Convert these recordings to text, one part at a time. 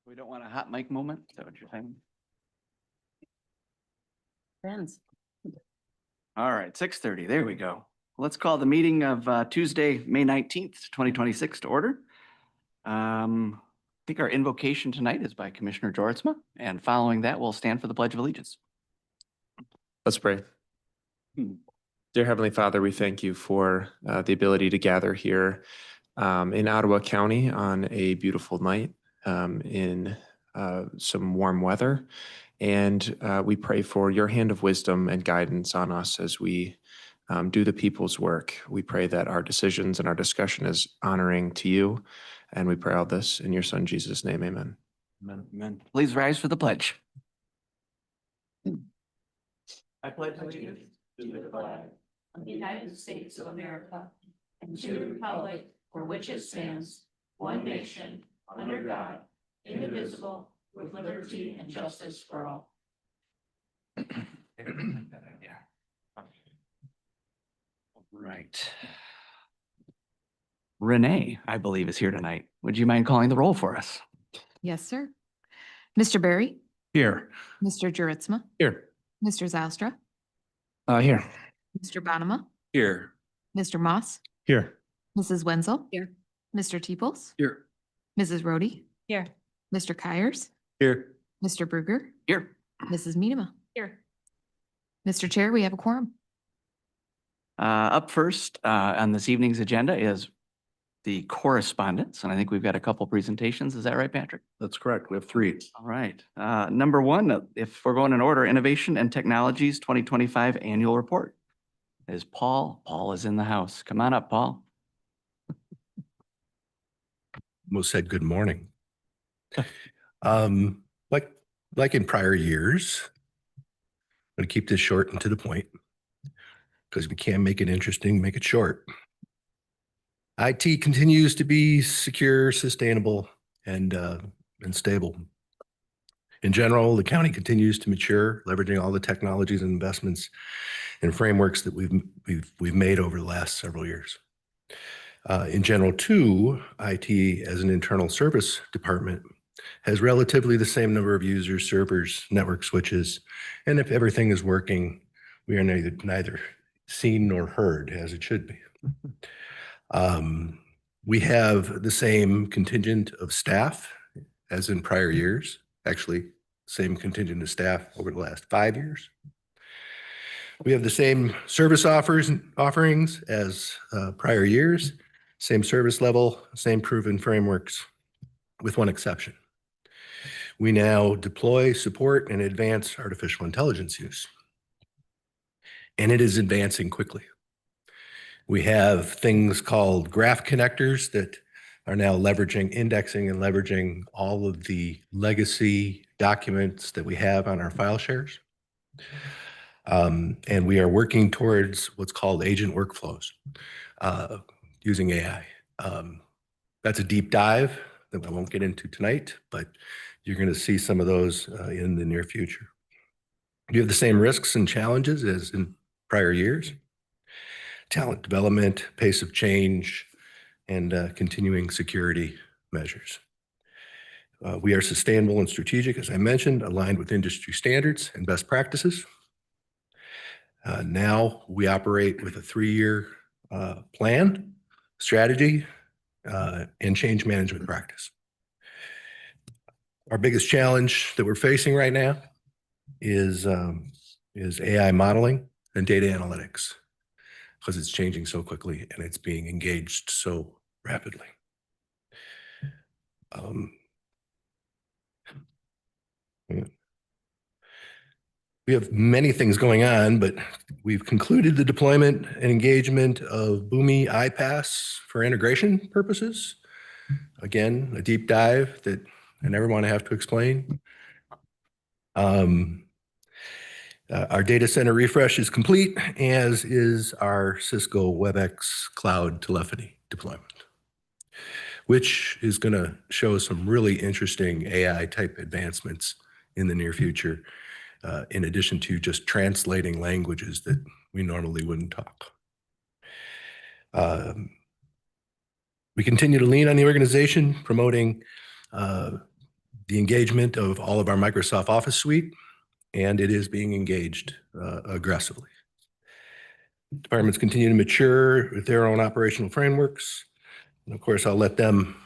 We don't want a hot mic moment. Is that what you're saying? Friends. All right, 6:30. There we go. Let's call the meeting of Tuesday, May 19th, 2026 to order. I think our invocation tonight is by Commissioner Jortsma, and following that, we'll stand for the Pledge of Allegiance. Let's pray. Dear Heavenly Father, we thank you for the ability to gather here in Ottawa County on a beautiful night in some warm weather. And we pray for your hand of wisdom and guidance on us as we do the people's work. We pray that our decisions and our discussion is honoring to you. And we pray all this in your Son, Jesus' name, amen. Amen. Amen. Please rise for the pledge. I pledge allegiance To the flag of the United States of America and to the republic for which it stands, one nation, under God, indivisible, with liberty and justice for all. Right. Renee, I believe, is here tonight. Would you mind calling the roll for us? Yes, sir. Mr. Berry, Here. Mr. Juritzma, Here. Mr. Zylstra, Here. Mr. Bonema, Here. Mr. Moss, Here. Mrs. Wenzel. Here. Mr. Teeples, Here. Mrs. Rhodey. Here. Mr. Kyers, Here. Mr. Bruger, Here. Mrs. Miedema. Here. Mr. Chair, we have a quorum. Up first on this evening's agenda is the correspondence, and I think we've got a couple presentations. Is that right, Patrick? That's correct. We have three. All right. Number one, if we're going in order, Innovation and Technologies 2025 Annual Report is Paul. Paul is in the house. Come on up, Paul. Almost said good morning. Like in prior years, I'm going to keep this short and to the point because we can't make it interesting, make it short. IT continues to be secure, sustainable, and stable. In general, the county continues to mature, leveraging all the technologies and investments and frameworks that we've made over the last several years. In general, too, IT as an internal service department has relatively the same number of users, servers, network switches, and if everything is working, we are neither seen nor heard as it should be. We have the same contingent of staff as in prior years, actually same contingent of staff over the last 5 years. We have the same service offerings as prior years, same service level, same proven frameworks, with one exception. We now deploy, support, and advance artificial intelligence use. And it is advancing quickly. We have things called graph connectors that are now leveraging indexing and leveraging all of the legacy documents that we have on our file shares. And we are working towards what's called agent workflows using AI. That's a deep dive that I won't get into tonight, but you're going to see some of those in the near future. You have the same risks and challenges as in prior years. Talent development, pace of change, and continuing security measures. We are sustainable and strategic, as I mentioned, aligned with industry standards and best practices. Now we operate with a 3-year plan, strategy, and change management practice. Our biggest challenge that we're facing right now is AI modeling and data analytics, because it's changing so quickly and it's being engaged so rapidly. We have many things going on, but we've concluded the deployment and engagement of Boomi iPass for integration purposes. Again, a deep dive that I never want to have to explain. Our data center refresh is complete, as is our Cisco WebEx cloud telephony deployment, which is going to show some really interesting AI type advancements in the near future, in addition to just translating languages that we normally wouldn't talk. We continue to lean on the organization, promoting the engagement of all of our Microsoft Office suite, and it is being engaged aggressively. Departments continue to mature with their own operational frameworks. And of course, I'll let them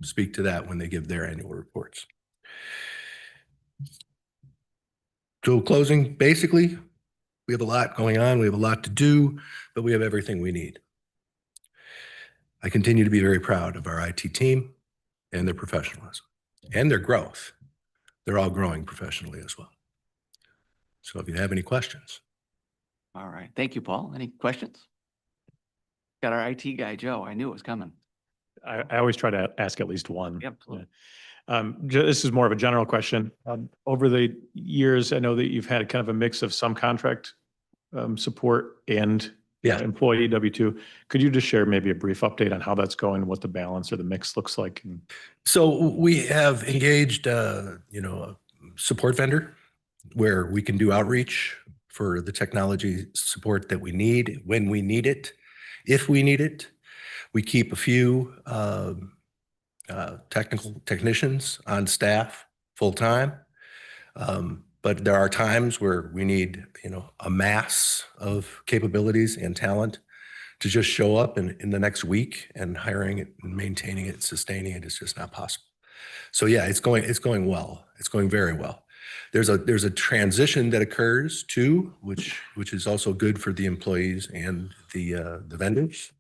speak to that when they give their annual reports. So closing, basically, we have a lot going on. We have a lot to do, but we have everything we need. I continue to be very proud of our IT team and their professionalism and their growth. They're all growing professionally as well. So if you have any questions. All right. Thank you, Paul. Any questions? Got our IT guy, Joe. I knew it was coming. I always try to ask at least one. Yep. This is more of a general question. Over the years, I know that you've had kind of a mix of some contract support and Yeah. employee W-2. Could you just share maybe a brief update on how that's going, what the balance or the mix looks like? So we have engaged, a support vendor where we can do outreach for the technology support that we need when we need it, if we need it. We keep a few technicians on staff full time. But there are times where we need, a mass of capabilities and talent to just show up in the next week, and hiring it and maintaining it, sustaining it is just not possible. So yeah, it's going well. It's going very well. There's a transition that occurs too, which is also good for the employees and the vendors,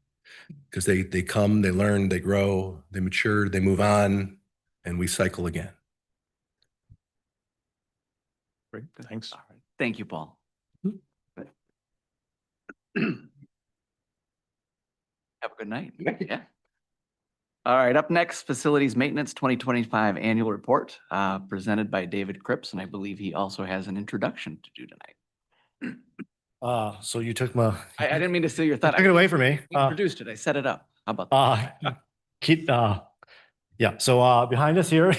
because they come, they learn, they grow, they mature, they move on, and we cycle again. Great, thanks. All right. Thank you, Paul. Have a good night. Yeah. All right, up next, Facilities Maintenance 2025 Annual Report, presented by David Cripps, and I believe he also has an introduction to do tonight. So you took my, I didn't mean to steal your you thought. took it away from me. I introduced it. I set it up. How about that? Yeah, so behind us here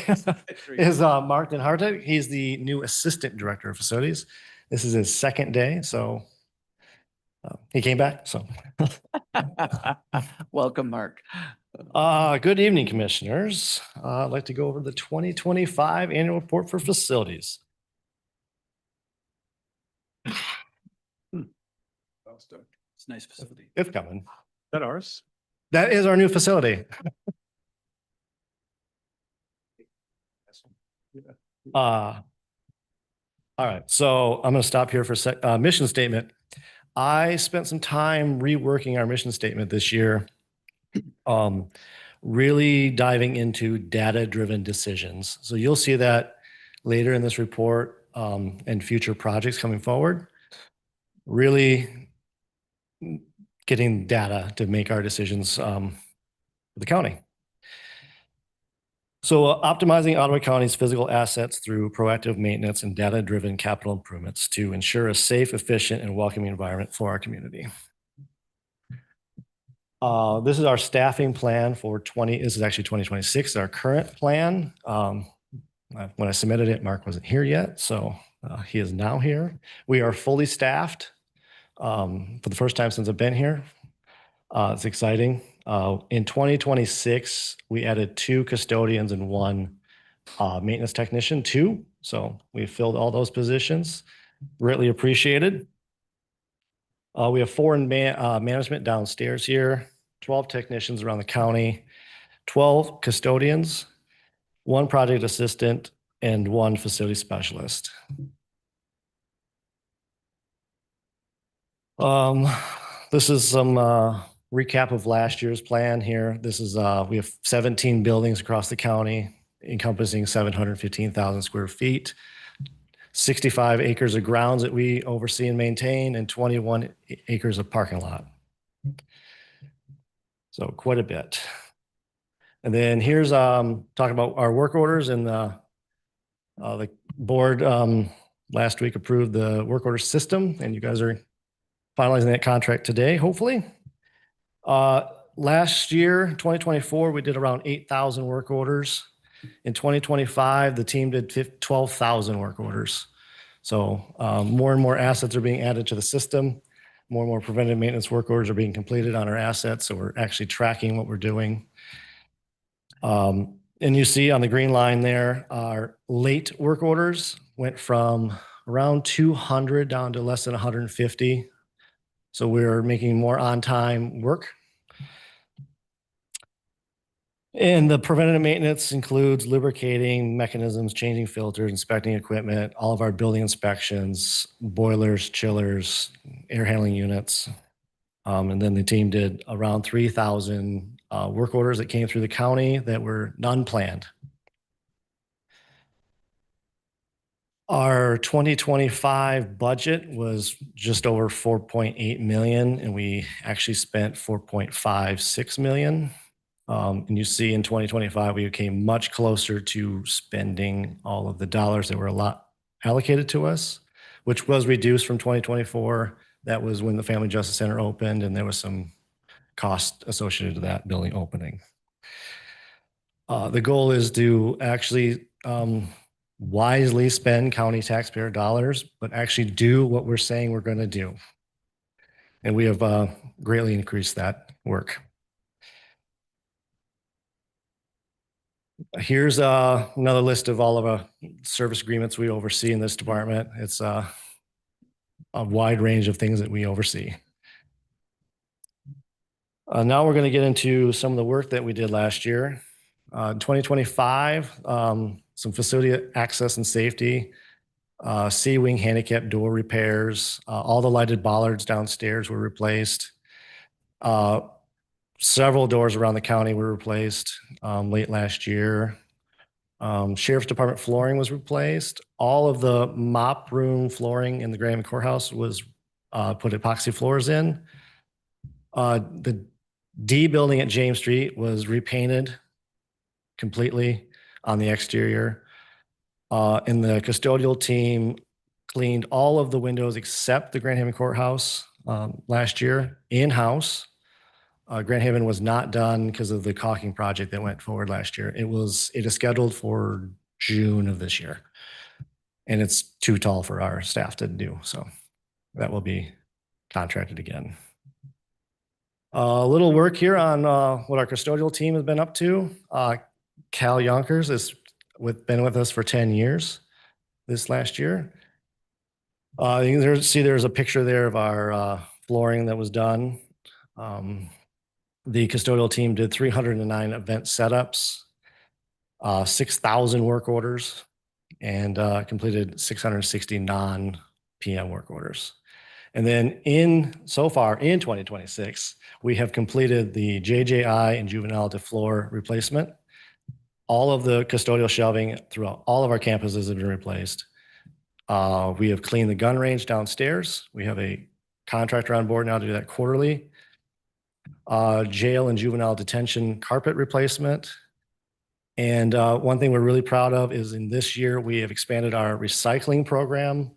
is Mark Denhartig. He's the new Assistant Director of Facilities. This is his second day, so he came back, so. Welcome, Mark. Good evening, Commissioners. I'd like to go over the 2025 Annual Report for Facilities. It's a nice facility. It's coming. Is that ours? That is our new facility. All right, so I'm going to stop here for a sec. Mission statement. I spent some time reworking our mission statement this year, really diving into data-driven decisions. So you'll see that later in this report and future projects coming forward. Really getting data to make our decisions for the county. So optimizing Ottawa County's physical assets through proactive maintenance and data-driven capital improvements to ensure a safe, efficient, and welcoming environment for our community. This is our staffing plan for this is actually 2026, our current plan. When I submitted it, Mark wasn't here yet, so he is now here. We are fully staffed for the first time since I've been here. It's exciting. In 2026, we added 2 custodians and 1 maintenance technician, 2. So we filled all those positions. Greatly appreciated. We have 4 in management downstairs here, 12 technicians around the county, 12 custodians, 1 project assistant, and 1 facility specialist. This is some recap of last year's plan here. This is, we have 17 buildings across the county encompassing 715,000 square feet, 65 acres of grounds that we oversee and maintain, and 21 acres of parking lot. So quite a bit. And then here's talking about our work orders, and the board last week approved the work order system, and you guys are finalizing that contract today, hopefully. Last year, 2024, we did around 8,000 work orders. In 2025, the team did 12,000 work orders. So more and more assets are being added to the system. More and more preventive maintenance work orders are being completed on our assets. So we're actually tracking what we're doing. And And you see on the green line there, our late work orders went from around 200 down to less than 150. So we're making more on-time work. And the preventative maintenance includes lubricating mechanisms, changing filters, inspecting equipment, all of our building inspections, boilers, chillers, air handling units. And then the team did around 3,000 work orders that came through the county that were non-planned. Our 2025 budget was just over 4.8 million, and we actually spent 4.56 million. And you see in 2025, we came much closer to spending all of the dollars that were allocated to us, which was reduced from 2024. That was when the Family Justice Center opened, and there was some cost associated to that building opening. The goal is to actually wisely spend county taxpayer dollars, but actually do what we're saying we're going to do. And we have greatly increased that work. Here's another list of all of our service agreements we oversee in this department. It's a wide range of things that we oversee. Now we're going to get into some of the work that we did last year. In 2025, some facility access and safety, C-wing handicap door repairs, all the lighted bollards downstairs were replaced. Several doors around the county were replaced late last year. Sheriff's Department flooring was replaced. All of the mop room flooring in the Graham Courthouse was put epoxy floors in. The D building at James Street was repainted completely on the exterior. And the custodial team cleaned all of the windows except the Grand Haven Courthouse last year in-house. Grand Haven was not done because of the caulking project that went forward last year. It is scheduled for June of this year. And it's too tall for our staff to do. So that will be contracted again. A little work here on what our custodial team has been up to. Cal Yonkers has been with us for 10 years this last year. You can see there's a picture there of our flooring that was done. The custodial team did 309 event setups, 6,000 work orders, and completed 660 non-PM work orders. And then so far in 2026, we have completed the JJI and juvenile to floor replacement. All of the custodial shelving throughout all of our campuses have been replaced. We have cleaned the gun range downstairs. We have a contractor on board now to do that quarterly. Jail and juvenile detention carpet replacement. And one thing we're really proud of is in this year, we have expanded our recycling program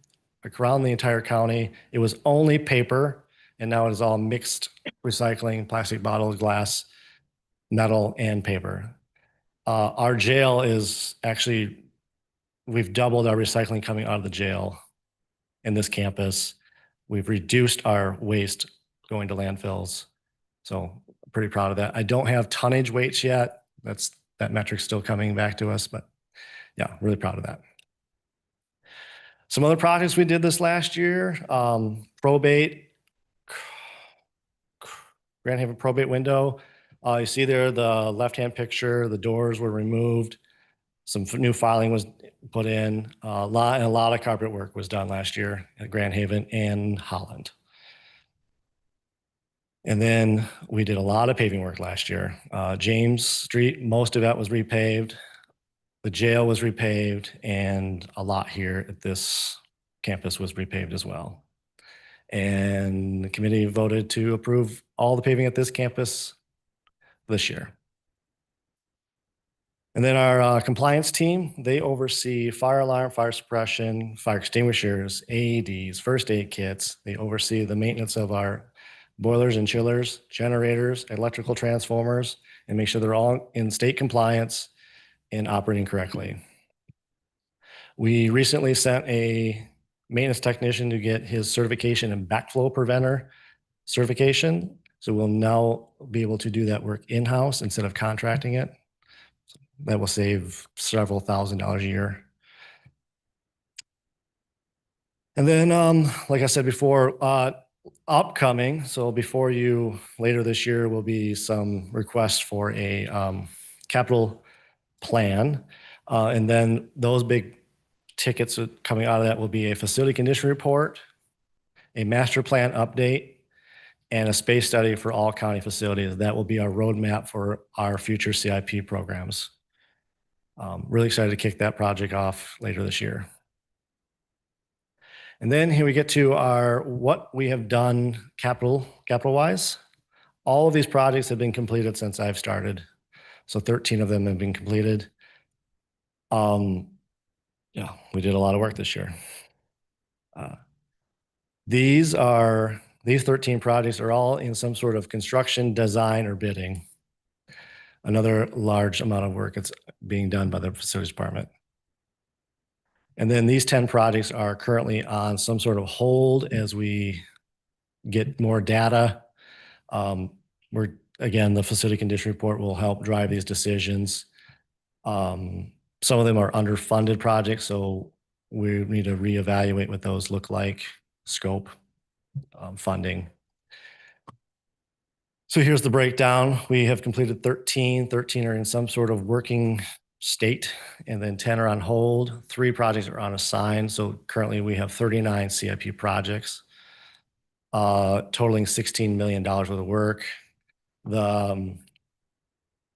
around the entire county. It was only paper, and now it is all mixed recycling, plastic bottles, glass, metal, and paper. Our jail is actually, we've doubled our recycling coming out of the jail in this campus. We've reduced our waste going to landfills. So pretty proud of that. I don't have tonnage weights yet. That metric's still coming back to us, but yeah, really proud of that. Some other projects we did this last year, probate, Grand Haven probate window. You see there the left-hand picture, the doors were removed. Some new filing was put in. A lot of carpet work was done last year at Grand Haven and Holland. And then we did a lot of paving work last year. James Street, most of that was repaved. The jail was repaved, and a lot here at this campus was repaved as well. And the committee voted to approve all the paving at this campus this year. And then our compliance team, they oversee fire alarm, fire suppression, fire extinguishers, AEDs, first aid kits. They oversee the maintenance of our boilers and chillers, generators, electrical transformers, and make sure they're all in state compliance and operating correctly. We recently sent a maintenance technician to get his certification in backflow preventer certification. So we'll now be able to do that work in-house instead of contracting it. That will save several $1,000s a year. And then, like I said before, upcoming, so before you, later this year will be some requests for a capital plan. And then those big tickets coming out of that will be a facility condition report, a master plan update, and a space study for all county facilities. That will be our roadmap for our future CIP programs. Really excited to kick that project off later this year. And then here we get to our what we have done capital wise. All of these projects have been completed since I've started. So 13 of them have been completed. Yeah, we did a lot of work this year. These 13 projects are all in some sort of construction, design, or bidding. Another large amount of work that's being done by the facilities department. And then these 10 projects are currently on some sort of hold as we get more data. Again, the facility condition report will help drive these decisions. Some of them are underfunded projects, so we need to reevaluate what those look like, scope, funding. So here's the breakdown. We have completed 13. 13 are in some sort of working state, and then 10 are on hold. 3 projects are unassigned. So currently we have 39 CIP projects, totaling $16 million worth of work.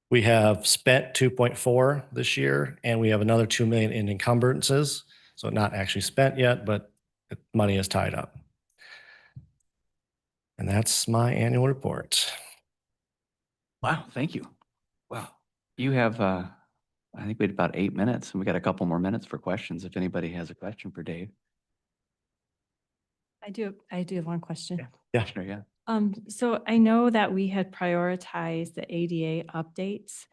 We have spent 2.4 this year, and we have another 2 million in encumbrances. So not actually spent yet, but money is tied up. And that's my annual report. Wow, thank you. Wow. You have, I think we had about 8 minutes, and we got a couple more minutes for questions if anybody has a question for Dave. I do have one question. Yeah. Sure, yeah. So I know that we had prioritized the ADA updates.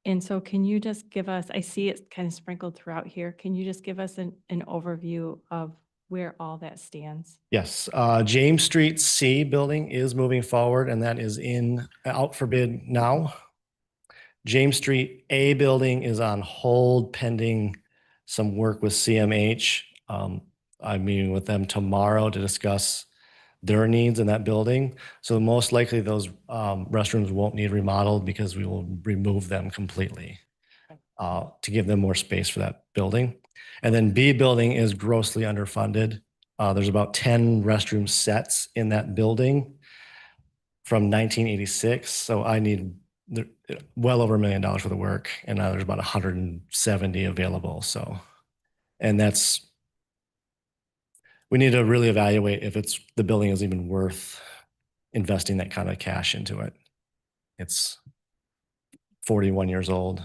And so can you just give us, I see it's kind of sprinkled throughout here. Can you just give us an overview of where all that stands? Yes, James Street C building is moving forward, and that is out for bid now. James Street A building is on hold pending some work with CMH. I'm meeting with them tomorrow to discuss their needs in that building. So most likely those restrooms won't need remodeled because we will remove them completely to give them more space for that building. And then B building is grossly underfunded. There's about 10 restroom sets in that building from 1986. So I need well over $1 million for the work, and now there's about 170 available. So, and we need to really evaluate if the building is even worth investing that kind of cash into it. It's 41 years old.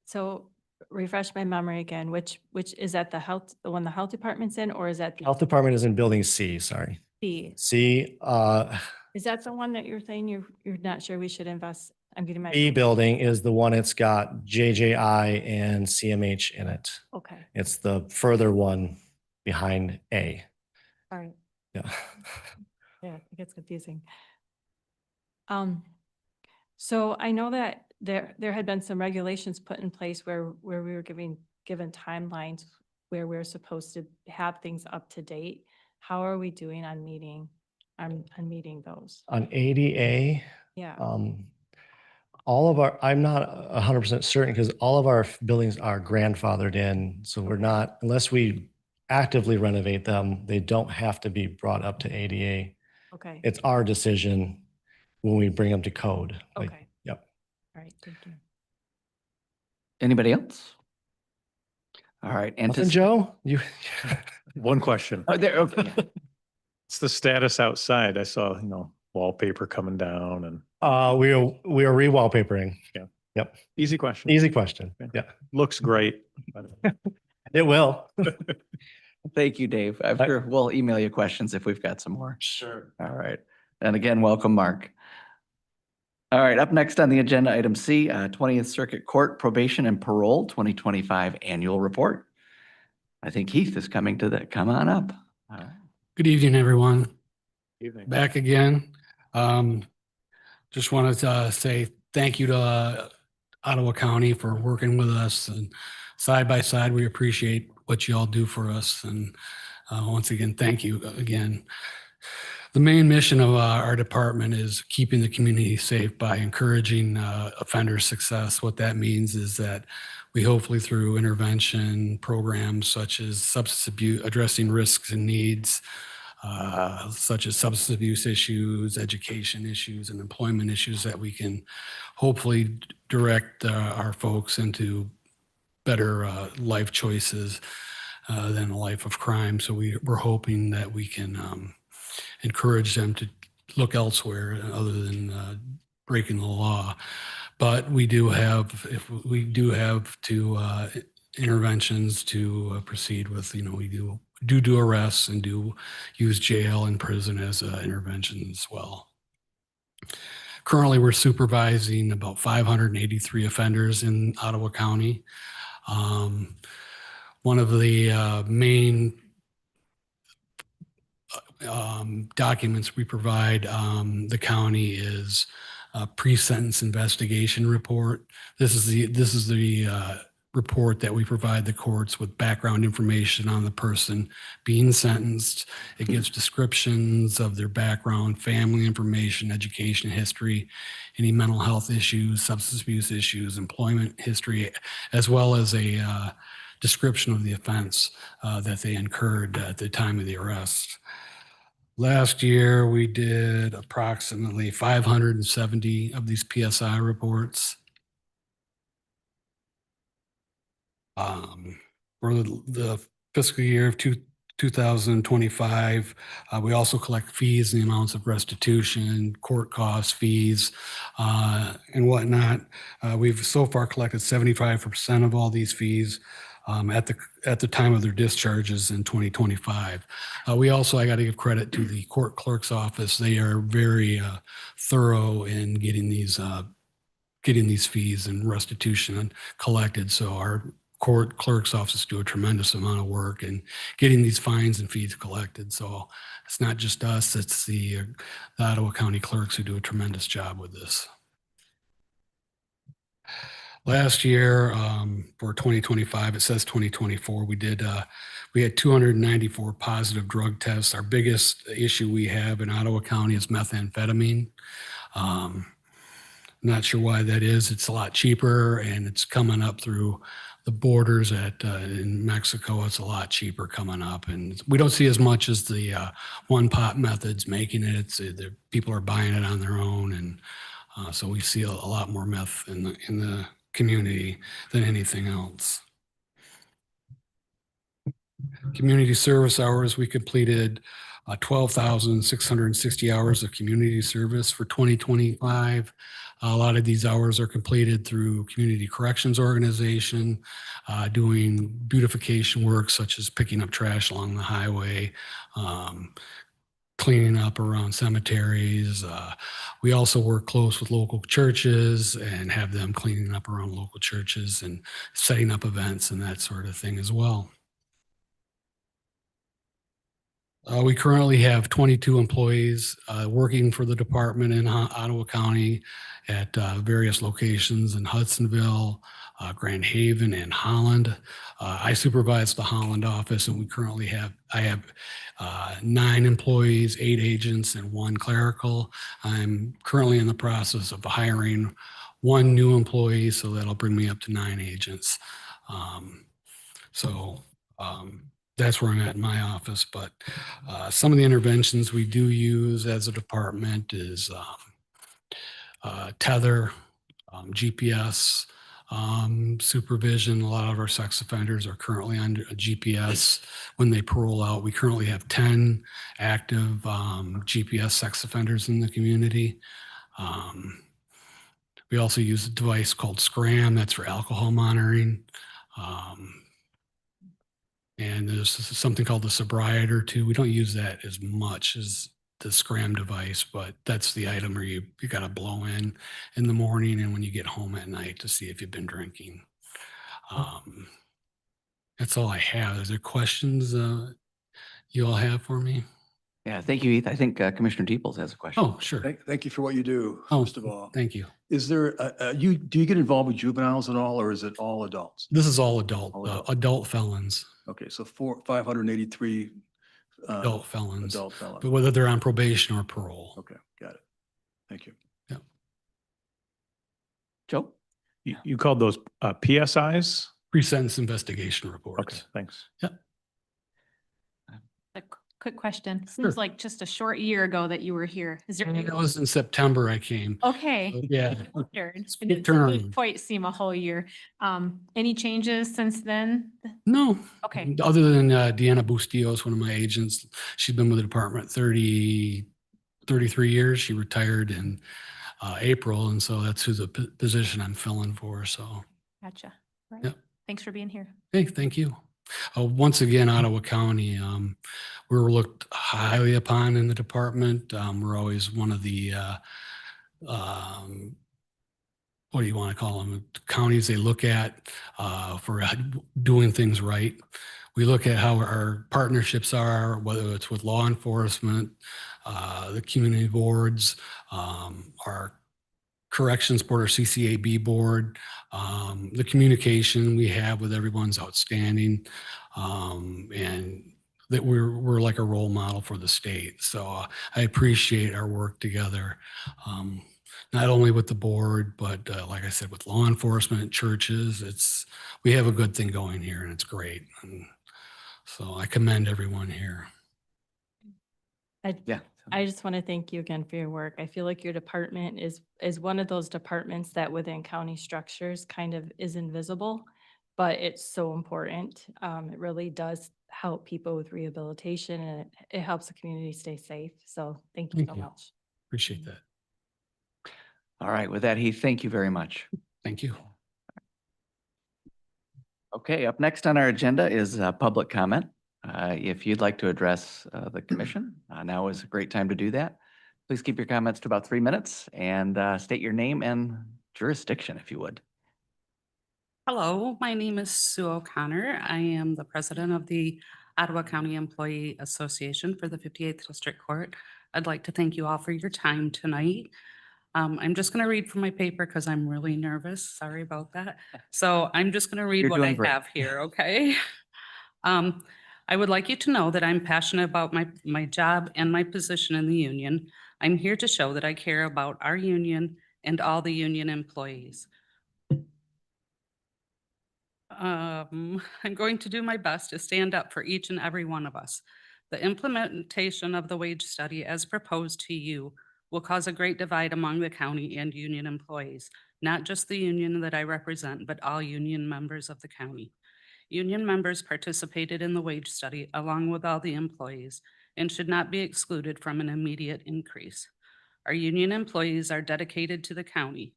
So refresh my memory again, which is that the one the health department's in, or is that the Health department is in building C, sorry. B? C, Is that the one that you're saying you're not sure we should invest? I'm getting my. B building is the one that's got JJI and CMH in it. Okay, It's the further one behind A. all right. Yeah. Yeah, it gets confusing. So I know that there had been some regulations put in place where we were given timelines where we're supposed to have things up to date. How are we doing on meeting those? On ADA, Yeah, I'm not 100% certain because all of our buildings are grandfathered in. So we're not, unless we actively renovate them, they don't have to be brought up to ADA. okay, It's our decision when we bring them to code. okay, Yep. all right, thank you. Anybody else? All right. Nothing, Joe? One question. Oh, there, okay. Yeah. It's the status outside. I saw, wallpaper coming down and We are re-wallpapering. easy question. Easy question. Okay. Yeah, Looks great. it will. Thank you, Dave. I'm sure we'll email you questions if we've got some more. Sure. All right. And again, welcome, Mark. All right, up next on the agenda, item C, 20th Circuit Court Probation and Parole 2025 Annual Report. I think Heath is coming come on up. All right. Good evening, everyone. Evening. Back again. Just wanted to say thank you to Ottawa County for working with us, and side by side, we appreciate what you all do for us. And once again, thank you again. The main mission of our department is keeping the community safe by encouraging offender success. What that means is that we hopefully through intervention programs such as substance abuse, addressing risks and needs, such as substance abuse issues, education issues, and employment issues, that we can hopefully direct our folks into better life choices than a life of crime. So we're hoping that we can encourage them to look elsewhere other than breaking the law. But we do have, if we do have to interventions to proceed with, we do arrests and do use jail and prison as intervention as well. Currently, we're supervising about 583 offenders in Ottawa County. One of the main documents we provide the county is a pre-sentence investigation report. This is the report that we provide the courts with background information on the person being sentenced. It gives descriptions of their background, family information, education history, any mental health issues, substance abuse issues, employment history, as well as a description of the offense that they incurred at the time of the arrest. Last year, we did approximately 570 of these PSI reports. For the fiscal year of 2025, we also collect fees and the amounts of restitution, court costs, fees, and whatnot. We've so far collected 75% of all these fees at the time of their discharges in 2025. We also, I got to give credit to the court clerk's office. They are very thorough in getting these fees and restitution collected. So our court clerk's office do a tremendous amount of work in getting these fines and fees collected. So it's not just us, it's the Ottawa County clerks who do a tremendous job with this. Last year, for 2025, it says 2024, we had 294 positive drug tests. Our biggest issue we have in Ottawa County is methamphetamine. Not sure why that is. It's a lot cheaper and it's coming up through the borders in Mexico. It's a lot cheaper coming up, and we don't see as much as the one pot methods making it. The people are buying it on their own, and so we see a lot more meth in the community than anything else. Community service hours, we completed 12,660 hours of community service for 2025. A lot of these hours are completed through community corrections organization, doing beautification work such as picking up trash along the highway, cleaning up around cemeteries. We also work close with local churches and have them cleaning up around local churches and setting up events and that sort of thing as well. We currently have 22 employees working for the department in Ottawa County at various locations in Hudsonville, Grand Haven, and Holland. I supervise the Holland office, and I have 9 employees, 8 agents, and 1 clerical. I'm currently in the process of hiring 1 new employee, so that'll bring me up to 9 agents. That's where I'm at in my office. But some of the interventions we do use as a department is tether, GPS, supervision. A lot of our sex offenders are currently under a GPS when they parole out. We currently have 10 active GPS sex offenders in the community. We also use a device called Scram. That's for alcohol monitoring. And there's something called the sobriator too. We don't use that as much as the Scram device, but that's the item where you got to blow in the morning and when you get home at night to see if you've been drinking. That's all I have. Is there questions you all have for me? Yeah, thank you, Heath. I think Commissioner Deeples has a question. Oh, sure. Thank you for what you do, Oh, first of all. thank you. Is there, do you get involved with juveniles at all, or is it all adults? This is all adult, All adult. adult felons, Okay, so 583 adult felons, adult felons. but whether they're on probation or parole. Okay, got it. Thank you. Joe? You called those PSIs? Pre-sentence investigation Okay, reports. thanks. A quick question. Sure. Seems like just a short year ago that you were here. Is there? It was in September I came. Okay. Yeah. I wondered. It Quick didn't turnaround. quite seem a whole year. Any changes since then? No. Okay. Other than Deanna Bustillos, one of my agents, she's been with the department 33 years. She retired in April. And so that's who the position I'm filling for. So, Gotcha. Right. Yep. Thanks for being here. hey, thank you. Once again, Ottawa County, we're looked highly upon in the department. We're always one of the, what do you want to call them? Counties they look at for doing things right. We look at how our partnerships are, whether it's with law enforcement, the community boards, our corrections board or CCAB board, the communication we have with everyone's outstanding, and that we're like a role model for the state. So I appreciate our work together, not only with the board, but like I said, with law enforcement, churches. We have a good thing going here, and it's great. And so I commend everyone here. Yeah. I just want to thank you again for your work. I feel like your department is one of those departments that within county structures kind of is invisible, but it's so important. It really does help people with rehabilitation, and it helps the community stay safe. So thank you Thank so you. much. Appreciate that. All right, with that, Heath, thank you very much. Thank you. Okay, up next on our agenda is public comment. If you'd like to address the commission, now is a great time to do that. Please keep your comments to about 3 minutes and state your name and jurisdiction, if you would. Hello, my name is Sue O'Connor. I am the president of the Ottawa County Employee Association for the 58th District Court. I'd like to thank you all for your time tonight. I'm just going to read from my paper because I'm really nervous. Sorry about that. So I'm just going to read You're what I doing great. have here, okay? I would like you to know that I'm passionate about my job and my position in the union. I'm here to show that I care about our union and all the union employees. I'm going to do my best to stand up for each and every one of us. The implementation of the wage study as proposed to you will cause a great divide among the county and union employees, not just the union that I represent, but all union members of the county. Union members participated in the wage study along with all the employees and should not be excluded from an immediate increase. Our union employees are dedicated to the county.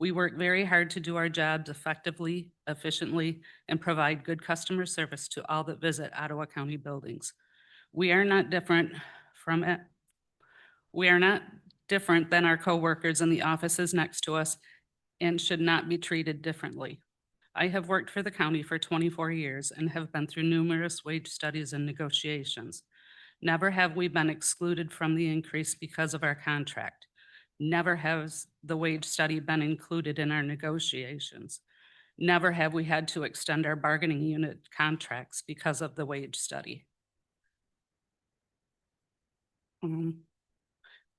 We work very hard to do our jobs effectively, efficiently, and provide good customer service to all that visit Ottawa County buildings. We are not different from it. We are not different than our coworkers in the offices next to us and should not be treated differently. I have worked for the county for 24 years and have been through numerous wage studies and negotiations. Never have we been excluded from the increase because of our contract. Never has the wage study been included in our negotiations. Never have we had to extend our bargaining unit contracts because of the wage study.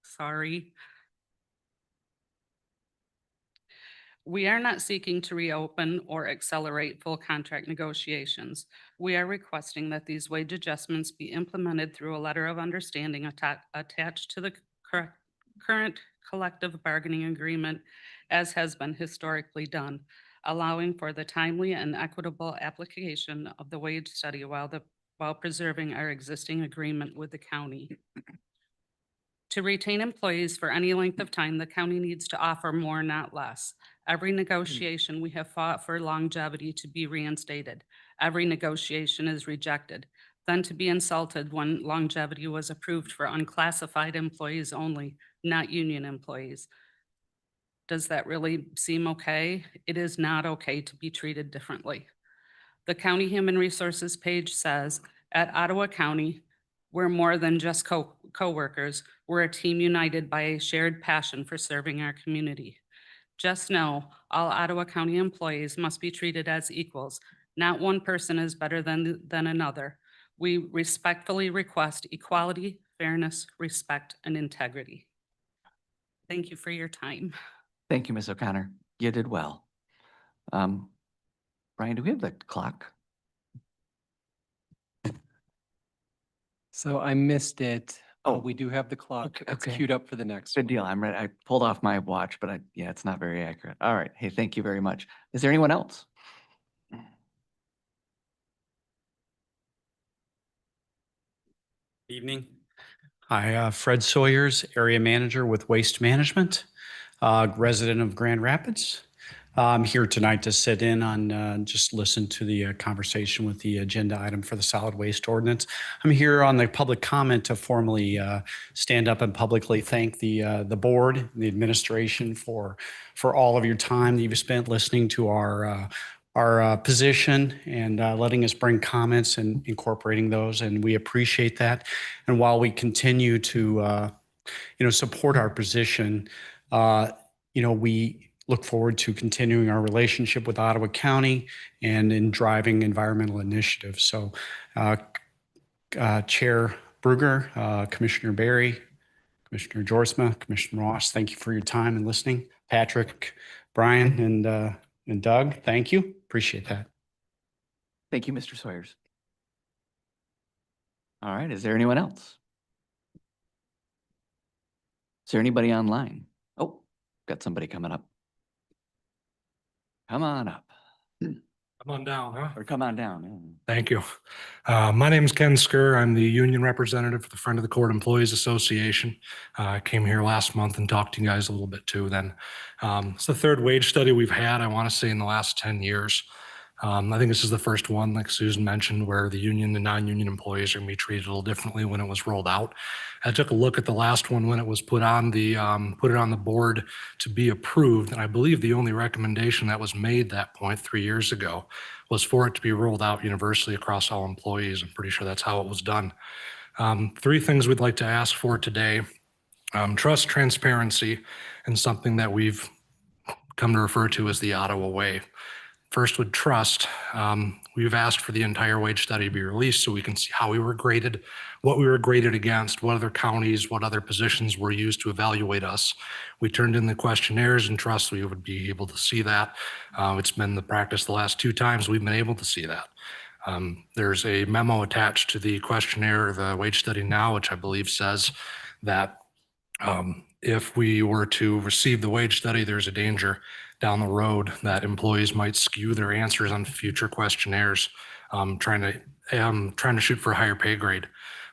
Sorry. We are not seeking to reopen or accelerate full contract negotiations. We are requesting that these wage adjustments be implemented through a letter of understanding attached to the current collective bargaining agreement, as has been historically done, allowing for the timely and equitable application of the wage study while preserving our existing agreement with the county. To retain employees for any length of time, the county needs to offer more, not less. Every negotiation we have fought for longevity to be reinstated. Every negotiation is rejected. Then to be insulted when longevity was approved for unclassified employees only, not union employees. Does that really seem okay? It is not okay to be treated differently. The County Human Resources page says, at Ottawa County, we're more than just coworkers, we're a team united by a shared passion for serving our community. Just know, all Ottawa County employees must be treated as equals. Not one person is better than another. We respectfully request equality, fairness, respect, and integrity. Thank you for your time. Thank you, Ms. O'Connor. You did well. Brian, do we have the clock? So I missed it. Oh. We do have the clock. Okay, It's okay. queued up for the next Good one. deal. I'm ready. I pulled off my watch, but yeah, it's not very accurate. All right. Hey, thank you very much. Is there anyone else? Evening. Hi, Fred Sawyers, Area Manager with Waste Management, resident of Grand Rapids. I'm here tonight to sit in on, just listen to the conversation with the agenda item for the solid waste ordinance. I'm here on the public comment to formally stand up and publicly thank the board, and the administration for all of your time that you've spent listening to our position and letting us bring comments and incorporating those, and we appreciate that. And while we continue to, support our position, we look forward to continuing our relationship with Ottawa County and in driving environmental initiatives. So, Chair Bruegger, Commissioner Barry, Commissioner Jorsma, Commissioner Ross, thank you for your time and listening. Patrick, Brian, and Doug, thank you. Appreciate that. Thank you, Mr. Sawyers. All right. Is there anyone else? Is there anybody online? Oh, got somebody coming up. Come on up. Come on down, huh? Or come on down. Thank you. My name is Ken Skur. I'm the union representative for the Friend of the Court Employees Association. I came here last month and talked to you guys a little bit too then. It's the third wage study we've had, I want to say, in the last 10 years. I think this is the first one, like Susan mentioned, where the union and non-union employees are going to be treated a little differently when it was rolled out. I took a look at the last one when it was put on the board to be approved, and I believe the only recommendation that was made that point 3 years ago was for it to be rolled out universally across all employees. I'm pretty sure that's how it was done. 3 things we'd like to ask for today: trust, transparency, and something that we've come to refer to as the Ottawa way. First, with trust, we've asked for the entire wage study to be released so we can see how we were graded, what we were graded against, what other counties, what other positions were used to evaluate us. We turned in the questionnaires and trust we would be able to see that. It's been the practice the last 2 times we've been able to see that. There's a memo attached to the questionnaire, the wage study now, which I believe says that if we were to receive the wage study, there's a danger down the road that employees might skew their answers on future questionnaires, trying to shoot for a higher pay grade.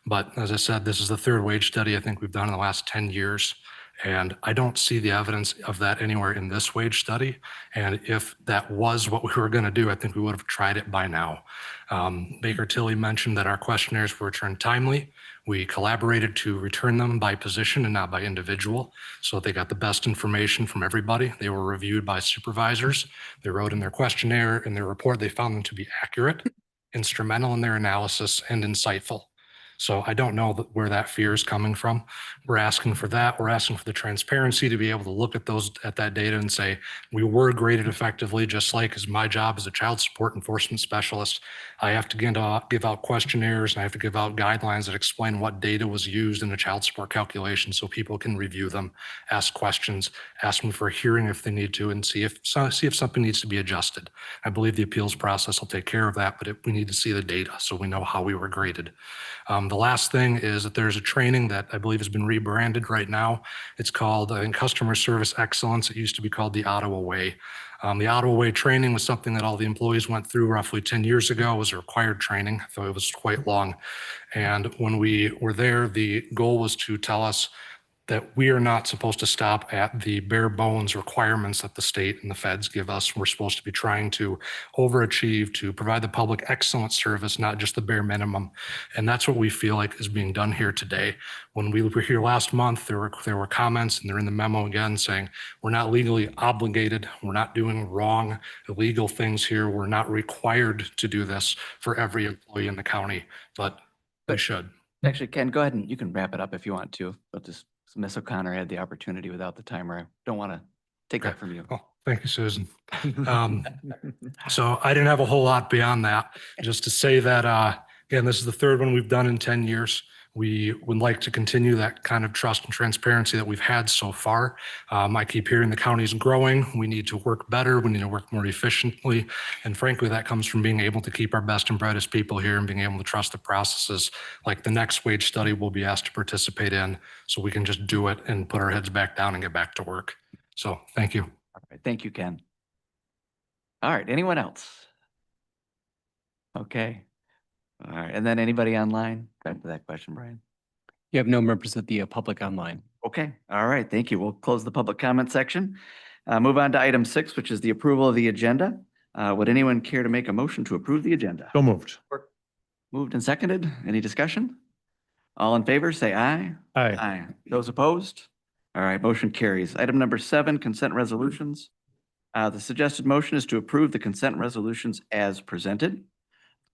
But as I said, this is the third wage study I think we've done in the last 10 years. And I don't see the evidence of that anywhere in this wage study. And if that was what we were going to do, I think we would have tried it by now. Baker Tilly mentioned that our questionnaires were returned timely. We collaborated to return them by position and not by individual, so they got the best information from everybody. They were reviewed by supervisors. They wrote in their questionnaire, in their report, they found them to be accurate, instrumental in their analysis, and insightful. So I don't know where that fear is coming from. We're asking for that. We're asking for the transparency to be able to look at that data and say, we were graded effectively, just like as my job as a child support enforcement specialist. I have to give out questionnaires and I have to give out guidelines that explain what data was used in the child support calculation so people can review them, ask questions, ask them for a hearing if they need to, and see if something needs to be adjusted. I believe the appeals process will take care of that, but we need to see the data so we know how we were graded. The last thing is that there's a training that I believe has been rebranded right now. It's called, I think, Customer Service Excellence. It used to be called the Ottawa Way. The Ottawa Way training was something that all the employees went through roughly 10 years ago. It was a required training, though it was quite long. And when we were there, the goal was to tell us that we are not supposed to stop at the bare bones requirements that the state and the feds give us. We're supposed to be trying to overachieve, to provide the public excellent service, not just the bare minimum. And that's what we feel like is being done here today. When we were here last month, there were comments, and they're in the memo again, saying we're not legally obligated. We're not doing wrong, illegal things here. We're not required to do this for every employee in the county, but we should. Actually, Ken, go ahead and you can wrap it up if you want to, but just Ms. O'Connor had the opportunity without the timer. I don't want to take that from you. Oh, thank you, Susan. So I didn't have a whole lot beyond that, just to say that, again, this is the third one we've done in 10 years. We would like to continue that kind of trust and transparency that we've had so far. I keep hearing the county's growing. We need to work better. We need to work more efficiently. And frankly, that comes from being able to keep our best and brightest people here and being able to trust the processes like the next wage study we'll be asked to participate in, so we can just do it and put our heads back down and get back to work. So thank you. All right, thank you, Ken. All right, anyone else? Okay. All right, and then anybody online? Back to that question, Brian. You have no members of the public online. Okay, all right, thank you. We'll close the public comment section. Move on to item 6, which is the approval of the agenda. Would anyone care to make a motion to approve the agenda? So moved. Moved and seconded. Any discussion? All in favor, say aye. Aye. Aye. Those opposed? All right, motion carries. Item number 7, consent resolutions. The suggested motion is to approve the consent resolutions as presented.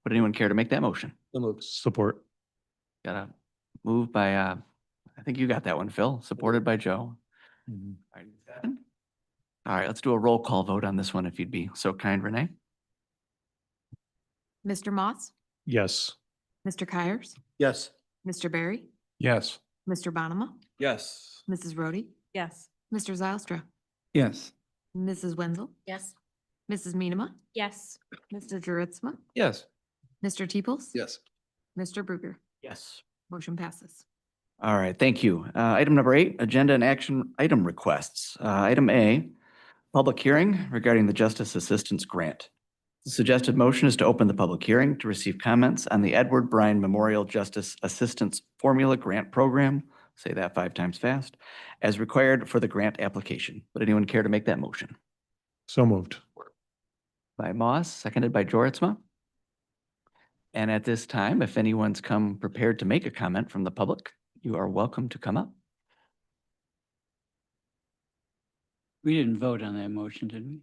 Would anyone care to make that motion? So moved. Support. Got a move by, I think you got that one, Phil, supported by Joe. Mhm. All right, let's do a roll call vote on this one, if you'd be so kind, Renee. Mr. Moss, Yes. Mr. Kyers, Yes. Mr. Barry, Yes. Mr. Bonema, Yes. Mrs. Rhodey, Yes. Mr. Zylstra, Yes. Mrs. Wenzel, Yes. Mrs. Minema, Yes. Mr. Juritzma, Yes. Mr. Teeples. Yes. Mr. Bruger. Yes. Motion passes. All right, thank you. Item number 8, agenda and action item requests. Item A, public hearing regarding the Justice Assistance Grant. The suggested motion is to open the public hearing to receive comments on the Edward Bryan Memorial Justice Assistance Formula Grant Program, say that 5 times fast, as required for the grant application. Would anyone care to make that motion? So moved. By Moss, seconded by Joritzma. And at this time, if anyone's come prepared to make a comment from the public, you are welcome to come up. We didn't vote on that motion, did we?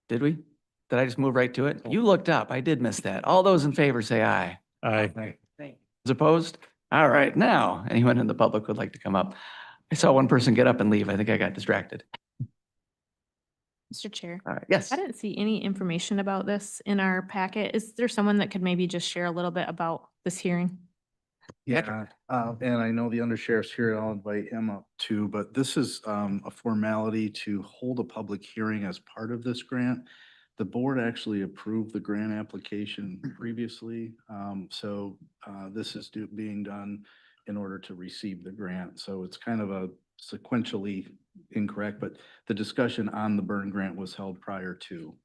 Did we? Did I just move right to it? You looked up. I did miss that. All those in favor say aye. Aye. Those opposed? All right, now, anyone in the public would like to come up? I saw one person get up and leave. I think I got distracted. Mr. Chair. All right, yes. I didn't see any information about this in our packet. Is there someone that could maybe just share a little bit about this hearing? Yeah, and I know the undersheriff's here. I'll invite him up too, but this is a formality to hold a public hearing as part of this grant. The board actually approved the grant application previously. So this is being done in order to receive the grant. So it's kind of a sequentially incorrect, but the discussion on the burn grant was held prior to.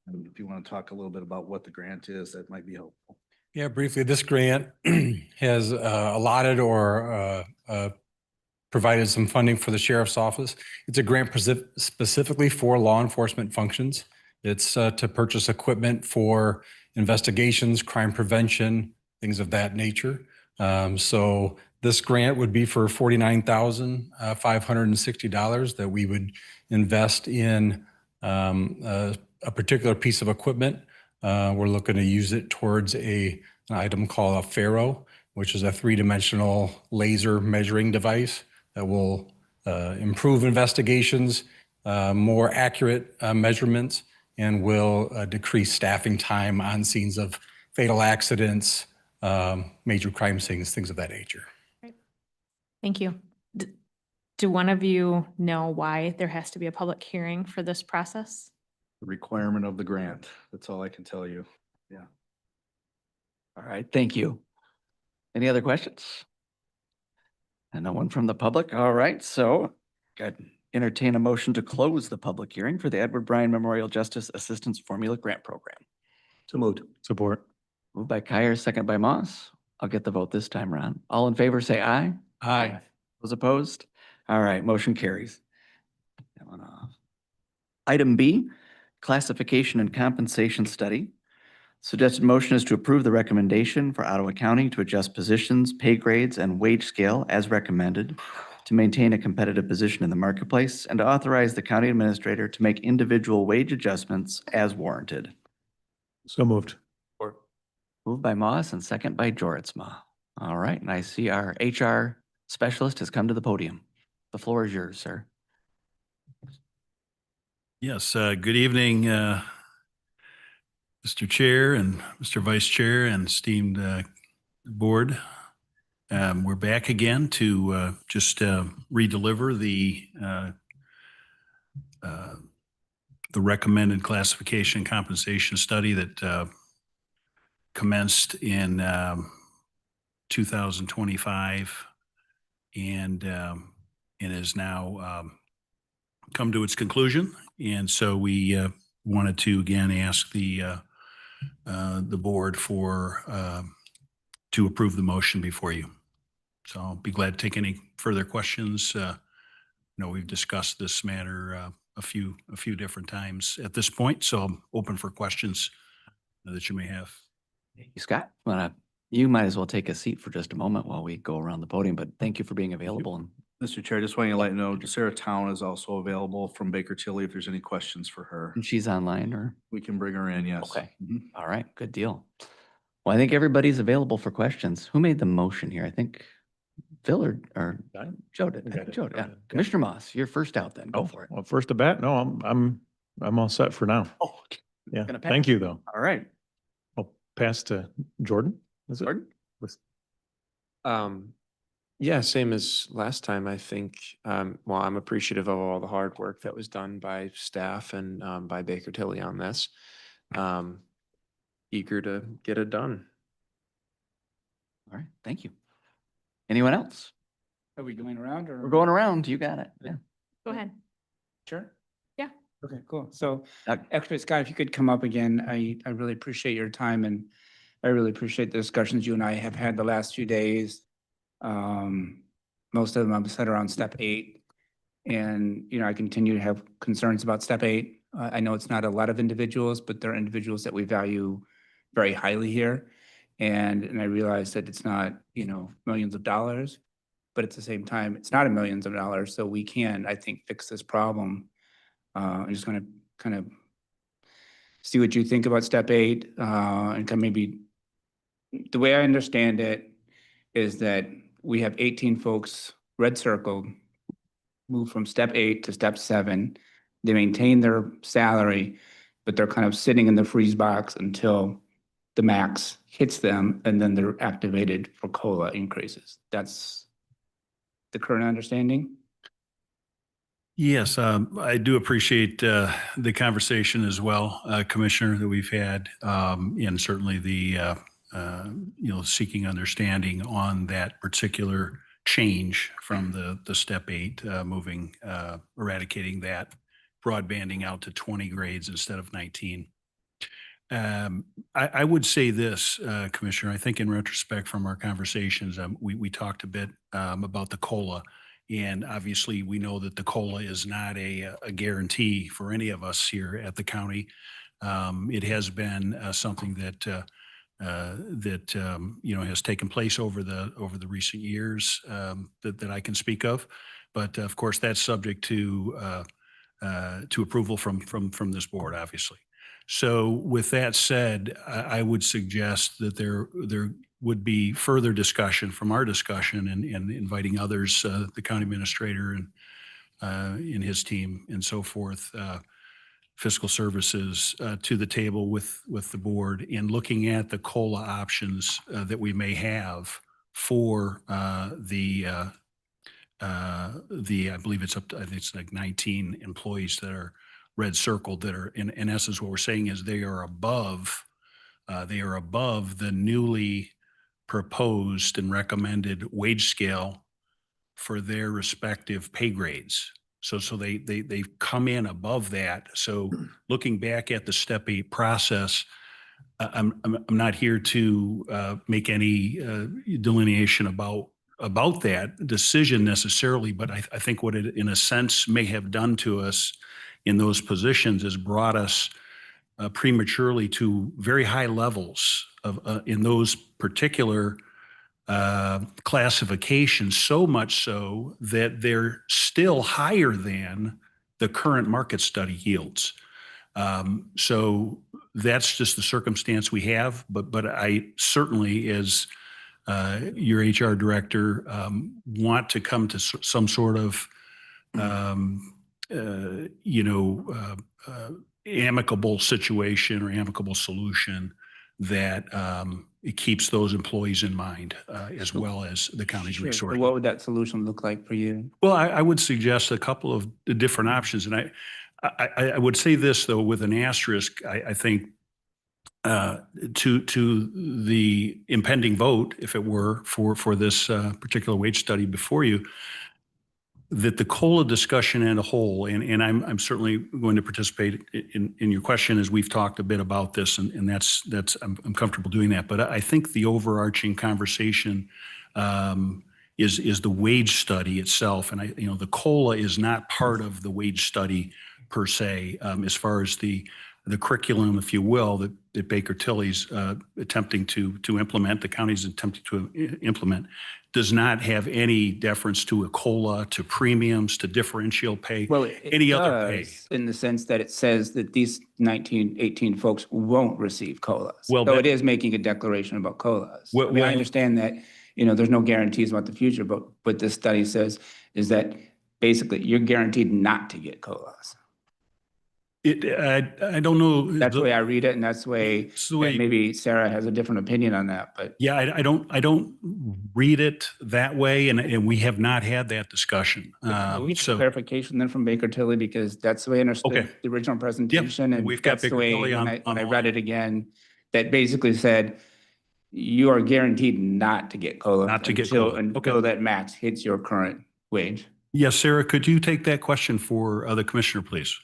And if you want to talk a little bit about what the grant is, that might be helpful. Yeah, briefly, this grant has allotted or provided some funding for the sheriff's office. It's a grant specifically for law enforcement functions. It's to purchase equipment for investigations, crime prevention, things of that nature. So this grant would be for $49,560 that we would invest in a particular piece of equipment. We're looking to use it towards an item called a Faro, which is a 3-dimensional laser measuring device that will improve investigations, more accurate measurements, and will decrease staffing time on scenes of fatal accidents, major crime scenes, things of that nature. Thank you. Do one of you know why there has to be a public hearing for this process? The requirement of the grant. That's all I can tell you. Yeah. All right, thank you. Any other questions? And no one from the public? All right, so I'd entertain a motion to close the public hearing for the Edward Bryan Memorial Justice Assistance Formula Grant Program. So moved. Support. Moved by Kyer, second by Moss. I'll get the vote this time around. All in favor, say aye. Aye. Those opposed? All right, motion carries. That one off. Item B, classification and compensation study. Suggested motion is to approve the recommendation for Ottawa County to adjust positions, pay grades, and wage scale as recommended to maintain a competitive position in the marketplace and to authorize the county administrator to make individual wage adjustments as warranted. So moved. Moved by Moss and second by Joritzma. All right, and I see our HR specialist has come to the podium. The floor is yours, sir. Yes, good evening, Mr. Chair and Mr. Vice Chair and esteemed board. We're back again to just redeliver the recommended classification and compensation study that commenced in 2025 and is now come to its conclusion. And so we wanted to again ask the board for to approve the motion before you. So I'll be glad to take any further questions. We've discussed this matter a few different times at this point, so I'm open for questions that you may have. Thank you, Scott. You might as well take a seat for just a moment while we go around the podium, but thank you for being available. And Mr. Chair, just wanting to let you know, Sarah Town is also available from Baker Tilly if there's any questions for her. she's online, or? We can bring her in, yes. Okay. Mhm. All right, good deal. Well, I think everybody's available for questions. Who made the motion here? I think Phil or Joe did. I think Joe did. Yeah. Commissioner Moss, you're first out then. Go for it. Well, first to bat, no, I'm all set for now. Oh, okay. Yeah, Gonna pass. thank you, though. All right. I'll pass to Jordan. Is it? Jordan? Yeah, same as last time, I think. Well, I'm appreciative of all the hard work that was done by staff and by Baker Tilly on this. Eager to get it done. All right, thank you. Anyone else? Are we going around or? We're going around. You got it. Yeah. Go ahead. Sure. Yeah. Okay, cool. So Doug. actually, Scott, if you could come up again, I really appreciate your time and I really appreciate the discussions you and I have had the last few days. Most of them I've said around step 8. And, I continue to have concerns about step 8. I know it's not a lot of individuals, but there are individuals that we value very highly here. And I realize that it's not, millions of dollars, but at the same time, it's not a millions of dollars. So we can, I think, fix this problem. I'm just going to kind of see what you think about step 8 and kind of maybe the way I understand it is that we have 18 folks red circled, move from step 8 to step 7. They maintain their salary, but they're kind of sitting in the freeze box until the max hits them, and then they're activated for COLA increases. That's the current understanding? Yes, I do appreciate the conversation as well, Commissioner, that we've had, and certainly the seeking understanding on that particular change from the step 8, moving, eradicating that broadbanding out to 20 grades instead of 19. I would say this, Commissioner, I think in retrospect from our conversations, we talked a bit about the COLA. And obviously, we know that the COLA is not a guarantee for any of us here at the county. It has been something that has taken place over the recent years that I can speak of. But of course, that's subject to approval from this board, obviously. So with that said, I would suggest that there would be further discussion from our discussion and inviting others, the county administrator and his team and so forth, fiscal services to the table with the board in looking at the COLA options that we may have for I believe it's it's like 19 employees that are red circled that are in essence what we're saying is they are above the newly proposed and recommended wage scale for their respective pay grades. So they've come in above that. So looking back at the step 8 process, I'm not here to make any delineation about that decision necessarily, but I think what it in a sense may have done to us in those positions is brought us prematurely to very high levels of in those particular classifications, so much so that they're still higher than the current market study yields. So that's just the circumstance we have. But I certainly, as your HR director want to come to some sort of, amicable situation or amicable solution that it keeps those employees in mind, as well as the county's Sure. So resources. what would that solution look like for you? Well, I would suggest a couple of different options, and I would say this though with an asterisk. I think to the impending vote, if it were for this particular wage study before you, that the COLA discussion in a whole, and I'm certainly going to participate in your question as we've talked a bit about this, and that's I'm comfortable doing that. But I think the overarching conversation is the wage study itself, and the COLA is not part of the wage study per se, as far as the curriculum, if you will, that Baker Tilly's attempting to implement, the county's attempting to implement, does not have any deference to a COLA, to premiums, to differential pay, Well, any other pay. in the sense that it says that these 19, 18 folks won't receive COLAs. Well, So that- it is making a declaration about COLAs. Well- I mean, I well- understand that, there's no guarantees about the future, but what this study says is that basically you're guaranteed not to get COLAs. I don't know. That's the way I read it, and that's the way, It's the way- and maybe Sarah has a different opinion on that, but. Yeah, I don't read it that way, and we have not had that discussion. We need So clarification then from Baker Tilly, because that's the way I understood Okay. the original presentation. And we've got that's the Baker way, Tilly when on I the read line. it again, that basically said, you are guaranteed not to get COLA. Not to get until- COLA. Until Okay. that max hits your current wage. yes, Sarah, could you take that question for the commissioner, please?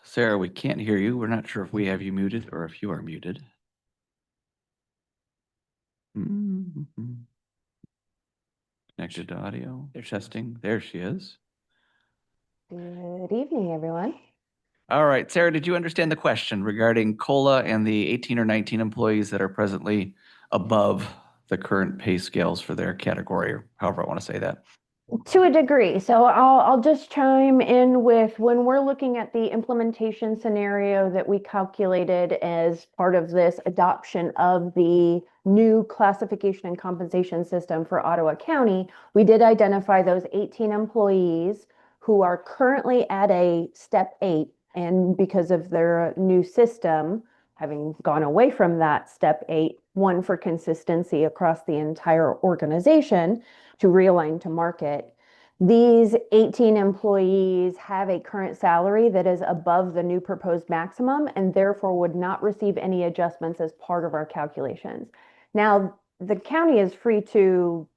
Sarah, we can't hear you. We're not sure if we have you muted or if you are muted. Connected to audio, testing. There she is. Good evening, everyone. All right, Sarah, did you understand the question regarding COLA and the 18 or 19 employees that are presently above the current pay scales for their category, or however I want to say that? To a degree. So I'll just chime in with when we're looking at the implementation scenario that we calculated as part of this adoption of the new classification and compensation system for Ottawa County, we did identify those 18 employees who are currently at a step 8, and because of their new system, having gone away from that step 8, one for consistency across the entire organization to realign to market. These 18 employees have a current salary that is above the new proposed maximum and therefore would not receive any adjustments as part of our calculations. Now, the county is free to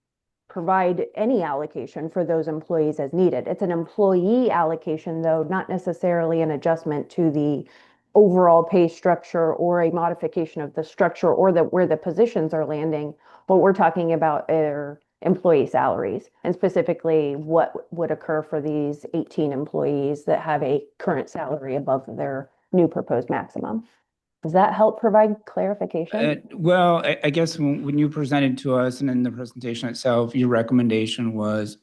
provide any allocation for those employees as needed. It's an employee allocation, though, not necessarily an adjustment to the overall pay structure or a modification of the structure or where the positions are landing. What we're talking about are employee salaries, and specifically what would occur for these 18 employees that have a current salary above their new proposed maximum. Does that help provide clarification? Well, I guess when you presented to us and in the presentation itself, your recommendation was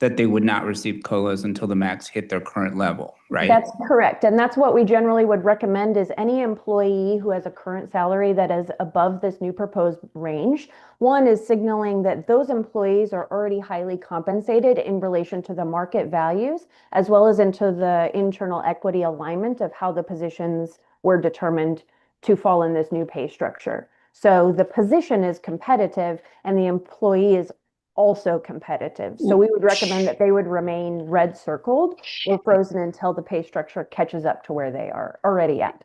that they would not receive COLAs until the max hit their current level, right? That's correct. And that's what we generally would recommend is any employee who has a current salary that is above this new proposed range. One is signaling that those employees are already highly compensated in relation to the market values, as well as into the internal equity alignment of how the positions were determined to fall in this new pay structure. So the position is competitive and the employee is also competitive. So we would recommend that they would remain red circled or frozen until the pay structure catches up to where they are already at.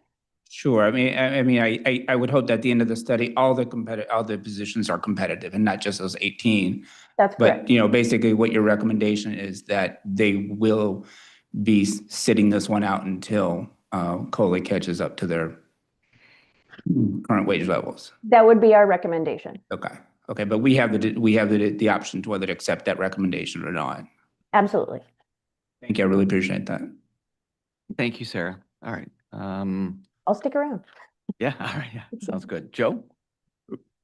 Sure. I mean, I would hope that at the end of the study, all the positions are competitive and not just those 18. That's correct. But, basically what your recommendation is that they will be sitting this one out until COLA catches up to their current wage levels. That would be our recommendation. Okay, but we have the option to whether to accept that recommendation or not. Absolutely. Thank you. I really appreciate that. Thank you, Sarah. All right. I'll stick around. Yeah, all right. Yeah, sounds good. Joe?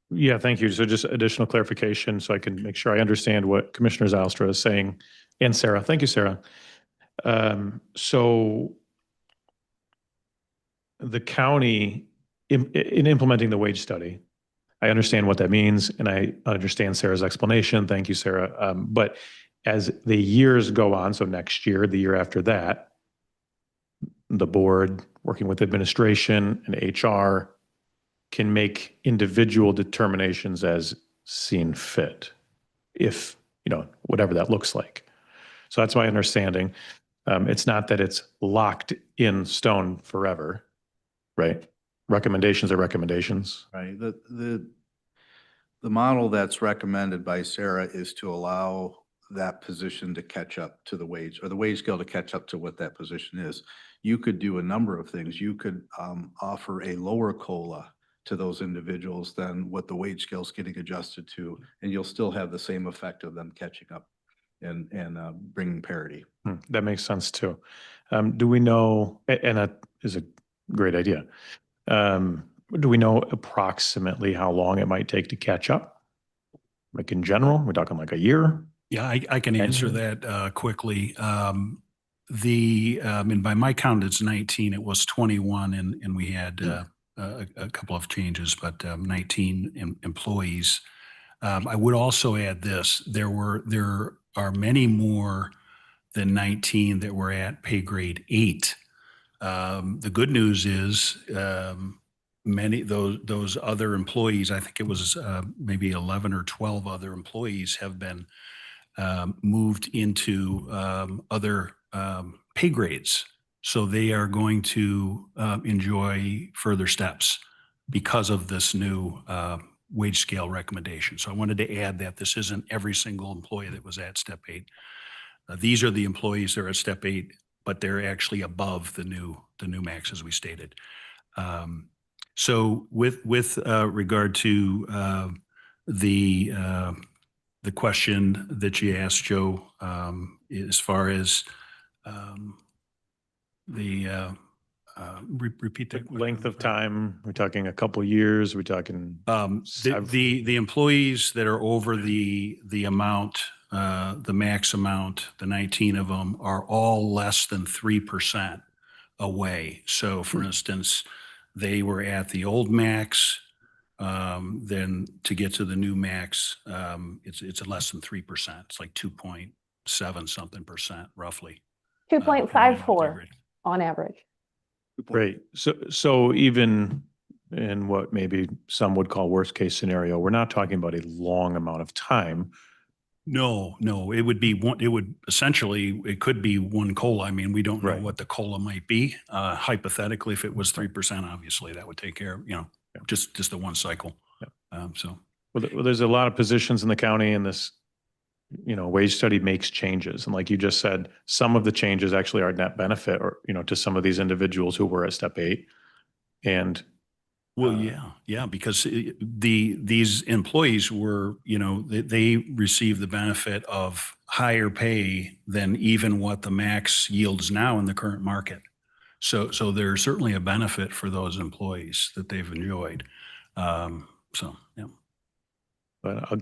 Yeah, thank you. So just additional clarification so I can make sure I understand what Commissioner Zylstra is saying. And Sarah, thank you, Sarah. So the county in implementing the wage study, I understand what that means, and I understand Sarah's explanation. Thank you, Sarah. But as the years go on, so next year, the year after that, the board, working with administration and HR, can make individual determinations as seen fit, if, whatever that looks like. So that's my understanding. It's not that it's locked in stone forever, right? Recommendations are recommendations. Right. The model that's recommended by Sarah is to allow that position to catch up to the wage, or the wage scale to catch up to what that position is. You could do a number of things. You could offer a lower COLA to those individuals than what the wage scale is getting adjusted to, and you'll still have the same effect of them catching up and bringing parity. That makes sense too. Do we know, and that is a great idea. Do we know approximately how long it might take to catch up? Like in general, we're talking like a year? Yeah, I can answer that quickly. And by my count, it's 19. It was 21, and we had a couple of changes, but 19 employees. I would also add this: there are many more than 19 that were at pay grade 8. The good news is many those other employees, I think it was maybe 11 or 12 other employees, have been moved into other pay grades. So they are going to enjoy further steps because of this new wage scale recommendation. So I wanted to add that this isn't every single employee that was at step 8. These are the employees that are at step 8, but they're actually above the new max, as we stated. So with regard to the question that you asked, Joe, as far as repeat that length of time. We're talking a couple years. We're talking the employees that are over the amount, the max amount, the 19 of them are all less than 3% away. So, for instance, they were at the old max. Then to get to the new max, it's less than 3%. It's like 2.7 something percent, roughly. 2.54 on average. Great. So even in what maybe some would call worst case scenario, we're not talking about a long amount of time. No, it would be one. It would essentially, it could be one COLA. I mean, we don't know what the COLA might be. Hypothetically, if it was 3%, obviously that would take care of, just the one cycle. Well, there's a lot of positions in the county, and this, wage study makes changes. And like you just said, some of the changes actually are net benefit, or, to some of these individuals who were at step 8. And well, yeah, because these employees were, they received the benefit of higher pay than even what the max yields now in the current market. So there's certainly a benefit for those employees that they've enjoyed. Yeah. But I'll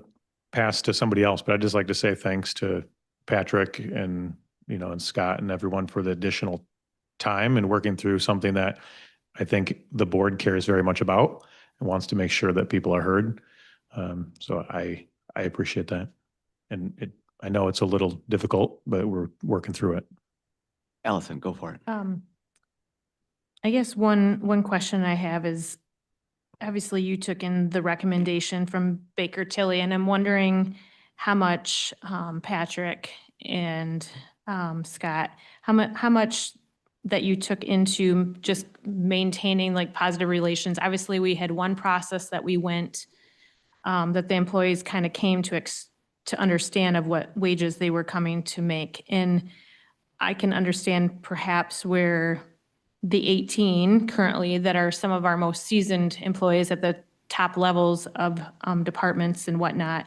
pass to somebody else, but I'd just like to say thanks to Patrick and, and Scott and everyone for the additional time and working through something that I think the board cares very much about and wants to make sure that people are heard. So I appreciate that. And I know it's a little difficult, but we're working through it. Allison, go for it. I guess one question I have is, obviously you took in the recommendation from Baker Tilly, and I'm wondering how much Patrick and Scott, how much that you took into just maintaining like positive relations. Obviously, we had one process that we went, that the employees kind of came to understand of what wages they were coming to make. And I can understand perhaps where the 18 currently that are some of our most seasoned employees at the top levels of departments and whatnot,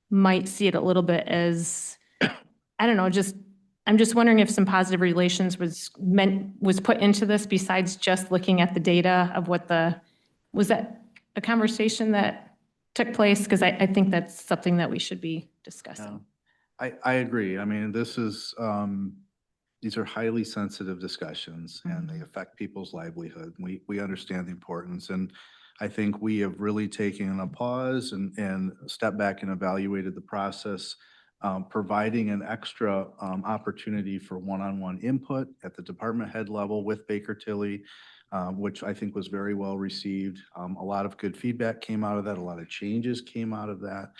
might see it a little bit as, I don't know, I'm just wondering if some positive relations was put into this besides just looking at the data of was that a conversation that took place? Because I think that's something that we should be discussing. I agree. I mean, this is, these are highly sensitive discussions and they affect people's livelihood. We understand the importance, and I think we have really taken a pause and stepped back and evaluated the process, providing an extra opportunity for one-on-one input at the department head level with Baker Tilly, which I think was very well received. A lot of good feedback came out of that. A lot of changes came out of that.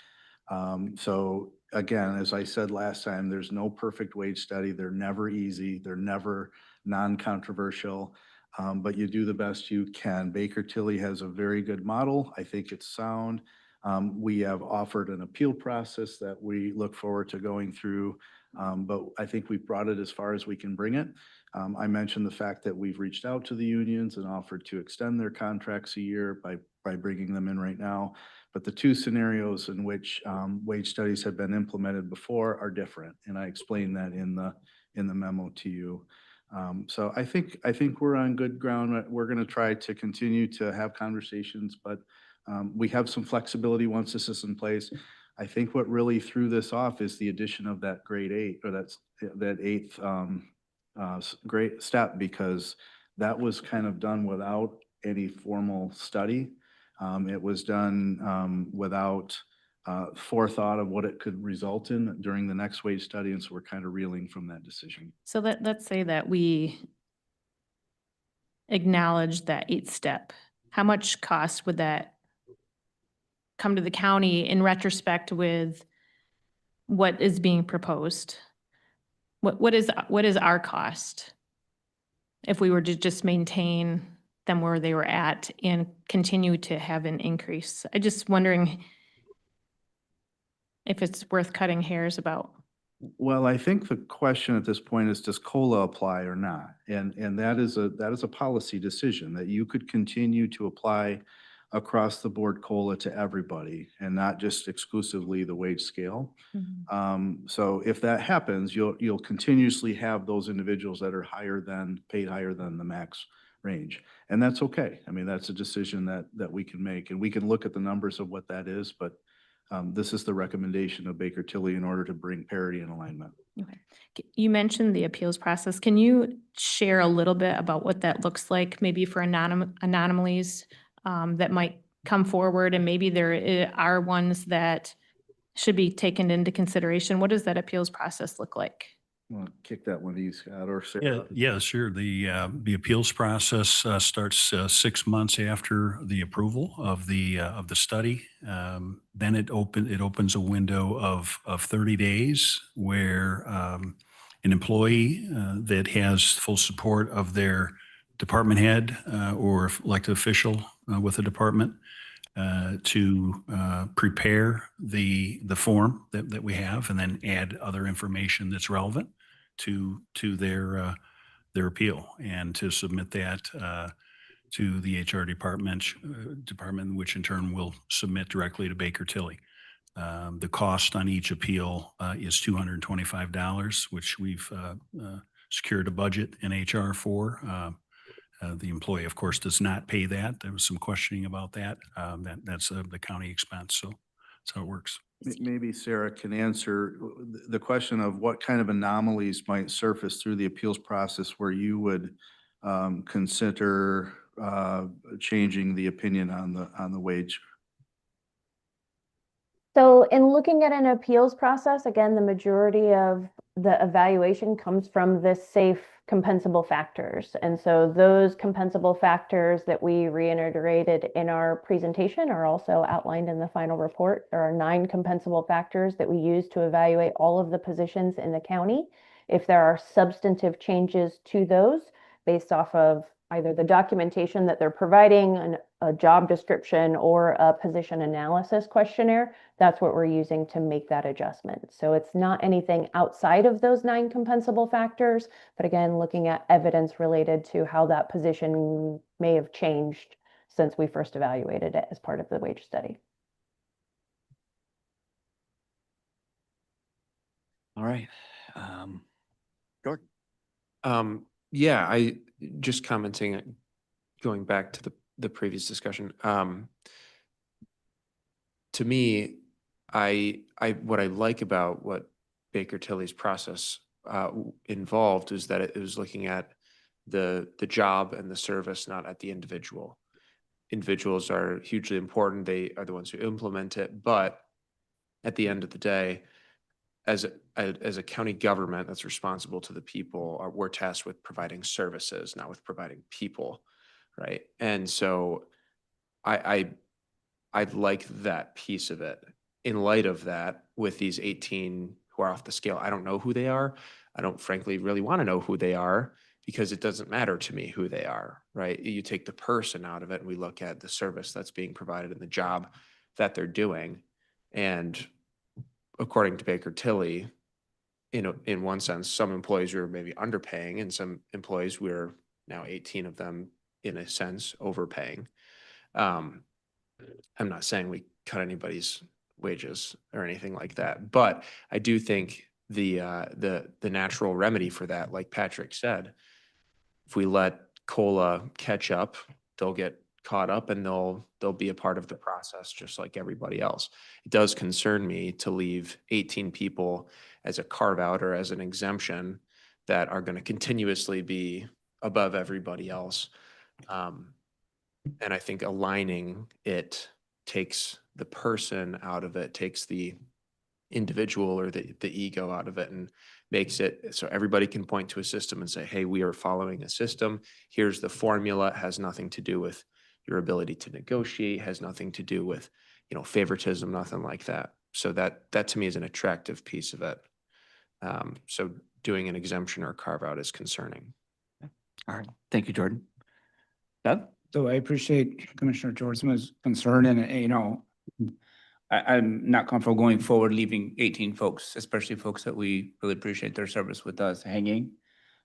So again, as I said last time, there's no perfect wage study. They're never easy. They're never non-controversial, but you do the best you can. Baker Tilly has a very good model. I think it's sound. We have offered an appeal process that we look forward to going through, but I think we've brought it as far as we can bring it. I mentioned the fact that we've reached out to the unions and offered to extend their contracts a year by bringing them in right now. But the two scenarios in which wage studies have been implemented before are different, and I explained that in the memo to you. So I think we're on good ground. We're going to try to continue to have conversations, but we have some flexibility once this is in place. I think what really threw this off is the addition of that grade 8 or that eighth grade step, because that was kind of done without any formal study. It was done without forethought of what it could result in during the next wage study, and so we're kind of reeling from that decision. So let's say that we acknowledge that 8th step. How much cost would that come to the county in retrospect with what is being proposed? What is our cost if we were to just maintain them where they were at and continue to have an increase? I'm just wondering if it's worth cutting hairs about. Well, I think the question at this point is, does COLA apply or not? And that is a policy decision that you could continue to apply across the board COLA to everybody and not just exclusively the wage scale. So if that happens, you'll continuously have those individuals that are paid higher than the max range. And that's okay. I mean, that's a decision that we can make, and we can look at the numbers of what that is, but this is the recommendation of Baker Tilly in order to bring parity and alignment. Okay. You mentioned the appeals process. Can you share a little bit about what that looks like, maybe for anomalies that might come forward, and maybe there are ones that should be taken into consideration? What does that appeals process look like? Want to kick that one to you, Scott or Sarah? Yeah, sure. The appeals process starts 6 months after the approval of the study. Then it opens a window of 30 days where an employee that has full support of their department head or elected official with the department to prepare the form that we have, and then add other information that's relevant to their appeal, and to submit that to the HR department, which in turn will submit directly to Baker Tilly. The cost on each appeal is $225, which we've secured a budget in HR for. The employee, of course, does not pay that. There was some questioning about that. That's the county expense. So that's how it works. Maybe Sarah can answer the question of what kind of anomalies might surface through the appeals process where you would consider changing the opinion on the wage. So in looking at an appeals process, again, the majority of the evaluation comes from the safe compensable factors. And so those compensable factors that we reiterated in our presentation are also outlined in the final report. There are 9 compensable factors that we use to evaluate all of the positions in the county. If there are substantive changes to those based off of either the documentation that they're providing, a job description, or a position analysis questionnaire, that's what we're using to make that adjustment. So it's not anything outside of those 9 compensable factors, but again, looking at evidence related to how that position may have changed since we first evaluated it as part of the wage study. All right. Jordan. Yeah, I just commenting, going back to the previous discussion. To me, what I like about what Baker Tilly's process involved is that it was looking at the job and the service, not at the individual. Individuals are hugely important. They are the ones who implement it. But at the end of the day, as a county government that's responsible to the people, we're tasked with providing services, not with providing people, right? And so I like that piece of it. In light of that, with these 18 who are off the scale, I don't know who they are. I don't frankly really want to know who they are because it doesn't matter to me who they are, right? You take the person out of it and we look at the service that's being provided and the job that they're doing. And according to Baker Tilly, in one sense, some employees we were maybe underpaying and some employees we're now 18 of them in a sense overpaying. I'm not saying we cut anybody's wages or anything like that, but I do think the natural remedy for that, like Patrick said, if we let COLA catch up, they'll get caught up and they'll be a part of the process just like everybody else. It does concern me to leave 18 people as a carve out or as an exemption that are going to continuously be above everybody else. And I think aligning it takes the person out of it, takes the individual or the ego out of it and makes it so everybody can point to a system and say, hey, we are following a system. Here's the formula. It has nothing to do with your ability to negotiate, has nothing to do with, favoritism, nothing like that. So that to me is an attractive piece of it. So doing an exemption or carve out is concerning. All right. Thank you, Jordan. Doug? So I appreciate Commissioner George's concern and, I'm not comfortable going forward, leaving 18 folks, especially folks that we really appreciate their service with us hanging.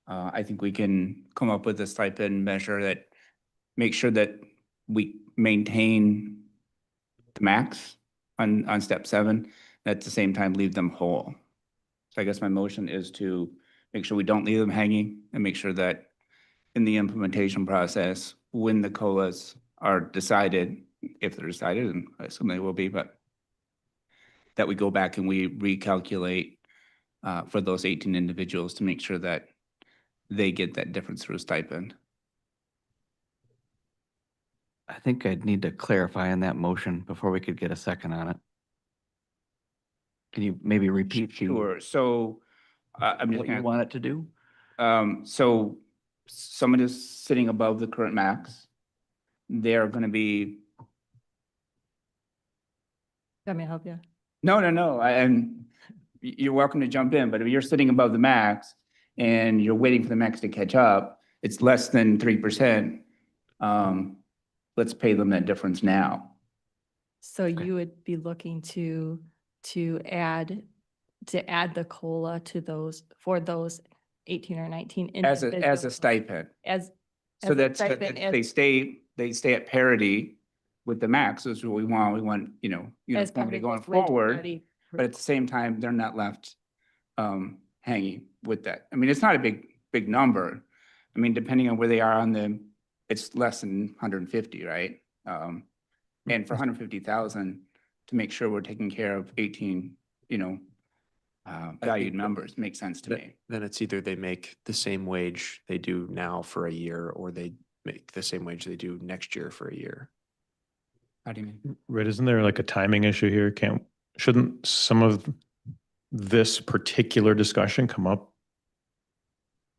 I think we can come up with a stipend measure that makes sure that we maintain the max on step 7, at the same time leave them whole. So I guess my motion is to make sure we don't leave them hanging and make sure that in the implementation process, when the COLAs are decided, if they're decided, and I assume they will be, but that we go back and we recalculate for those 18 individuals to make sure that they get that difference through a stipend. I think I'd need to clarify on that motion before we could get a second on it. Can you maybe repeat? Sure. So I'm What looking you at, want it to do? so someone is sitting above the current max. They're going to be, Let me help you. no, and you're welcome to jump in, but if you're sitting above the max and you're waiting for the max to catch up, it's less than 3%. Let's pay them that difference now. So you would be looking to add the COLA to those, for those 18 or 19 As a individuals. stipend. So So that's, they stay at parity with the max, is what we want. We want, uniformity going forward. But at the same time, they're not left hanging with that. I mean, it's not a big number. I mean, depending on where they are on it's less than 150, right? And for 150,000, to make sure we're taking care of 18, valued members makes sense to me. Then it's either they make the same wage they do now for a year, or they make the same wage they do next year for a year. How do you mean? Right, isn't there like a timing issue here? Shouldn't some of this particular discussion come up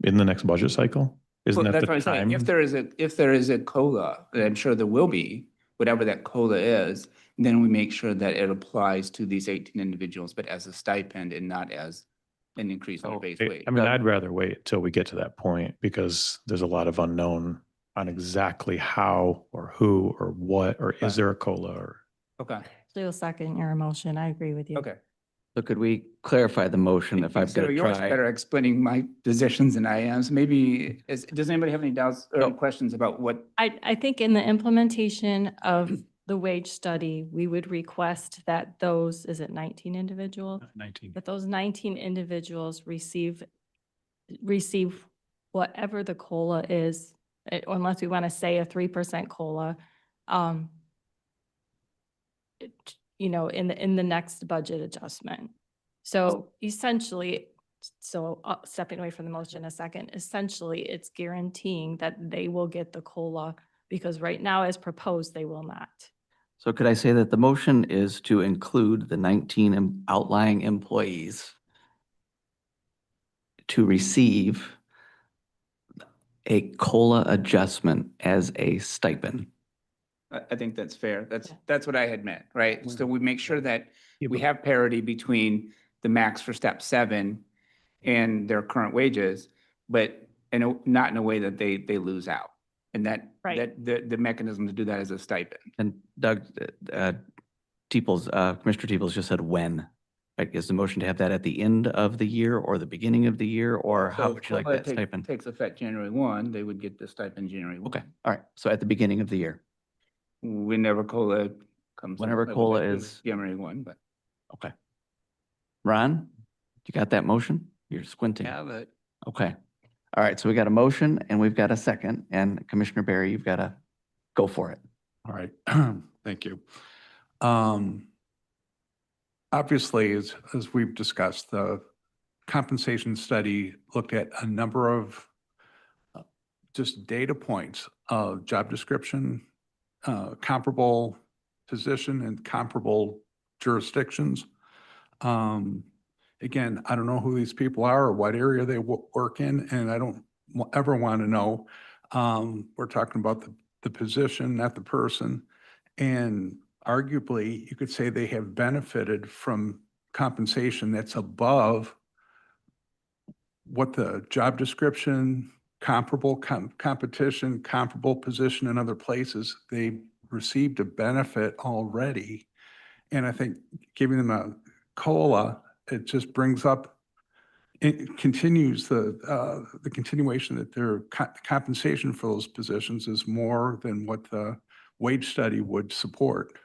in the next budget cycle? Isn't Well, that that's the what I'm saying. time? If there is a COLA, and I'm sure there will be, whatever that COLA is, then we make sure that it applies to these 18 individuals, but as a stipend and not as an increase in their base wage. I mean, I'd rather wait till we get to that point because there's a lot of unknown on exactly how or who or what, or is there a COLA or. Okay, So you'll second your emotion. I agree with you. okay. So could we clarify the motion if I've got So to you're try? better explaining my positions than I am. So maybe, does anybody have any doubts or questions about what? I think in the implementation of the wage study, we would request that those, is it 19 individuals? 19. That those 19 individuals receive whatever the COLA is, unless we want to say a 3% COLA, in the next budget adjustment. So essentially, So stepping away from the motion a second, essentially it's guaranteeing that they will get the COLA because right now as proposed, they will not. So could I say that the motion is to include the 19 outlying employees to receive a COLA adjustment as a stipend? I think that's fair. That's what I had meant, right? So we make sure that we have parity between the max for step 7 and their current wages, but not in a way that they lose out. And that the mechanism to do that is a stipend. And Doug, Commissioner Teeples just said when. Like, is the motion to have that at the end of the year or the beginning of the year, or how would you like that stipend? Takes effect January 1, they would get the stipend January 1. Okay, all right. So at the beginning of the year. Whenever COLA comes. Whenever COLA is. January 1, but. Okay. Ron, you got that motion? You're squinting. Yeah, but. Okay. All right. So we got a motion and we've got a second, and Commissioner Barry, you've got to go for it. All right, thank you. Obviously, as we've discussed, the compensation study looked at a number of just data points of job description, comparable position and comparable jurisdictions. Again, I don't know who these people are or what area they work in, and I don't ever want to know. We're talking about the position, not the person. And arguably, you could say they have benefited from compensation that's above what the job description, comparable competition, comparable position in other places, they received a benefit already. And I think giving them a COLA, it just brings up, it continues the continuation that their compensation for those positions is more than what the wage study would support.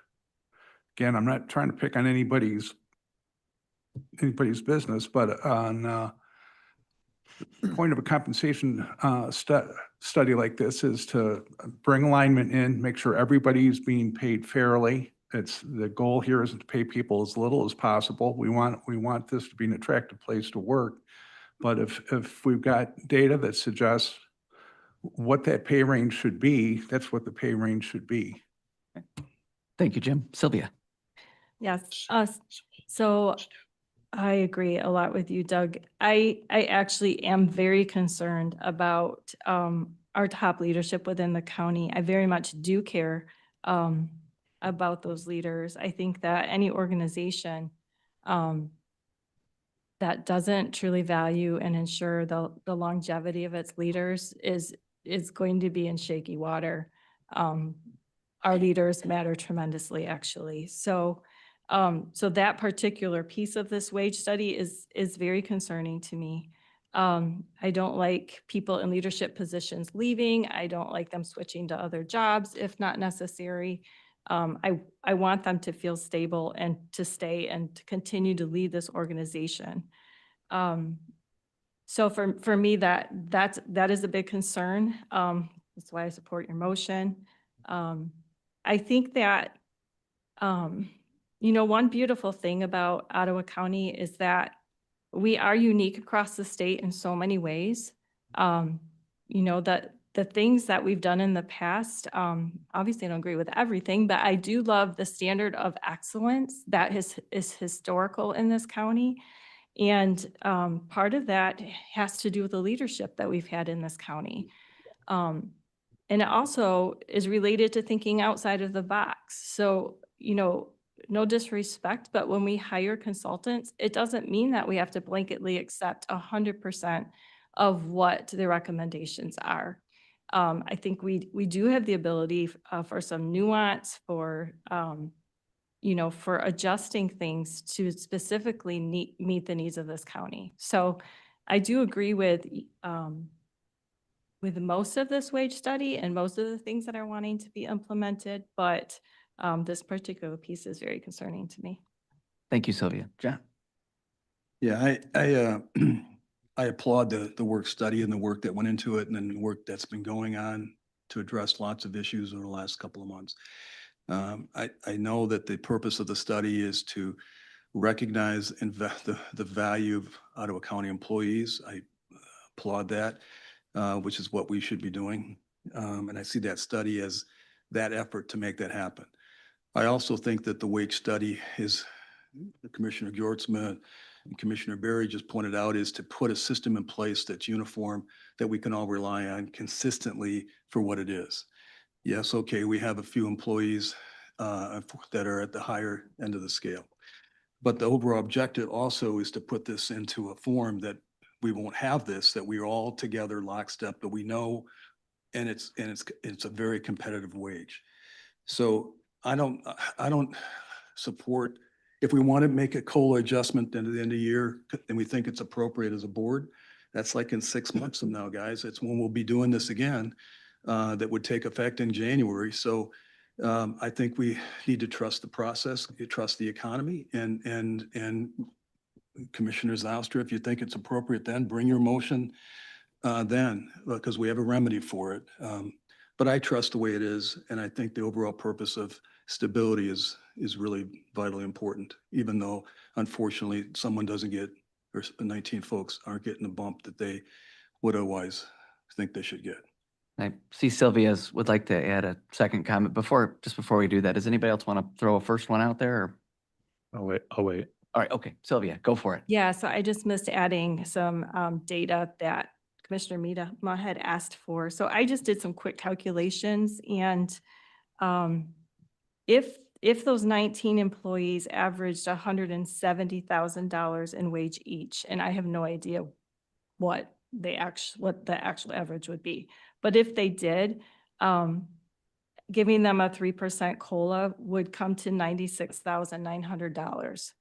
Again, I'm not trying to pick on anybody's business, but on the point of a compensation study like this is to bring alignment in, make sure everybody's being paid fairly. The goal here isn't to pay people as little as possible. We want this to be an attractive place to work. But if we've got data that suggests what that pay range should be, that's what the pay range should be. Thank you, Jim. Sylvia. Yes, so I agree a lot with you, Doug. I actually am very concerned about our top leadership within the county. I very much do care about those leaders. I think that any organization that doesn't truly value and ensure the longevity of its leaders is going to be in shaky water. Our leaders matter tremendously, actually. So that particular piece of this wage study is very concerning to me. I don't like people in leadership positions leaving. I don't like them switching to other jobs if not necessary. I want them to feel stable and to stay and to continue to lead this organization. So for me, that is a big concern. That's why I support your motion. I think that, one beautiful thing about Ottawa County is that we are unique across the state in so many ways. That the things that we've done in the past, obviously I don't agree with everything, but I do love the standard of excellence that is historical in this county. And part of that has to do with the leadership that we've had in this county. And it also is related to thinking outside of the box. So, no disrespect, but when we hire consultants, it doesn't mean that we have to blanketly accept 100% of what the recommendations are. I think we do have the ability for some nuance, for adjusting things to specifically meet the needs of this county. So I do agree with most of this wage study and most of the things that are wanting to be implemented, but this particular piece is very concerning to me. Thank you, Sylvia. John? Yeah, I applaud the work study and the work that went into it and then the work that's been going on to address lots of issues over the last couple of months. I know that the purpose of the study is to recognize the value of Ottawa County employees. I applaud that, which is what we should be doing. And I see that study as that effort to make that happen. I also think that the wage study is, Commissioner Georgtsma and Commissioner Berry just pointed out, is to put a system in place that's uniform, that we can all rely on consistently for what it is. Yes, okay, we have a few employees that are at the higher end of the scale. But the overall objective also is to put this into a form that we won't have this, that we're all together lockstep, but we know, and it's a very competitive wage. So I don't support, if we want to make a COLA adjustment at the end of the year and we think it's appropriate as a board, that's like in 6 months from now, guys. It's when we'll be doing this again, that would take effect in January. So I think we need to trust the process, trust the economy, and Commissioner Zylstra, if you think it's appropriate, then bring your motion then, because we have a remedy for it. But I trust the way it is, and I think the overall purpose of stability is really vitally important, even though unfortunately someone doesn't get, or 19 folks aren't getting the bump that they would otherwise think they should get. I see Sylvia's would like to add a second comment just before we do that. Does anybody else want to throw a first one out there? Or? I'll wait. All right, okay, Sylvia, go for it. Yeah, so I just missed adding some data that Commissioner Miedema had asked for. So I just did some quick calculations, and if those 19 employees averaged $170,000 in wage each, and I have no idea what the actual average would be, but if they did, giving them a 3% COLA would come to $96,900.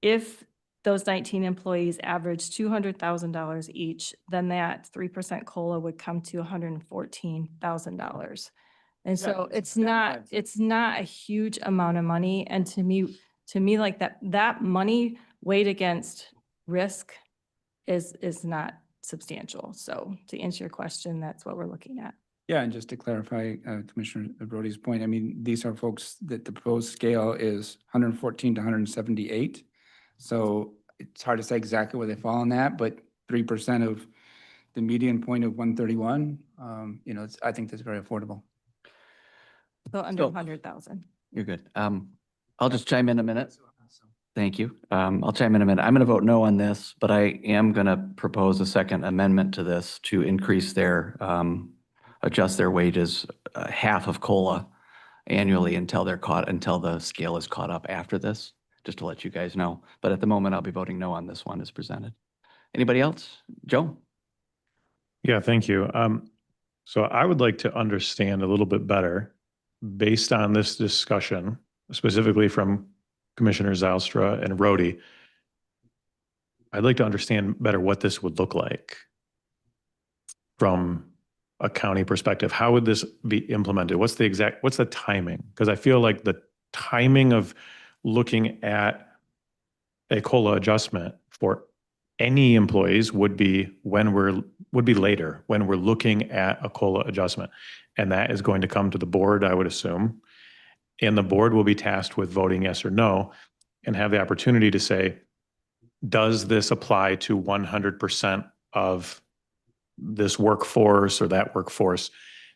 If those 19 employees average $200,000 each, then that 3% COLA would come to $114,000. And so it's not a huge amount of money. And to me, like that money weighed against risk is not substantial. So to answer your question, that's what we're looking at. Yeah, and just to clarify Commissioner Brody's point, I mean, these are folks that the proposed scale is 114 to 178. So it's hard to say exactly where they fall on that, but 3% of the median point of 131, I think that's very affordable. So under 100,000. You're good. I'll just chime in a minute. Thank you. I'll chime in a minute. I'm going to vote no on this, but I am going to propose a second amendment to this to increase adjust their wages half of COLA annually until the scale is caught up after this, just to let you guys know. But at the moment, I'll be voting no on this one as presented. Anybody else? Joe? Yeah, thank you. So I would like to understand a little bit better, based on this discussion, specifically from Commissioner Zylstra and Rody, I'd like to understand better what this would look like from a county perspective. How would this be implemented? What's the timing? Because I feel like the timing of looking at a COLA adjustment for any employees would be later when we're looking at a COLA adjustment. And that is going to come to the board, I would assume. And the board will be tasked with voting yes or no and have the opportunity to say, does this apply to 100% of this workforce or that workforce?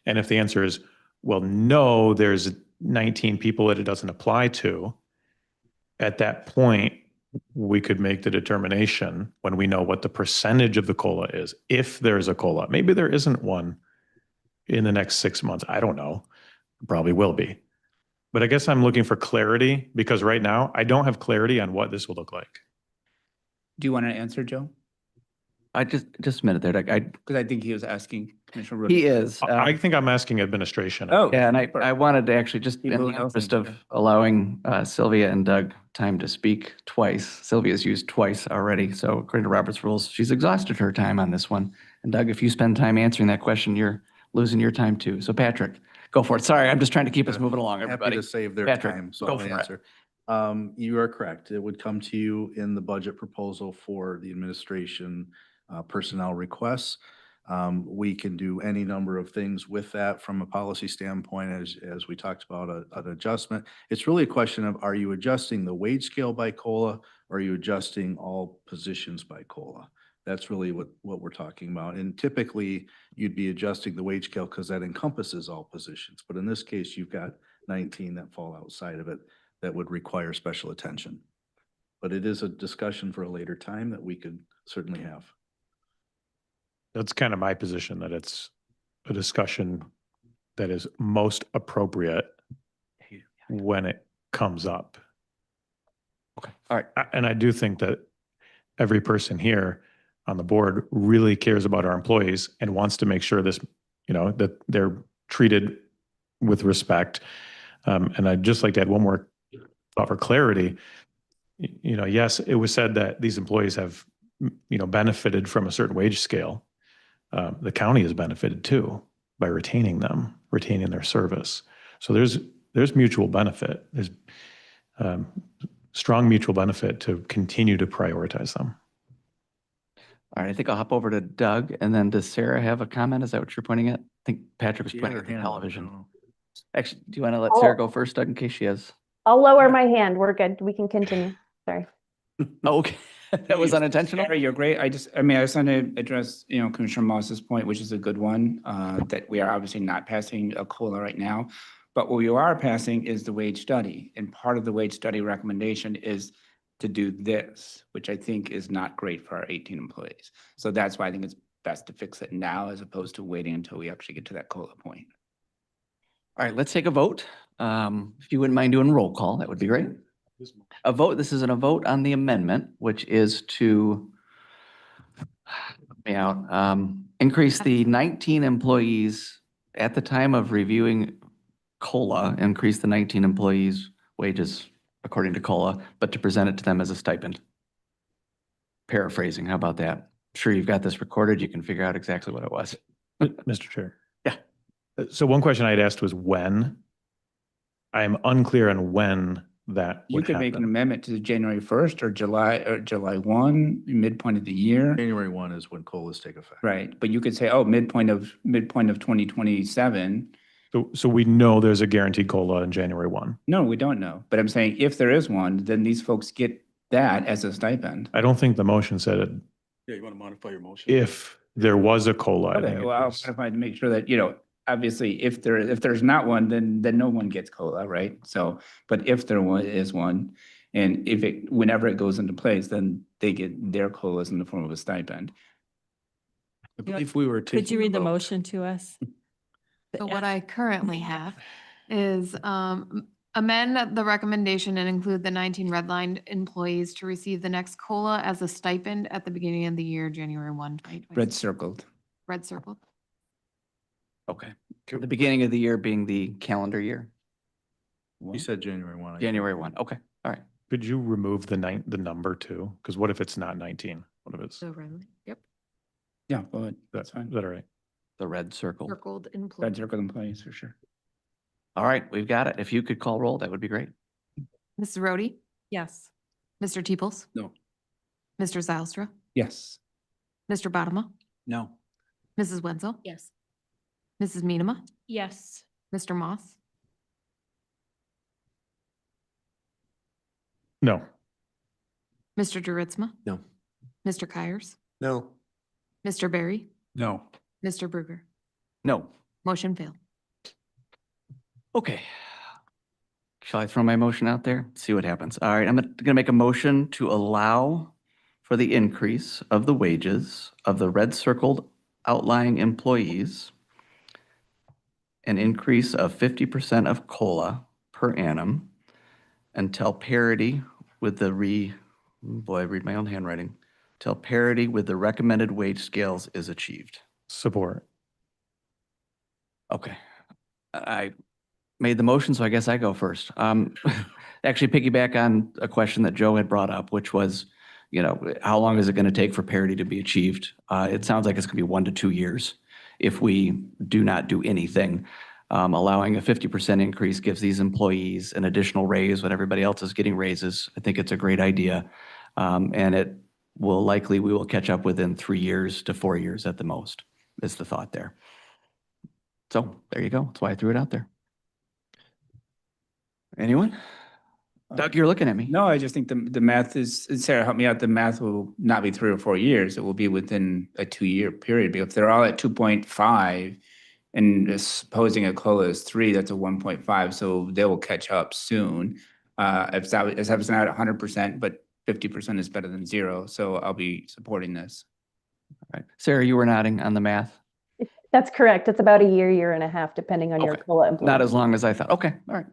And if the answer is, well, no, there's 19 people that it doesn't apply to, at that point, we could make the determination when we know what the percentage of the COLA is. If there's a COLA, maybe there isn't one in the next 6 months. I don't know. Probably will be. But I guess I'm looking for clarity, because right now I don't have clarity on what this will look like. Do you want to answer, Joe? I just a minute there, Doug. Because I think he was asking Commissioner Rody. He is. I think I'm asking administration. Oh, yeah, and I wanted to actually just in the People interest else, of allowing Sylvia and Doug time to speak twice. Sylvia's used twice already, so according to Robert's rules, she's exhausted her time on this one. And Doug, if you spend time answering that question, you're losing your time too. So Patrick, go for it. Sorry, I'm just trying to keep us moving along, everybody. Happy to save their Patrick, time, so go I'll for it. answer. You are correct. It would come to you in the budget proposal for the administration personnel requests. We can do any number of things with that from a policy standpoint, as we talked about an adjustment. It's really a question of, are you adjusting the wage scale by COLA, or are you adjusting all positions by COLA? That's really what we're talking about. And typically, you'd be adjusting the wage scale because that encompasses all positions. But in this case, you've got 19 that fall outside of it that would require special attention. But it is a discussion for a later time that we could certainly have. That's kind of my position, that it's a discussion that is most appropriate when it comes up. Okay. All right. And I do think that every person here on the board really cares about our employees and wants to make sure this, that they're treated with respect. And I'd just like to add one more thought for clarity. Yes, it was said that these employees have, benefited from a certain wage scale. The county has benefited too by retaining them, retaining their service. So there's mutual benefit. There's strong mutual benefit to continue to prioritize them. All right, I think I'll hop over to Doug, and then does Sarah have a comment? Is that what you're pointing at? I think Patrick was She had pointing her at the hand up, I television. don't know. Actually, do you want to let Sarah go first, Doug, in case she has? I'll lower my hand. We're good. We can continue. Sorry. Oh, okay. That was unintentional? Sarah, you're great. I just want to address, Commissioner Moss's point, which is a good one, that we are obviously not passing a COLA right now. But what we are passing is the wage study. And part of the wage study recommendation is to do this, which I think is not great for our 18 employees. So that's why I think it's best to fix it now as opposed to waiting until we actually get to that COLA point. All right, let's take a vote. If you wouldn't mind doing a roll call, that would be great. A vote, this isn't a vote on the amendment, which is to increase the 19 employees at the time of reviewing COLA, increase the 19 employees' wages according to COLA, but to present it to them as a stipend. Paraphrasing, how about that? I'm sure you've got this recorded. You can figure out exactly what it was. Mr. Chair. Yeah. So one question I'd asked was when. I'm unclear on when that You would could make an happen. amendment to January 1st or July 1, midpoint of the year. January 1 is when COLAs take effect. Right, but you could say, midpoint of 2027. So we know there's a guaranteed COLA in January 1. No, we don't know. But I'm saying if there is one, then these folks get that as a stipend. I don't think the motion said it. Yeah, you want to modify your motion? If there was a COLA, I Okay, think it well, I'll was. modify to make sure that, obviously, if there's not one, then no one gets COLA, right? So, but if there is one, and whenever it goes into place, then they get their COLAs in the form of a stipend. I believe we were taking. Could you read the a vote. motion to us? So what I currently have is amend the recommendation and include the 19 redlined employees to receive the next COLA as a stipend at the beginning of the year, January 1, 2020. Red circled. Red circle. Okay. The beginning of the year being the calendar year. You said January 1. I think. January 1. Okay. All right. Could you remove the number too? Because what if it's not 19? What if it's, So redline. Yep. Yeah, go ahead. That's is fine. that all right? The red circle. Circled Red employee. circled employees for sure. All right, we've got it. If you could call roll, that would be great. Mrs. Rhodey, Yes. Mr. Teeples, No. Mr. Zylstra, Yes. Mr. Bottomah, No. Mrs. Wenzel, Yes. Mrs. Menema, Yes. Mr. Moss, No. Mr. Juritzma. No. Mr. Kyers, No. Mr. Barry, No. Mr. Bruger. No. Motion failed. Okay. Shall I throw my motion out there? See what happens. All right, I'm going to make a motion to allow for the increase of the wages of the red circled outlying employees, an increase of 50% of COLA per annum until parity with the boy, I read my own handwriting, till parity with the recommended wage scales is achieved. Support. Okay. I made the motion, so I guess I go first. Actually piggyback on a question that Joe had brought up, which was, how long is it going to take for parity to be achieved? It sounds like it's going to be 1 to 2 years if we do not do anything. Allowing a 50% increase gives these employees an additional raise when everybody else is getting raises. I think it's a great idea. And we will catch up within 3 years to 4 years at the most. is the thought there. So there you go. That's why I threw it out there. Anyone? Doug, you're looking at me. No, I just think the math is, and Sarah, help me out. The math will not be 3 or 4 years. It will be within a 2-year period. Because if they're all at 2.5 and supposing a COLA is 3, that's a 1.5. So they will catch up soon. If it's not 100%, but 50% is better than 0. So I'll be supporting this. All right. Sarah, you were nodding on the math. That's correct. It's about a year and a half, depending on your Okay. COLA Not implementation. as long as I thought. Okay. All right.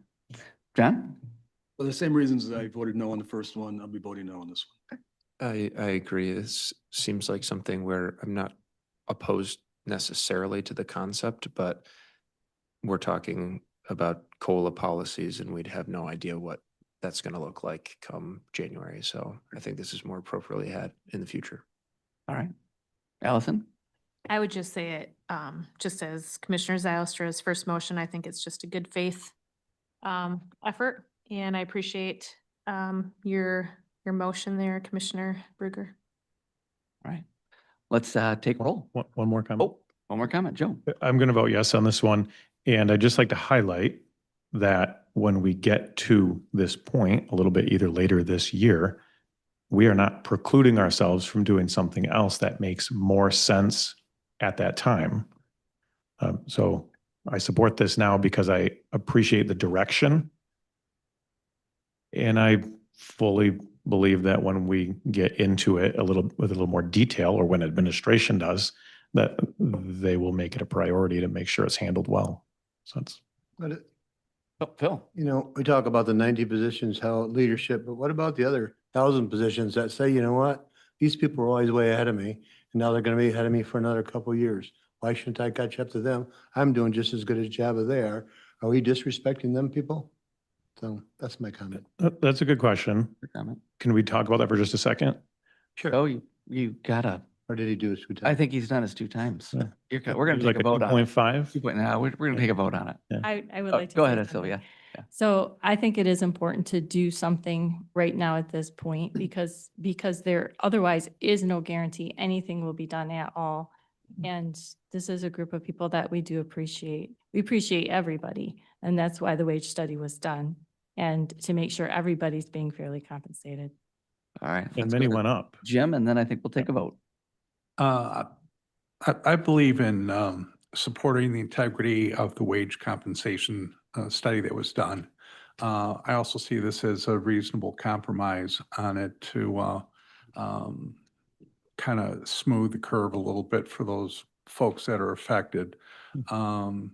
John? For the same reasons that I voted no on the first one, I'll be voting no on this one. I agree. This seems like something where I'm not opposed necessarily to the concept, but we're talking about COLA policies and we'd have no idea what that's going to look like come January. So I think this is more appropriately had in the future. All right. Allison? I would just say it, just as Commissioner Zylestra's first motion, I think it's just a good faith effort, and I appreciate your motion there, Commissioner Bruger. All right. Let's take roll. One more comment. Oh, one more comment, Joe. I'm going to vote yes on this one. And I'd just like to highlight that when we get to this point, a little bit either later this year, we are not precluding ourselves from doing something else that makes more sense at that time. So I support this now because I appreciate the direction. And I fully believe that when we get into it with a little more detail, or when administration does, that they will make it a priority to make sure it's handled well. So it's. Oh, Phil. You know, we talk about the 90 positions, how leadership, but what about the other 1,000 positions that say, you know what? These people are always way ahead of me, and now they're going to be ahead of me for another couple of years. Why shouldn't I catch up to them? I'm doing just as good a job as they are. Are we disrespecting them people? So that's my comment. That's a good question. Comment. Can we talk about that for just a second? Sure. Oh, you gotta. Or did he do it 2 times? I think he's done this 2 times. Yeah. We're going to take a vote on it. 2.5? No, we're going to take a vote on it. I would Oh, like to. go say ahead, something. Sylvia. So I think it is important to do something right now at this point because there otherwise is no guarantee anything will be done at all. And this is a group of people that we do appreciate. We appreciate everybody. And that's why the wage study was done, and to make sure everybody's being fairly compensated. All right. And let's many go to went up. Jim, and then I think we'll take a vote. I believe in supporting the integrity of the wage compensation study that was done. I also see this as a reasonable compromise on it to kind of smooth the curve a little bit for those folks that are affected. I'm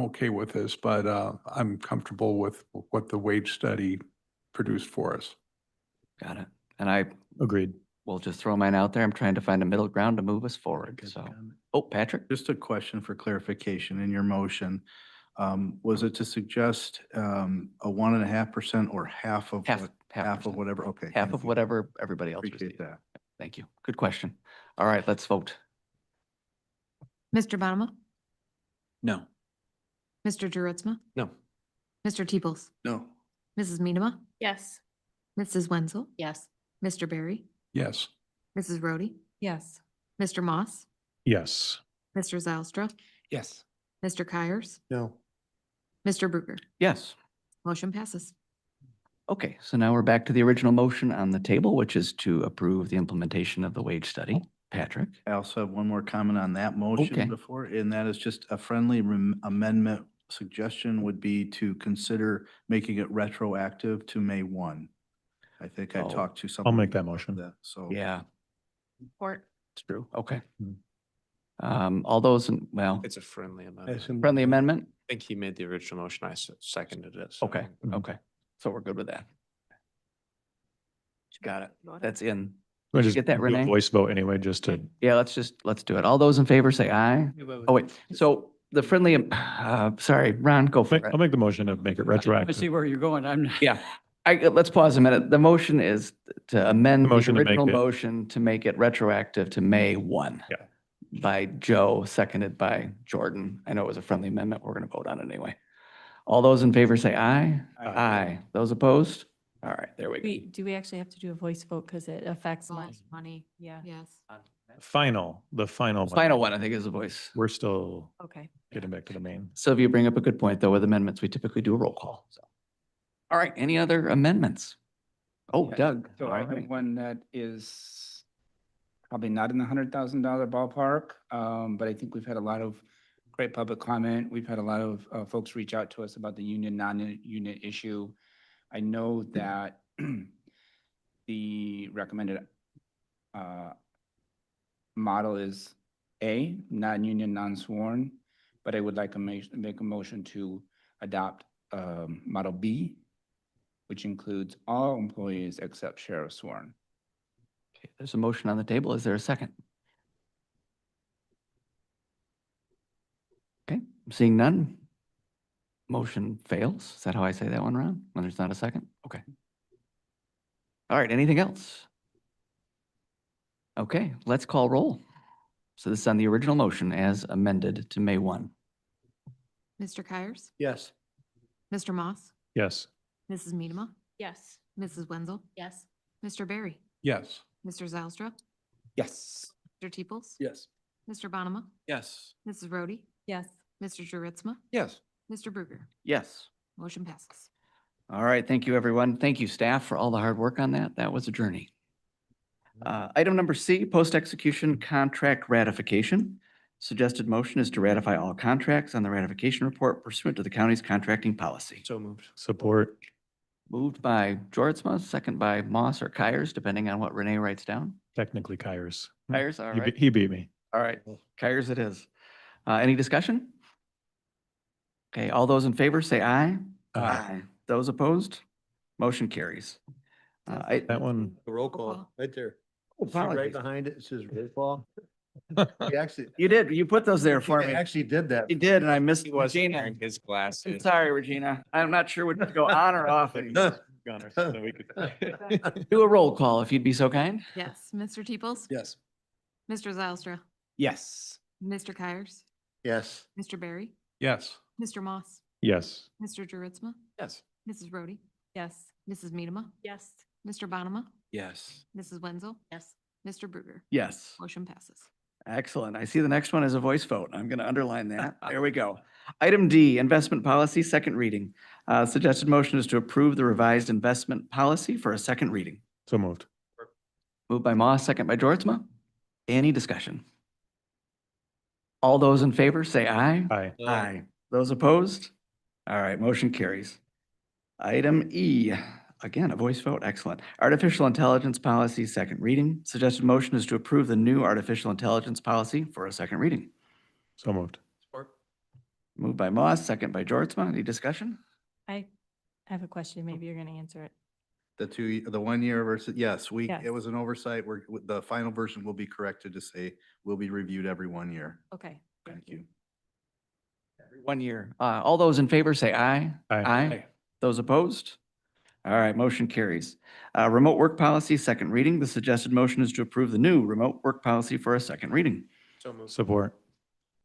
okay with this, but I'm comfortable with what the wage study produced for us. Got it. And I Agreed. will just throw mine out there. I'm trying to find a middle ground to move us forward. Good So, comment. oh, Patrick? Just a question for clarification in your motion. Was it to suggest a 1.5% or half of Half of percent. whatever? Okay. Half thank of you. whatever everybody else Appreciate received. that. Thank you. Good question. All right, let's vote. Mr. Bonema, No. Mr. Gerutzma, No. Mr. Teeples, No. Mrs. Medema, Yes. Mrs. Wenzel, Yes. Mr. Barry, Yes. Mrs. Rhodey, Yes. Mr. Moss, Yes. Mr. Zylstra, Yes. Mr. Kyers, No. Mr. Bruger. Yes. Motion passes. Okay, so now we're back to the original motion on the table, which is to approve the implementation of the wage study. Patrick? I also have one more comment on that Okay. motion before, and that is just a friendly amendment suggestion would be to consider making it retroactive to May 1. I think I Oh, talked to some. I'll make that motion. So. Yeah, Support. it's true. Okay. Hmm. All those, well, It's a friendly I amendment. assume- friendly amendment? I think he made the original motion. I seconded it. So. Okay, okay. So we're good with that. Got it. That's in. We'll Did you just get that, do a Renee? voice vote anyway, just to. Yeah, let's do it. All those in favor say aye. Oh, wait. So the friendly, sorry, Ron, go for I'll it. make the motion to make it retroactive. where you're going. I'm. Yeah. Let's pause a minute. The motion is to amend The the motion to make original it- motion to make it retroactive to May 1. Yeah. By Joe, seconded by Jordan. I know it was a friendly amendment. We're going to vote on it anyway. All those in favor say aye. Aye. Those opposed? All right, there we go. Do we actually have to do a voice vote because it affects money? Money, Yeah. yes. The final. Final one, I think, is the voice. We're still Okay. getting back to the main. Sylvia, bring up a good point, though. With amendments, we typically do a roll call. So, all right, any other amendments? Oh, Doug. So All I have right. one that is probably not in the $100,000 ballpark, but I think we've had a lot of great public comment. We've had a lot of folks reach out to us about the union, non-union issue. I know that the recommended model is A, non-union, non-sworn, but I would like to make a motion to adopt Model B, which includes all employees except sheriff sworn. Okay, there's a motion on the table. Is there a second? Okay, seeing none. Motion fails. Is that how I say that one, Ron? When there's not a second? Okay. All right, anything else? Okay, let's call roll. So this is on the original motion as amended to May 1. Mr. Kyers, Yes. Mr. Moss, Yes. Mrs. Medema, Yes. Mrs. Wenzel, Yes. Mr. Barry, Yes. Mr. Zylstra, Yes. Mr. Teeples, Yes. Mr. Bonema, Yes. Mrs. Rhodey, Yes. Mr. Juritzma, Yes. Mr. Bruger. Yes. Motion passes. All right, thank you, everyone. Thank you, staff, for all the hard work on that. That was a journey. Item number C, post-execution contract ratification. Suggested motion is to ratify all contracts on the ratification report pursuant to the county's contracting policy. So moved. Support. Moved by Jortsma, second by Moss or Kyers, depending on what Renee writes down. Technically Kyers. Kyers, all right. He beat me. All right, Kyers it is. Any discussion? Okay, all those in favor say aye. Aye. Those opposed? Motion carries. That one, The roll call, right there. Oh, See right apologies. behind it, it says roll call. We actually, You did, you put those there for I me. actually did that. You did, and I missed He was Regina. wearing his glasses. I'm sorry, Regina. I'm not sure what to go on or off. Gunner, so we could. Do a roll call if you'd be so kind. Yes, Mr. Teeples, Yes. Mr. Zylstra, Yes. Mr. Kyers, Yes. Mr. Barry, Yes. Mr. Moss, Yes. Mr. Juritzma, Yes. Mrs. Rhodey, Yes. Mrs. Medema, Yes. Mr. Bonema, Yes. Mrs. Wenzel, Yes. Mr. Bruger. Yes. Motion passes. Excellent. I see the next one is a voice vote. I'm going to underline that. There we go. Item D, investment policy, second reading. Suggested motion is to approve the revised investment policy for a second reading. So moved. Moved by Moss, second by Jortsma. Any discussion? All those in favor say aye. Aye. Aye. Those opposed? All right, motion carries. Item E, again, a voice vote, excellent. Artificial intelligence policy, second reading. Suggested motion is to approve the new artificial intelligence policy for a second reading. So moved. Moved by Moss, second by Jortsma. Any discussion? I have a question. Maybe you're going to answer it. The 1 year versus, yes, Yes. it was an oversight. The final version will be corrected to say will be reviewed every 1 year. Okay. Thank you. Every 1 year. All those in favor say aye. Aye. Those opposed? All right, motion carries. Remote work policy, second reading. The suggested motion is to approve the new remote work policy for a second reading. So moved. Support.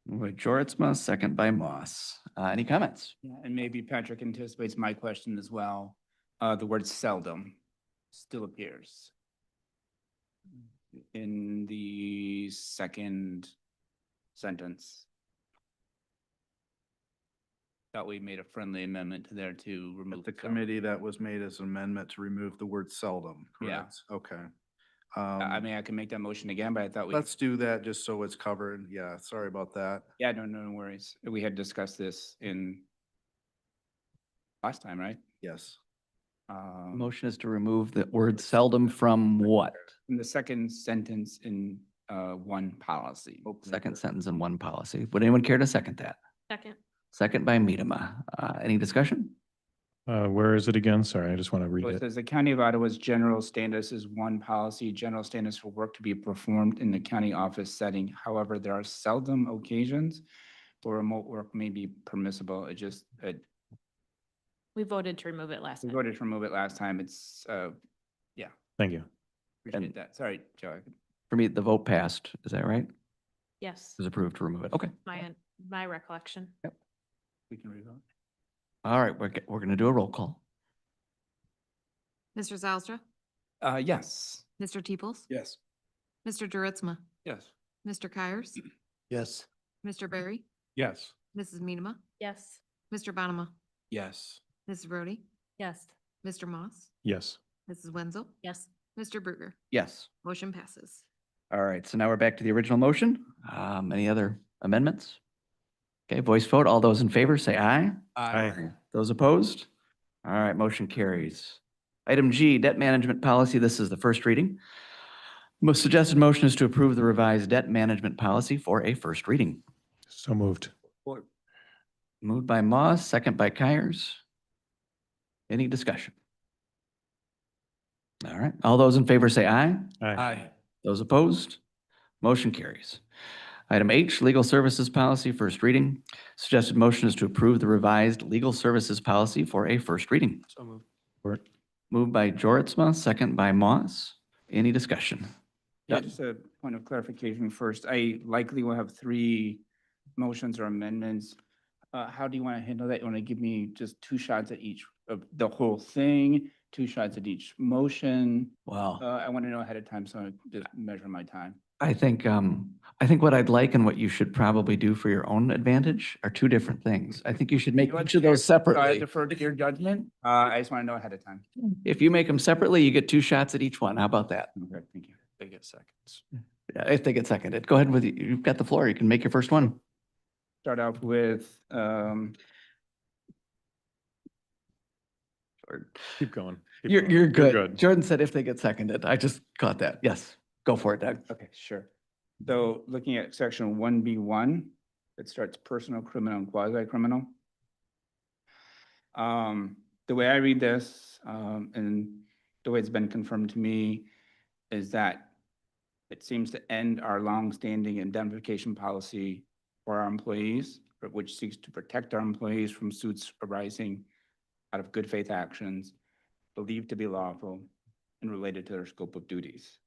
Moved by Jortsma, second by Moss. Any comments? Yeah, and maybe Patrick anticipates my question as well. The word seldom still appears in the second sentence. Thought we made a friendly amendment to there to remove. At the seldom. committee, that was made as an amendment to remove the word seldom, Yeah. correct? Okay. I mean, I can make that motion again, but I thought we. Let's do that just so it's covered. Yeah, sorry about that. Yeah, no worries. We had discussed this in last time, right? Yes. Motion is to remove the word seldom from what? In the second sentence in one policy. Second sentence in one policy. Would anyone care to second that? Second. Second by Medema. Any discussion? Where is it again? Sorry, I just want to read So it it. says the County of Ottawa's general standards is one policy, general standards for work to be performed in the county office setting. However, there are seldom occasions where remote work may be permissible. We voted to remove it last We time. voted to remove it last time. It's, Thank you. appreciate that. Sorry, Joe. For me, the vote passed. Is that right? Yes. It was approved to remove it. Okay. My recollection. We can revote. All right, we're going to do a roll call. Mr. Zylstra, Yes. Mr. Teeples, Yes. Mr. Juritzma, Yes. Mr. Kyers, Yes. Mr. Barry, Yes. Mrs. Minema, Yes. Mr. Bonema, Yes. Mrs. Brody, Yes. Mr. Moss, Yes. Mrs. Wenzel, Yes. Mr. Bruger. Yes. Motion passes. All right, so now we're back to the original motion. Any other amendments? Okay, voice vote. All those in favor say aye. Aye. Those opposed? All right, motion carries. Item G, debt management policy. This is the first reading. Most suggested motion is to approve the revised debt management policy for a first reading. So moved. Moved by Moss, second by Kyers. Any discussion? All right, all those in favor say aye. Aye. Those opposed? Motion carries. Item H, legal services policy, first reading. Suggested motion is to approve the revised legal services policy for a first reading. So moved. Support. Moved by Joritsma, second by Moss. Any discussion? Yeah, Doug? just a point of clarification first. I likely will have three motions or amendments. How do you want to handle that? You want to give me just two shots at each of the whole thing, two shots at each motion? Wow. I want to know ahead of time, so I just measure my time. I think what I'd like and what you should probably do for your own advantage are two different things. I think you should make You want each of those I separately. defer to your judgment. I just want to know ahead of time. If you make them separately, you get two shots at each one. How about that? Okay, thank you. They get seconds. Yeah, if they get seconded. Go ahead with, you've got the floor. You can make your first one. Start out with, Keep going. Keep You're, going. you're good. Jordan said if they get seconded. I just caught that. Yes, go for it, Doug. okay, sure. So looking at section 1B1, it starts personal, criminal, and quasi-criminal. The way I read this, and the way it's been confirmed to me, is that it seems to end our longstanding indemnification policy for our employees, which seeks to protect our employees from suits arising out of good faith actions believed to be lawful and related to their scope of duties.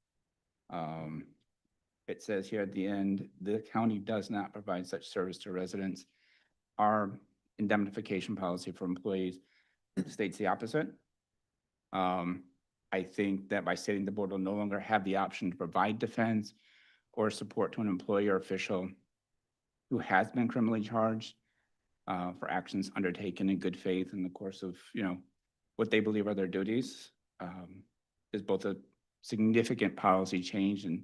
It says here at the end, the county does not provide such service to residents. Our indemnification policy for employees states the opposite. I think that by stating the board will no longer have the option to provide defense or support to an employee or official who has been criminally charged for actions undertaken in good faith in the course of, what they believe are their duties, is both a significant policy change and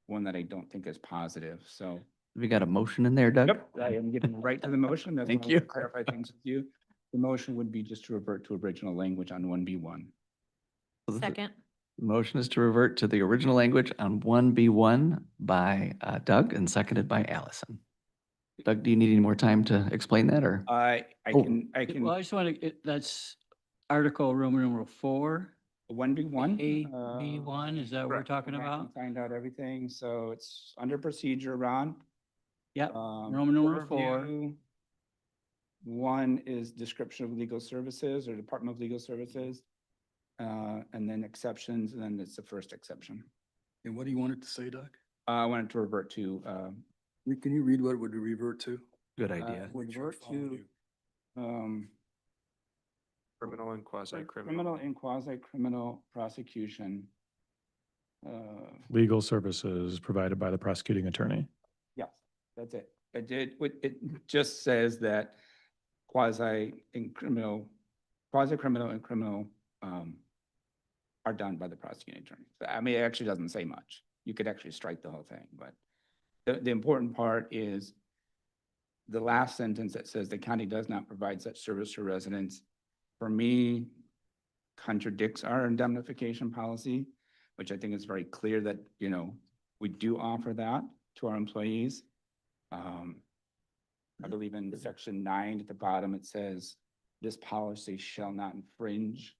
one that I don't think is positive. So, We got a motion in there, Doug? yep, I am getting right to the motion. That's Thank why I you. want to clarify things with you. The motion would be just to revert to original language on 1B1. Second. The motion is to revert to the original language on 1B1 by Doug and seconded by Allison. Doug, do you need any more time to explain that or? I Oh. can, Well, I just want to, that's Article Roman numeral 4, 1B1. B1, is that what we're Correct. talking Go back and about? Find out everything. So it's under procedure, Ron. Yep, Roman numeral 4. Overview. 1 is description of legal services or Department of Legal Services. And then exceptions, and then it's the first exception. And what do you want it to say, Doug? I wanted to revert to, Can you read what it would revert to? Good idea. revert to, Criminal and quasi-criminal. criminal and quasi-criminal prosecution. Legal services provided by the prosecuting attorney. Yes, that's it. It just says that quasi-criminal and criminal are done by the prosecuting attorney. I mean, it actually doesn't say much. You could actually strike the whole thing, but the important part is the last sentence that says the county does not provide such service to residents, for me, contradicts our indemnification policy, which I think is very clear that, we do offer that to our employees. I believe in section 9 at the bottom, it says, this policy shall not infringe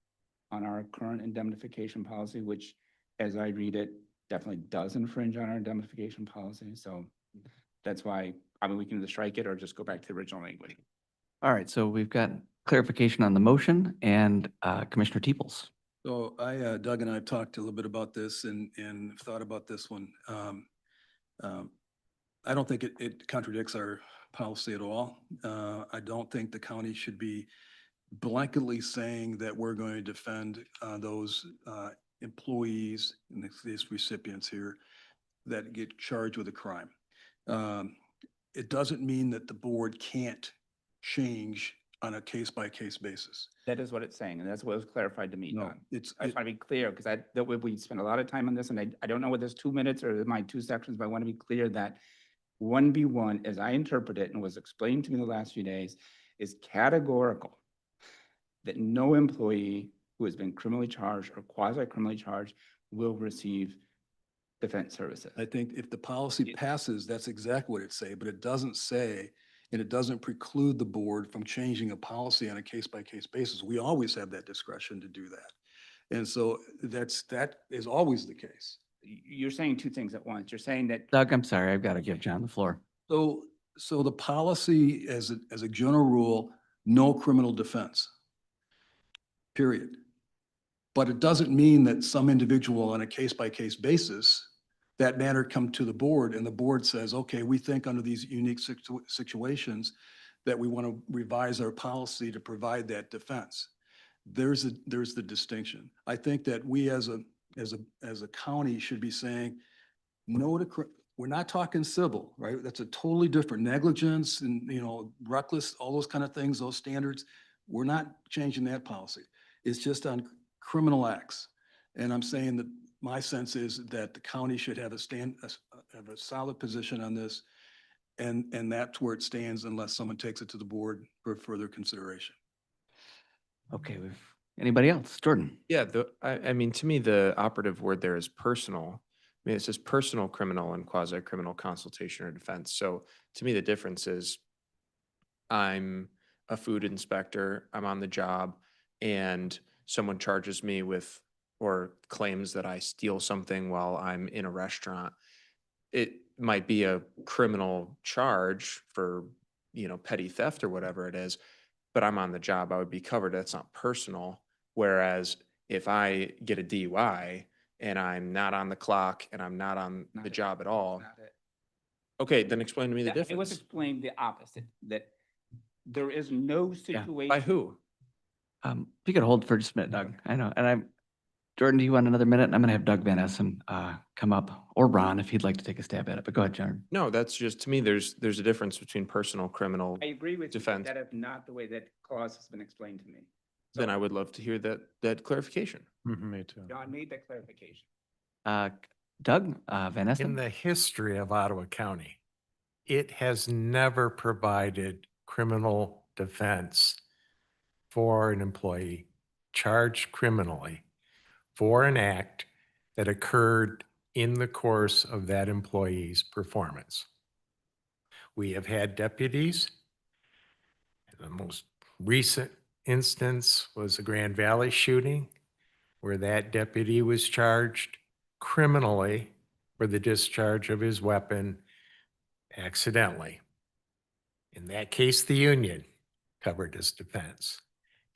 on our current indemnification policy, which, as I read it, definitely does infringe on our indemnification policy. So that's why, we can either strike it or just go back to the original language. All right, so we've got clarification on the motion and Commissioner Teeples. So Doug and I have talked a little bit about this and thought about this one. I don't think it contradicts our policy at all. I don't think the county should be blanketly saying that we're going to defend those employees and these recipients here that get charged with a crime. It doesn't mean that the board can't change on a case-by-case basis. That is what it's saying, and that's what was clarified to me, No, Don. it's, I just want to be clear, because we spent a lot of time on this, and I don't know whether it's 2 minutes or my 2 sections, but I want to be clear that 1B1, as I interpret it and was explained to me the last few days, is categorical that no employee who has been criminally charged or quasi-criminally charged will receive defense services. I think if the policy passes, that's exactly what it say, but it doesn't say, and it doesn't preclude the board from changing a policy on a case-by-case basis. We always have that discretion to do that. And so that is always the case. You're saying 2 things at once. You're saying that Doug, I'm sorry, I've got to give John the floor. So the policy as a general rule, no criminal defense, period. But it doesn't mean that some individual on a case-by-case basis, that matter come to the board and the board says, okay, we think under these unique situations that we want to revise our policy to provide that defense. There's the distinction. I think that we as a county should be saying, no to, we're not talking civil, right? That's a totally different negligence and, reckless, all those kind of things, those standards. We're not changing that policy. It's just on criminal acts. And I'm saying that my sense is that the county should have have a solid position on this. And that's where it stands unless someone takes it to the board for further consideration. Okay, anybody else? Jordan? Yeah, I mean, to me, the operative word there is personal. I mean, it says personal criminal and quasi-criminal consultation or defense. So to me, the difference is I'm a food inspector, I'm on the job, and someone charges me with or claims that I steal something while I'm in a restaurant. It might be a criminal charge for, petty theft or whatever it is, but I'm on the job, I would be covered. That's not personal. Whereas if I get a DUI and I'm not on the clock and I'm not on the job at all. Okay, then explain to me the difference. It was explained the opposite, that there is no Yeah. situation. By who? If you could hold for just a minute, Doug. I know. And Jordan, do you want another minute? And I'm going to have Doug Van Essen come up, or Ron, if he'd like to take a stab at it. But go ahead, Jordan. No, that's just, to me, there's a difference between personal, criminal. I agree with you, defense. but that is not the way that clause has been explained to me. Then I would love to hear that clarification. Me too. John made that clarification. Doug Van Essen? In the history of Ottawa County, it has never provided criminal defense for an employee charged criminally for an act that occurred in the course of that employee's performance. We have had deputies. The most recent instance was the Grand Valley shooting, where that deputy was charged criminally for the discharge of his weapon accidentally. In that case, the union covered his defense.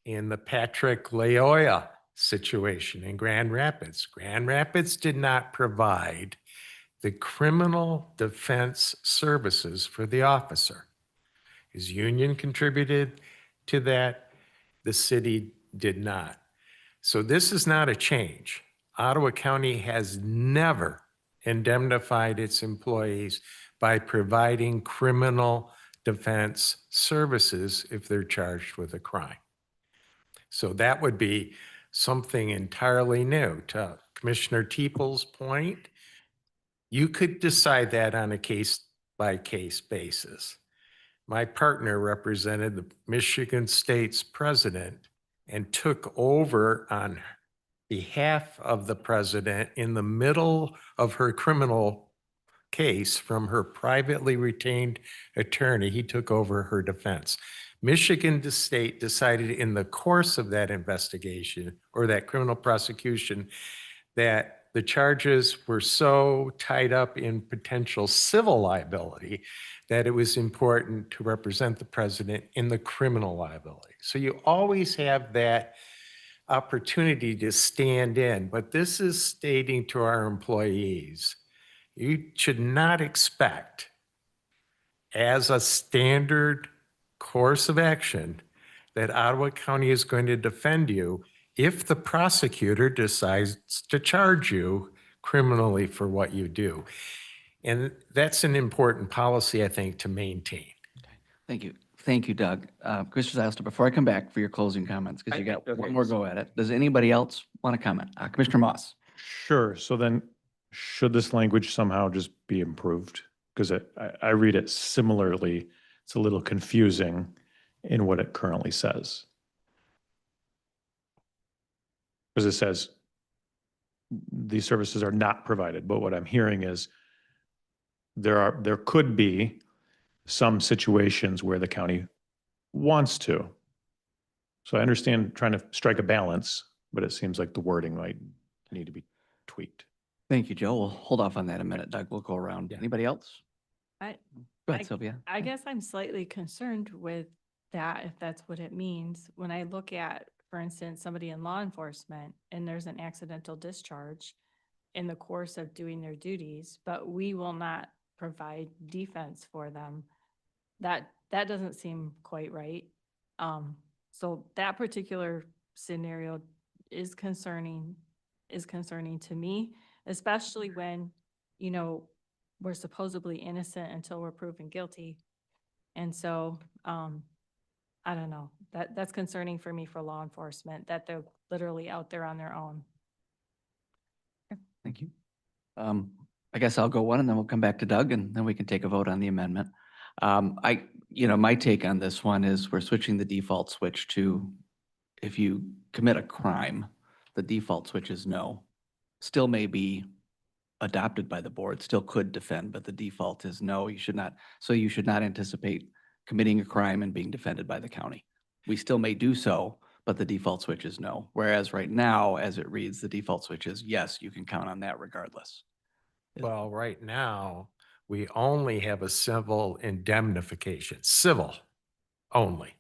In the Patrick Leoya situation in Grand Rapids did not provide the criminal defense services for the officer. His union contributed to that. The city did not. So this is not a change. Ottawa County has never indemnified its employees by providing criminal defense services if they're charged with a crime. So that would be something entirely new. To Commissioner Teeple's point, you could decide that on a case-by-case basis. My partner represented the Michigan State's president and took over on behalf of the president in the middle of her criminal case from her privately retained attorney. He took over her defense. Michigan State decided in the course of that investigation or that criminal prosecution that the charges were so tied up in potential civil liability that it was important to represent the president in the criminal liability. So you always have that opportunity to stand in, but this is stating to our employees, you should not expect as a standard course of action that Ottawa County is going to defend you if the prosecutor decides to charge you criminally for what you do. And that's an important policy, I think, to maintain. Thank you. Thank you, Doug. Commissioner Zylstra, before I come back for your closing comments, because you got okay. one more go at it. Does anybody else want to comment? Commissioner Moss? Sure. So then, should this language somehow just be improved? Because I read it similarly. It's a little confusing in what it currently says. Because it says these services are not provided, but what I'm hearing is there could be some situations where the county wants to. So I understand trying to strike a balance, but it seems like the wording might need to be tweaked. Thank you, Joe. We'll hold off on that a minute. Doug, we'll go around. Anybody else? I, Go ahead, Sylvia. I guess I'm slightly concerned with that, if that's what it means. When I look at, for instance, somebody in law enforcement and there's an accidental discharge in the course of doing their duties, but we will not provide defense for them, that doesn't seem quite right. So that particular scenario is concerning to me, especially when, you know, we're supposedly innocent until we're proven guilty. And so, I don't know, that's concerning for me for law enforcement, that they're literally out there on their own. Thank you. I guess I'll go one and then we'll come back to Doug and then we can take a vote on the amendment. My take on this one is we're switching the default switch to if you commit a crime, the default switch is no. Still may be adopted by the board, still could defend, but the default is no. You should not anticipate committing a crime and being defended by the county. We still may do so, but the default switch is no. Whereas right now, as it reads, the default switch is yes, you can count on that regardless. Well, right now, we only have a civil indemnification, civil only.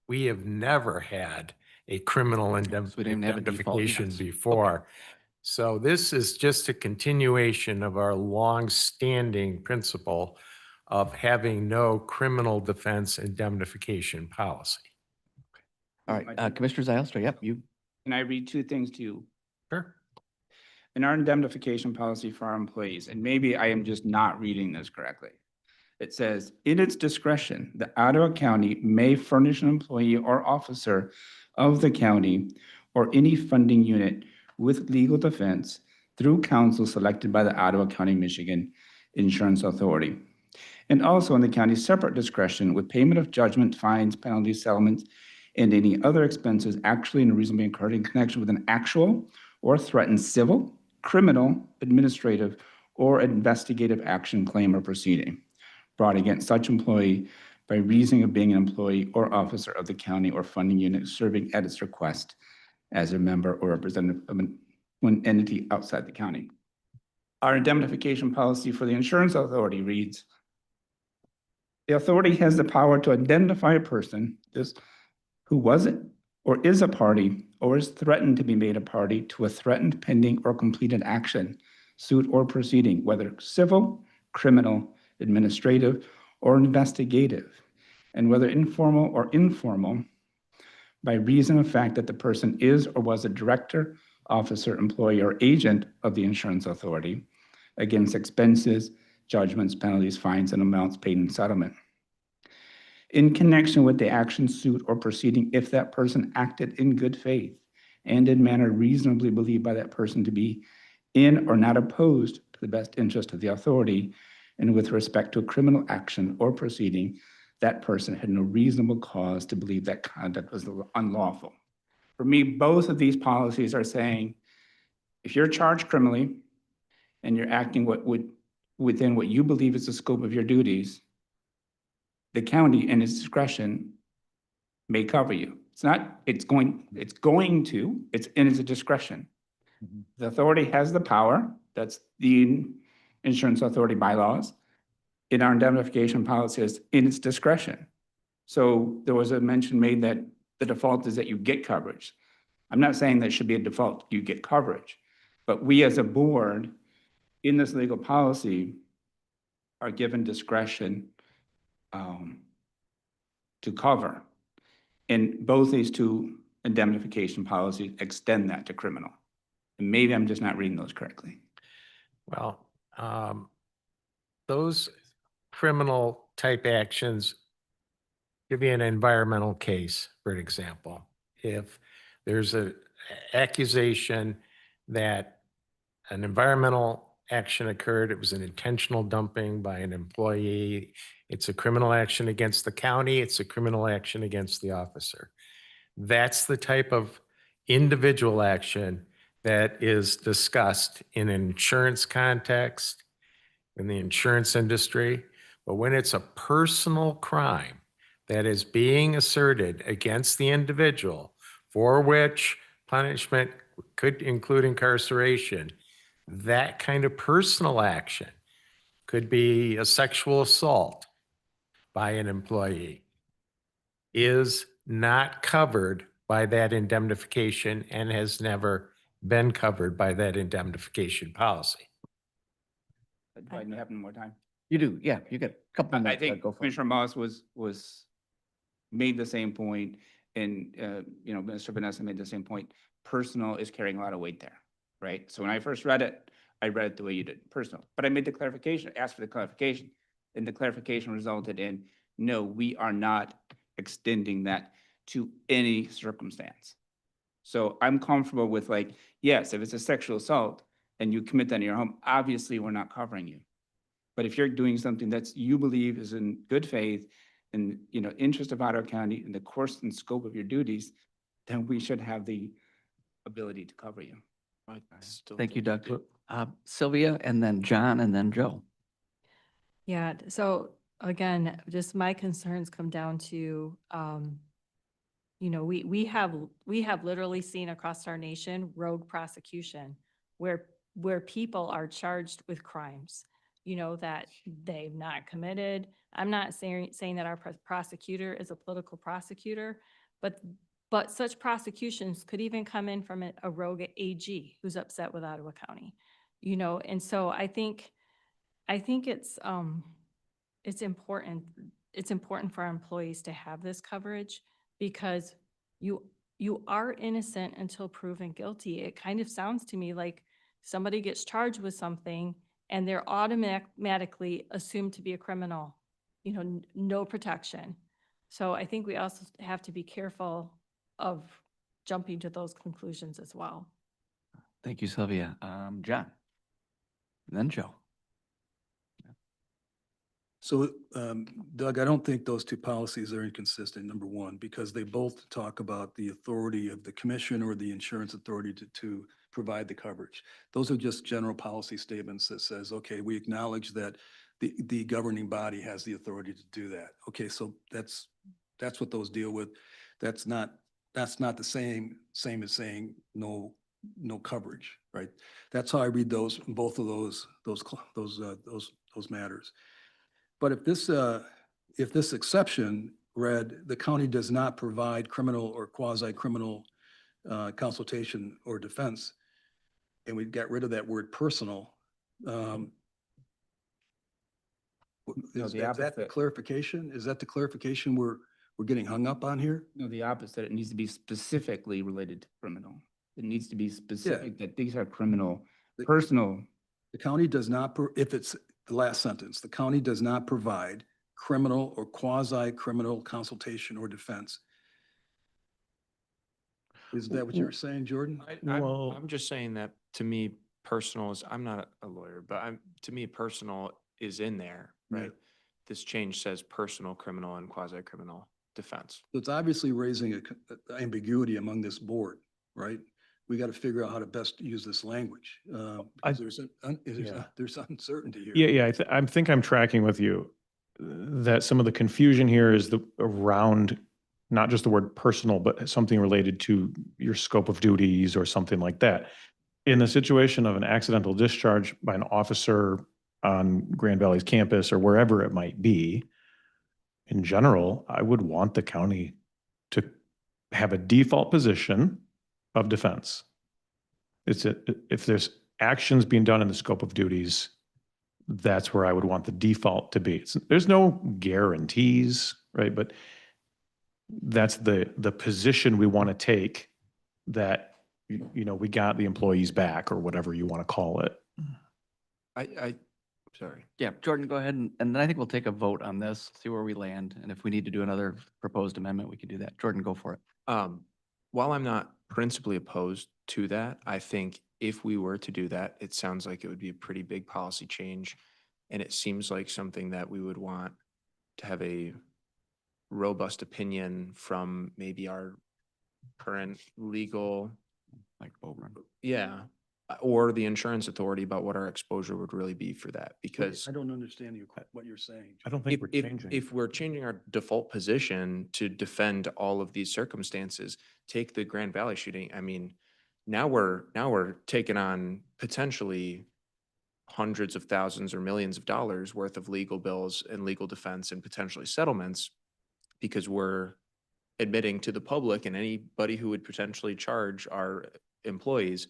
We have never had a criminal we didn't have a default, indemnification yes. before. So this is just a continuation of our long-standing principle of having no criminal defense indemnification policy. All right, Commissioner Zylstra, yep, you. Can I read two things to you? Sure. In our indemnification policy for our employees, and maybe I am just not reading this correctly. It says, in its discretion, the Ottawa County may furnish an employee or officer of the county or any funding unit with legal defense through counsel selected by the Ottawa County, Michigan Insurance Authority. And also in the county's separate discretion with payment of judgment, fines, penalties, settlements, and any other expenses actually and reasonably incurred in connection with an actual or threatened civil, criminal, administrative, or investigative action, claim, or proceeding brought against such employee by reason of being an employee or officer of the county or funding unit serving at its request as a member or representative of an entity outside the county. Our indemnification policy for the insurance authority reads, the authority has the power to identify a person who was or is a party or is threatened to be made a party to a threatened, pending, or completed action, suit, or proceeding, whether civil, criminal, administrative, or investigative, and whether informal or informal, by reason of fact that the person is or was a director, officer, employee, or agent of the insurance authority against expenses, judgments, penalties, fines, and amounts paid in settlement. In connection with the action, suit, or proceeding, if that person acted in good faith and in manner reasonably believed by that person to be in or not opposed to the best interest of the authority, and with respect to a criminal action or proceeding, that person had no reasonable cause to believe that conduct was unlawful. For me, both of these policies are saying, if you're charged criminally and you're acting within what you believe is the scope of your duties, the county in its discretion may cover you. It's in its discretion. The authority has the power, that's the insurance authority bylaws. In our indemnification policy is in its discretion. So there was a mention made that the default is that you get coverage. I'm not saying that should be a default, you get coverage, but we as a board in this legal policy are given discretion to cover. And both these two indemnification policies extend that to criminal. And maybe I'm just not reading those correctly. Well, those criminal type actions, give you an environmental case, for an example. If there's a accusation that an environmental action occurred, it was an intentional dumping by an employee, it's a criminal action against the county, it's a criminal action against the officer. That's the type of individual action that is discussed in an insurance context, in the insurance industry. But when it's a personal crime that is being asserted against the individual, for which punishment could include incarceration, that kind of personal action could be a sexual assault by an employee, is not covered by that indemnification and has never been covered by that indemnification policy. Do I have one more time? You do, yeah, you get a couple I minutes. think Go for it. Commissioner Moss was made the same point, and Mr. Vanessa made the same point. Personal is carrying a lot of weight there, right? So when I first read it, I read it the way you did, personal. But I made the clarification, asked for the clarification, and the clarification resulted in, no, we are not extending that to any circumstance. So I'm comfortable with, like, yes, if it's a sexual assault and you commit that in your home, obviously we're not covering you. But if you're doing something that's you believe is in good faith and, interest of Ottawa County in the course and scope of your duties, then we should have the ability to cover you. Thank you, Doug. Sylvia, and then John, and then Joe. Yeah, so again, just my concerns come down to, we have literally seen across our nation rogue prosecution where people are charged with crimes, that they've not committed. I'm not saying that our prosecutor is a political prosecutor, but such prosecutions could even come in from a rogue AG who's upset with Ottawa County, and so I think it's important. It's important for our employees to have this coverage because you are innocent until proven guilty. It kind of sounds to me like somebody gets charged with something and they're automatically assumed to be a criminal, no protection. So I think we also have to be careful of jumping to those conclusions as well. Thank you, Sylvia. John, and then Joe. So, Doug, I don't think those two policies are inconsistent, number one, because they both talk about the authority of the commission or the insurance authority to provide the coverage. Those are just general policy statements that says, okay, we acknowledge that the governing body has the authority to do that. Okay, so that's what those deal with. That's not the same as saying no coverage, right? That's how I read those, both of those matters. But if this exception read, the county does not provide criminal or quasi-criminal consultation or defense, and we got rid of that word personal, is that the clarification? Is that the clarification we're getting hung up on here? No, the opposite. It needs to be specifically related to criminal. It needs to be specific that these are criminal, personal. The county does not, if it's the last sentence, the county does not provide criminal or quasi-criminal consultation or defense. Is that what you were saying, Jordan? I'm just saying that to me, personal is, I'm not a lawyer, but to me, personal is in there, right? Yeah. This change says personal, criminal, and quasi-criminal defense. So it's obviously raising a ambiguity among this board, right? We got to figure out how to best use this language. Because there's uncertainty here. Yeah, I think I'm tracking with you that some of the confusion here is around not just the word personal, but something related to your scope of duties or something like that. In the situation of an accidental discharge by an officer on Grand Valley's campus or wherever it might be, in general, I would want the county to have a default position of defense. If there's actions being done in the scope of duties, that's where I would want the default to be. There's no guarantees, right? But that's the position we want to take, that, we got the employees back, or whatever you want to call it. Sorry. Yeah, Jordan, go ahead and then I think we'll take a vote on this, see where we land. And if we need to do another proposed amendment, we can do that. Jordan, go for it. While I'm not principally opposed to that, I think if we were to do that, it sounds like it would be a pretty big policy change. And it seems like something that we would want to have a robust opinion from maybe our current legal, Like Bowman. yeah, or the insurance authority about what our exposure would really be for that. Because I don't understand what you're saying. I don't think if, we're if, changing. if we're changing our default position to defend all of these circumstances, take the Grand Valley shooting, I mean, now we're taking on potentially hundreds of thousands or millions of dollars worth of legal bills and legal defense and potentially settlements because we're admitting to the public and anybody who would potentially charge our employees,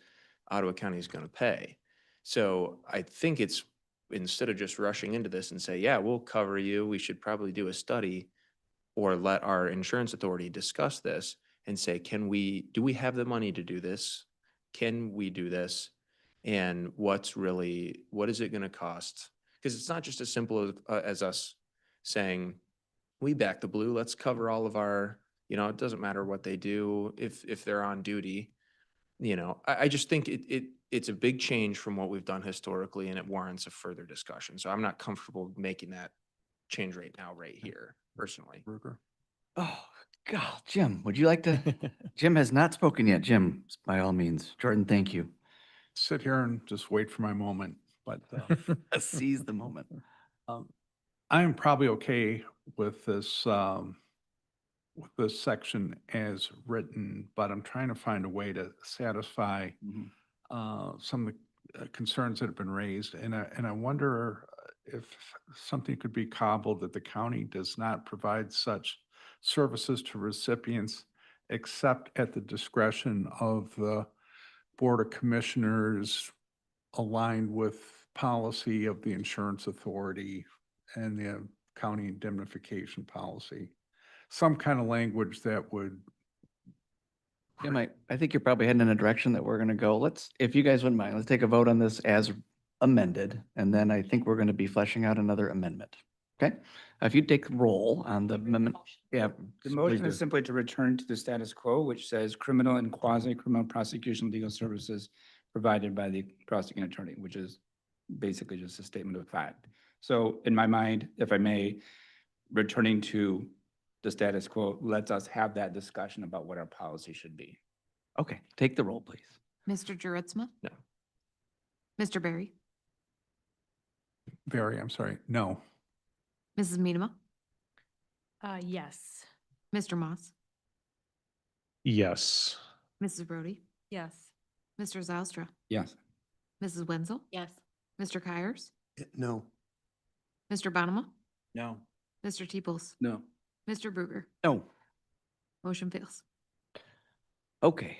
Ottawa County is going to pay. So I think it's, instead of just rushing into this and say, yeah, we'll cover you, we should probably do a study or let our insurance authority discuss this and say, do we have the money to do this? Can we do this? And what is it going to cost? Because it's not just as simple as us saying, we back the blue, let's cover all of our, it doesn't matter what they do if they're on duty. I just think it's a big change from what we've done historically and it warrants a further discussion. So I'm not comfortable making that change right now, right here, personally. Oh, God, Jim, would you like to? Jim has not spoken yet. Jim, by all means. Jordan, thank you. Sit here and just wait for my moment, but Seize the moment. I am probably okay with this section as written, but I'm trying to find a way to satisfy some of the concerns that have been raised. And I wonder if something could be cobbled that the county does not provide such services to recipients except at the discretion of the Board of Commissioners aligned with policy of the insurance authority and the county indemnification policy. Some kind of language that would. Jim, I think you're probably heading in a direction that we're going to go. If you guys wouldn't mind, let's take a vote on this as amended. And then I think we're going to be fleshing out another amendment. Okay? If you take roll on the amendment. Yeah. The please motion do. is simply to return to the status quo, which says criminal and quasi-criminal prosecution legal services provided by the prosecuting attorney, which is basically just a statement of fact. So in my mind, if I may, returning to the status quo lets us have that discussion about what our policy should be. Okay, take the roll, please. Mr. Juritzma? No. Mr. Barry? Barry, I'm sorry, no. Mrs. Medema? Yes. Mr. Moss? Yes. Mrs. Brody? Yes. Mr. Zylstra? Yes. Mrs. Wenzel? Yes. Mr. Kyers? No. Mr. Bonema? No. Mr. Teeples? No. Mr. Bruger? No. Motion fails. Okay.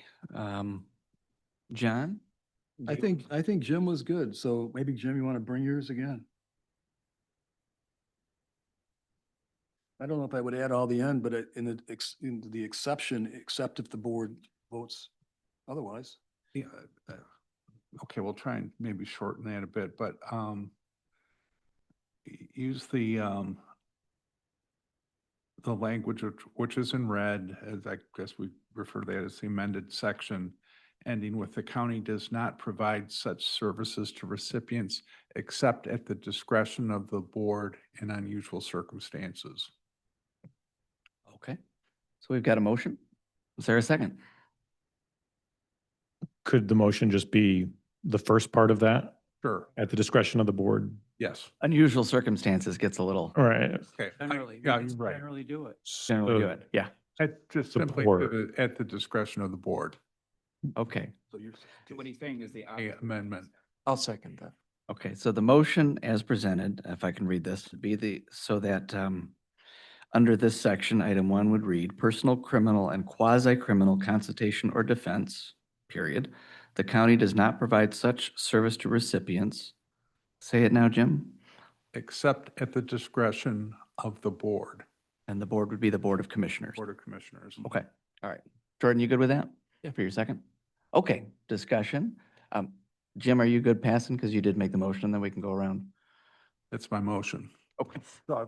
John? I think Jim was good. So maybe Jim, you want to bring yours again? I don't know if I would add all the end, but in the exception, except if the board votes otherwise. Yeah. Okay, we'll try and maybe shorten that a bit, but use the language which is in red, as I guess we refer to that as the amended section, ending with the county does not provide such services to recipients except at the discretion of the board in unusual circumstances. Okay. So we've got a motion. Is there a second? Could the motion just be the first part of that Sure. at the discretion of the board? Yes. Unusual circumstances gets a little. All right. Okay. Generally, Yeah, you're right. Generally do it. Generally do it. Yeah. Just simply Support. at the discretion of the board. Okay. So what he's saying is the Amendment. I'll second that. Okay. So the motion as presented, if I can read this, would be so that under this section, item 1 would read personal, criminal, and quasi-criminal consultation or defense, period. The county does not provide such service to recipients. Say it now, Jim. Except at the discretion of the board. And the board would be the Board of Commissioners. Board of Commissioners. Okay. All right. Jordan, you good with that? Yeah. For your second? Okay. Discussion. Jim, are you good passing? Because you did make the motion, then we can go around. That's my motion. Okay,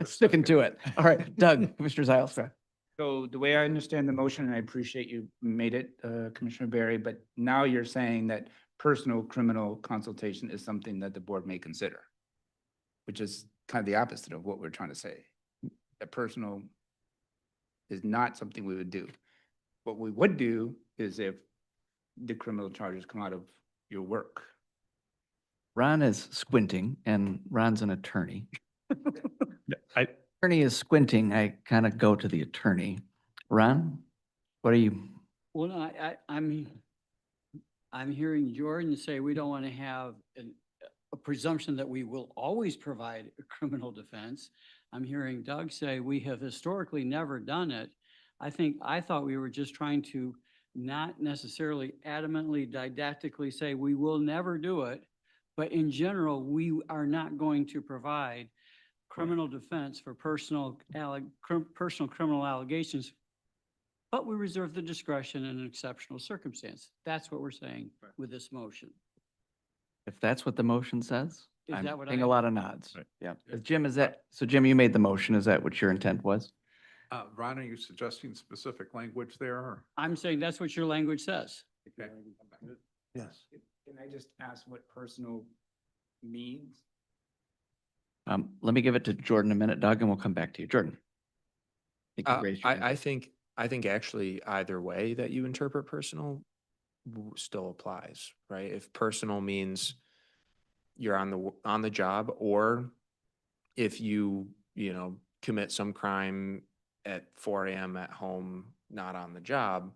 sticking to it. All right, Doug, Commissioner Zylstra. So the way I understand the motion, and I appreciate you made it, Commissioner Barry, but now you're saying that personal criminal consultation is something that the board may consider, which is kind of the opposite of what we're trying to say. That personal is not something we would do. What we would do is if the criminal charges come out of your work. Ron is squinting and Ron's an attorney. I, Attorney is squinting, I kind of go to the attorney. Ron, what are you? Well, no, I'm hearing Jordan say we don't want to have a presumption that we will always provide a criminal defense. I'm hearing Doug say we have historically never done it. I thought we were just trying to not necessarily adamantly didactically say we will never do it, but in general, we are not going to provide criminal defense for personal criminal allegations, but we reserve the discretion in an exceptional circumstance. That's what we're saying with this motion. If that's what the motion says, Is I'm that what getting I- a lot of nods. Right. Yeah. Jim, so Jim, you made the motion. Is that what your intent was? Ron, are you suggesting specific language there or? I'm saying that's what your language says. Okay. Yes. Can I just ask what personal means? Let me give it to Jordan a minute, Doug, and we'll come back to you. Jordan. think you raised your hand. I think actually either way that you interpret personal still applies, right? If personal means you're on the job, or if you commit some crime at 4 a.m. at home, not on the job,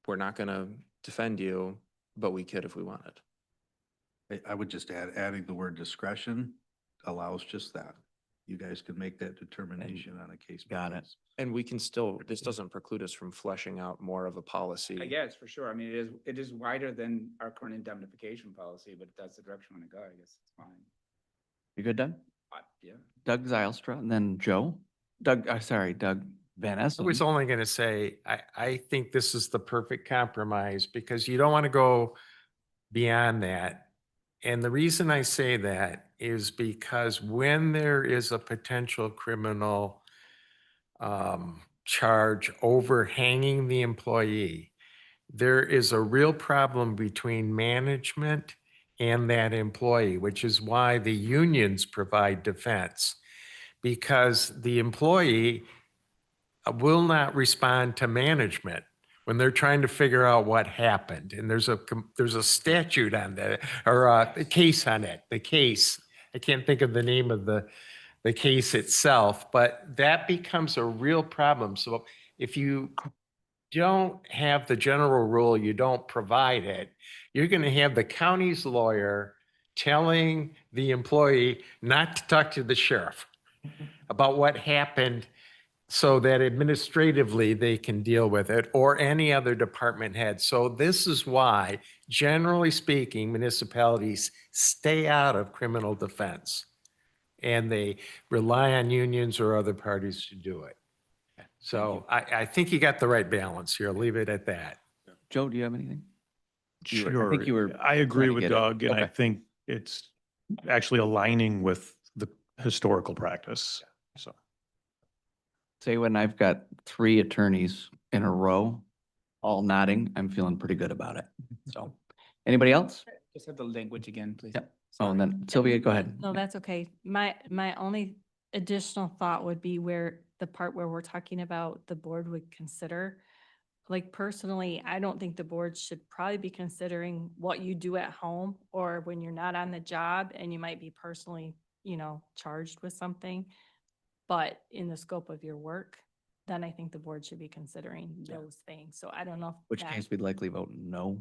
we're not going to defend you, but we could if we wanted. I would just adding the word discretion allows just that. You guys can make that determination on a case. Got it. And we can still, this doesn't preclude us from fleshing out more of a policy. I guess, for sure. I mean, it is wider than our current indemnification policy, but if that's the direction we want to go, I guess it's fine. You good, Doug? Yeah. Doug Zylstra and then Joe. Doug Van Essen. I was only going to say, I think this is the perfect compromise because you don't want to go beyond that. And the reason I say that is because when there is a potential criminal charge overhanging the employee, there is a real problem between management and that employee, which is why the unions provide defense, because the employee will not respond to management when they're trying to figure out what happened. And there's a statute on that, or a case on it. The case, I can't think of the name of the case itself, but that becomes a real problem. So if you don't have the general rule, you don't provide it, you're going to have the county's lawyer telling the employee not to talk to the sheriff about what happened, so that administratively they can deal with it, or any other department head. So this is why, generally speaking, municipalities stay out of criminal defense and they rely on unions or other parties to do it. So I think you got the right balance here. I'll leave it at that. Joe, do you have anything? Sure. I think you were. I agree trying to with get it. Doug, and I Okay. think it's actually aligning with the historical practice. So. Say when I've got 3 attorneys in a row, all nodding, I'm feeling pretty good about it. So, anybody else? Just have the language again, please. Yep. Oh, and then Sylvia, go ahead. No, that's okay. My only additional thought would be where the part where we're talking about the board would consider. Like personally, I don't think the board should probably be considering what you do at home or when you're not on the job and you might be personally, charged with something. But in the scope of your work, then I think the board should be considering those things. So I don't know. Which case we'd likely vote no,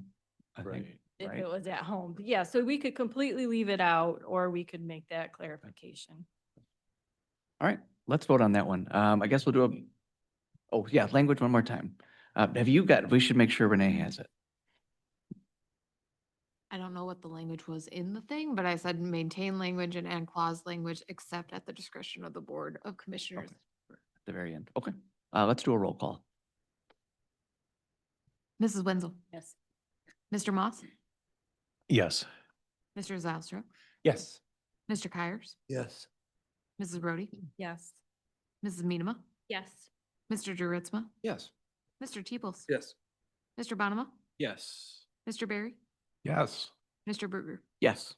I think. If right? it was at home. But yeah, so we could completely leave it out or we could make that clarification. All right, let's vote on that one. I guess we'll do language one more time. We should make sure Renee has it. I don't know what the language was in the thing, but I said maintain language and add clause language except at the discretion of the Board of Commissioners. At the very end. Okay, let's do a roll call. Mrs. Wenzel, Yes. Mr. Moss, Yes. Mr. Zylstra, Yes. Mr. Kyers, Yes. Mrs. Brody, Yes. Mrs. Medema, Yes. Mr. Drewitzma, Yes. Mr. Teeples, Yes. Mr. Bonema, Yes. Mr. Barry, Yes. Mr. Bruegger. Yes.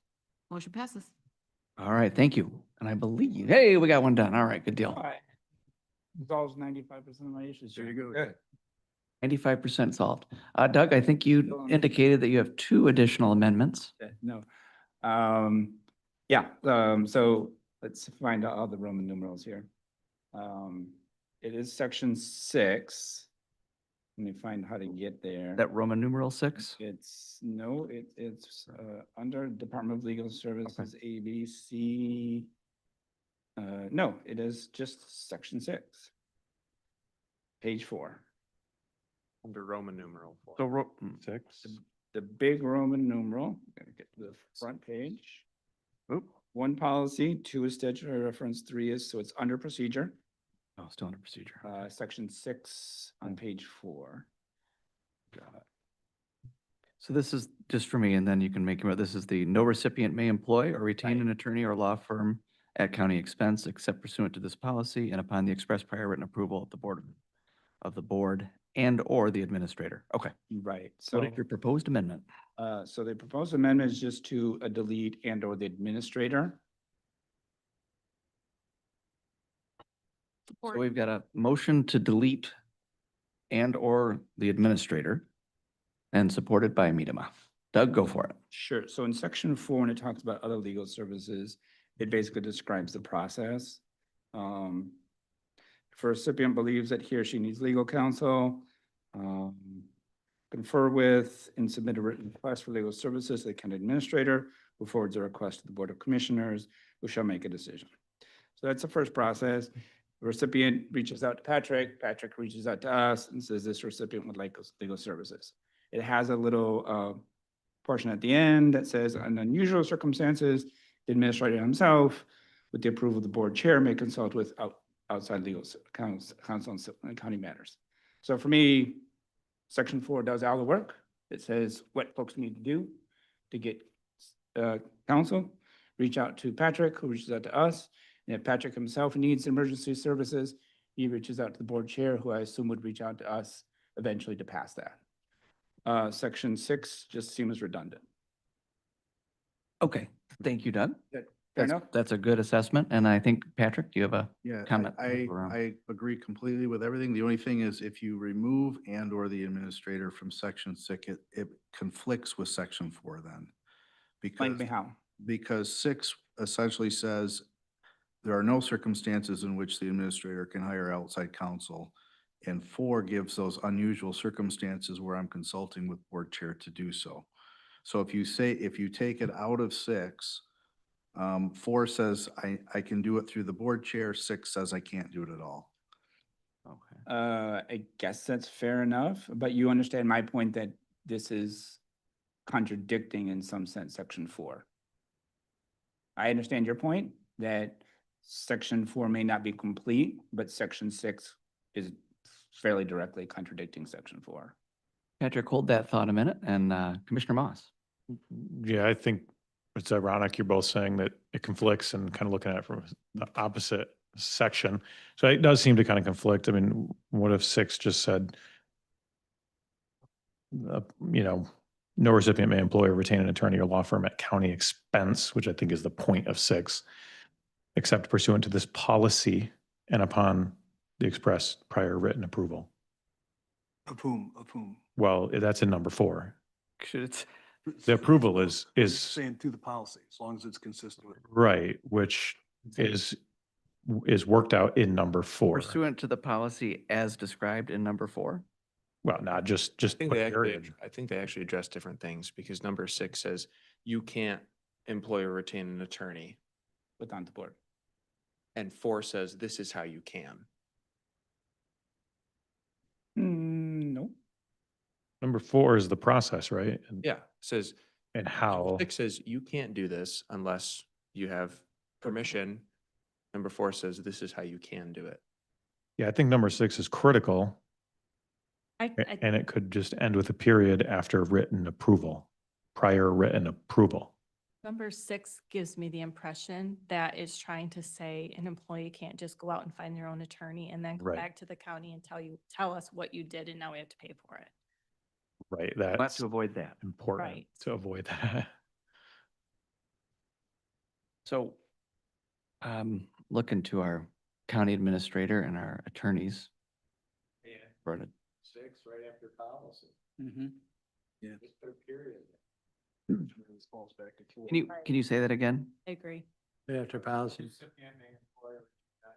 Motion passes. All right, thank you. And I believe, hey, we got one done. All right, good deal. Resolves 95% of my issues. There you go. Good. 95% solved. Doug, I think you indicated that you have 2 additional amendments. No. Yeah, so let's find out all the Roman numerals here. It is section 6. Let me find how to get there. That Roman numeral 6? It's, no, it's under Department of Legal Services, A, B, C. No, it is just section 6. Page 4. Under Roman numeral 4. So 6. The big Roman numeral, gotta get to the front page. Oop, 1 policy, 2 is statutory reference, 3 is, so it's under procedure. Oh, still under procedure. Section 6 on page 4. So this is just for me, and then you can make, this is the no recipient may employ or retain an attorney or law firm at county expense except pursuant to this policy and upon the express prior written approval of the board and or the administrator. Okay. Right, So so, what is your proposed amendment? so the proposed amendment is just to delete and or the administrator. So we've got a motion to delete and or the administrator and supported by Medema. Doug, go for it. Sure, so in section 4, when it talks about other legal services, it basically describes the process. If a recipient believes that he or she needs legal counsel, confer with and submit a written request for legal services to the county administrator, who forwards a request to the Board of Commissioners, who shall make a decision. So that's the first process. The recipient reaches out to Patrick, Patrick reaches out to us and says this recipient would like legal services. It has a little portion at the end that says, in unusual circumstances, the administrator himself, with the approval of the board chair, may consult with outside legal counsel on county matters. So for me, section 4 does all the work. It says what folks need to do to get counsel. Reach out to Patrick, who reaches out to us. And if Patrick himself needs emergency services, he reaches out to the board chair, who I assume would reach out to us eventually to pass that. Section 6 just seems redundant. Okay, thank you, Doug. Fair enough? That's a good assessment. And I think, Patrick, do you have a Yeah, comment? I agree completely with everything. The only thing is if you remove and or the administrator from section 6, it conflicts with section 4 then. Explain to Because, me how. because 6 essentially says there are no circumstances in which the administrator can hire outside counsel. And 4 gives those unusual circumstances where I'm consulting with board chair to do so. So if you take it out of 6, 4 says I can do it through the board chair, 6 says I can't do it at all. Okay. I guess that's fair enough, but you understand my point that this is contradicting in some sense section 4. I understand your point that section 4 may not be complete, but section 6 is fairly directly contradicting section 4. Patrick, hold that thought a minute. And Commissioner Moss. Yeah, I think it's ironic you're both saying that it conflicts and kind of looking at it from the opposite section. So it does seem to kind of conflict. I mean, what if 6 just said, no recipient may employ or retain an attorney or law firm at county expense, which I think is the point of 6, except pursuant to this policy and upon the express prior written approval. Of whom? Of whom? Well, that's in number 4. Should it's The approval is Saying through the policy, as long as it's consistent with. right, which is worked out in number 4. pursuant to the policy as described in number 4? Well, not just I think put they actually, period. I think they actually address different things because number 6 says you can't employ or retain an attorney. Without the board. And 4 says this is how you can. No. Number 4 is the process, right? Yeah, it says. And how, 6 says you can't do this unless you have permission. Number 4 says this is how you can do it. yeah, I think number 6 is critical I and it could just end with a period after written approval. prior written approval. Number 6 gives me the impression that it's trying to say an employee can't just go out and find their own attorney and then come Right. back to the county and tell us what you did and now we have to pay for it. Right, We'll have that's to avoid that. important Right. to avoid that. So looking to our county administrator and our attorneys. For an- 6 right after policy. Yeah. Just put a period. This falls back to four. Can you say that again? I agree. Right after policy. Recipient may employ or not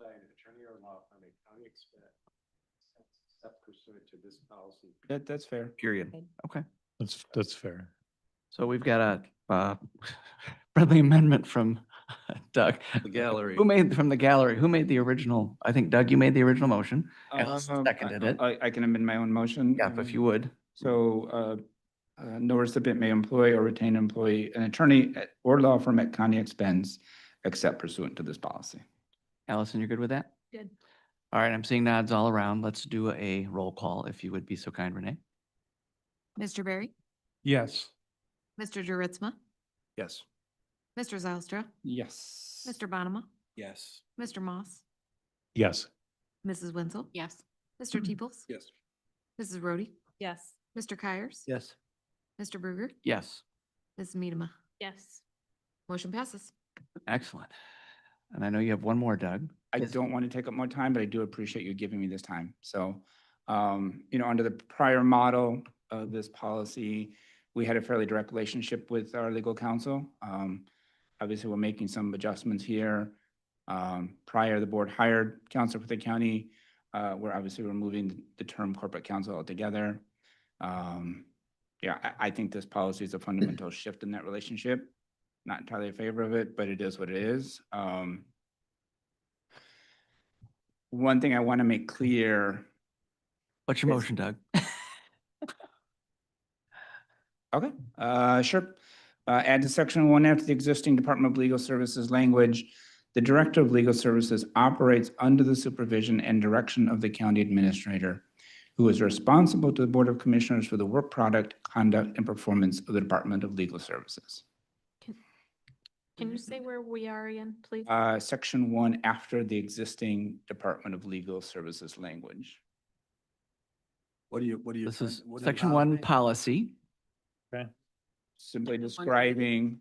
by an attorney or law firm, a county except pursuant to this policy. That's fair. Period. Okay. That's fair. So we've got a friendly amendment from Doug. The gallery. Who made, from the gallery, who made the original? I think Doug, you made the original motion. Allison seconded it. I can amend my own motion. Yeah, if you would. So, no recipient may employ or retain an employee, an attorney or law firm at county expense, except pursuant to this policy. Allison, you're good with that? Good. All right, I'm seeing nods all around. Let's do a roll call, if you would be so kind, Renee. Mr. Barry, Yes. Mr. Juritzma, Yes. Mr. Zylstra, Yes. Mr. Bonema, Yes. Mr. Moss, Yes. Mrs. Wenzel. Yes. Mr. Teeples. Yes. Mrs. Rhodey, Yes. Mr. Kyers. Yes. Mr. Bruger, Yes, Mrs. Medema. Yes. Motion passes. excellent. And I know you have one more, Doug. I Yes. don't want to take up more time, but I do appreciate you giving me this time. So, under the prior model of this policy, we had a fairly direct relationship with our legal counsel. Obviously, we're making some adjustments here. Prior, the board hired counsel for the county. We're obviously removing the term corporate counsel altogether. Yeah, I think this policy is a fundamental shift in that relationship. Not entirely in favor of it, but it is what it is. One thing I want to make clear. What's your motion, Doug? Okay, sure. Add to section 1 after the existing Department of Legal Services language. The Director of Legal Services operates under the supervision and direction of the county administrator, who is responsible to the Board of Commissioners for the work product, conduct, and performance of the Department of Legal Services. Can you say where we are again, please? Section 1 after the existing Department of Legal Services language. What do you? This is what do you- section 1 policy. Okay. Simply describing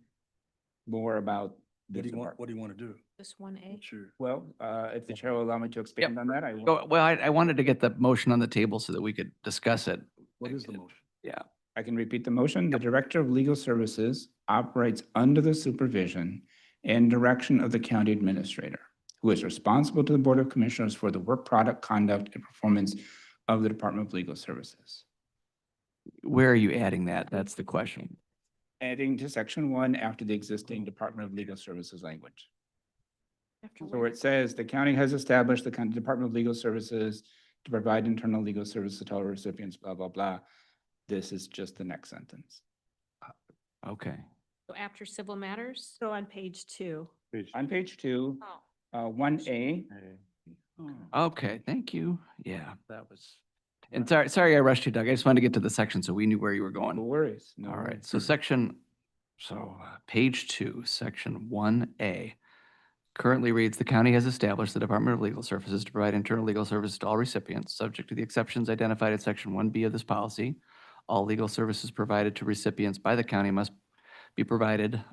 more about What this do you want, department. what do you want to do? This 1A? Sure. Well, if the chair will allow me to expand on that, I will. Well, I wanted to get the motion on the table so that we could discuss it. What is the motion? Yeah. I can repeat the motion. The Director of Legal Services operates under the supervision and direction of the county administrator, who is responsible to the Board of Commissioners for the work product, conduct, and performance of the Department of Legal Services. Where are you adding that? That's the question. Adding to section 1 after the existing Department of Legal Services language. So where it says, the county has established the county Department of Legal Services to provide internal legal services to all recipients, blah, blah, blah. This is just the next sentence. Okay. So after civil matters? So on page 2. On page 2, Oh. 1A. Okay, thank you. Yeah, that was. And sorry I rushed you, Doug. I just wanted to get to the section so we knew where you were No going. worries. No All right, worries. so page 2, section 1A. Currently reads, the county has established the Department of Legal Services to provide internal legal services to all recipients, subject to the exceptions identified in section 1B of this policy. All legal services provided to recipients by the county must be provided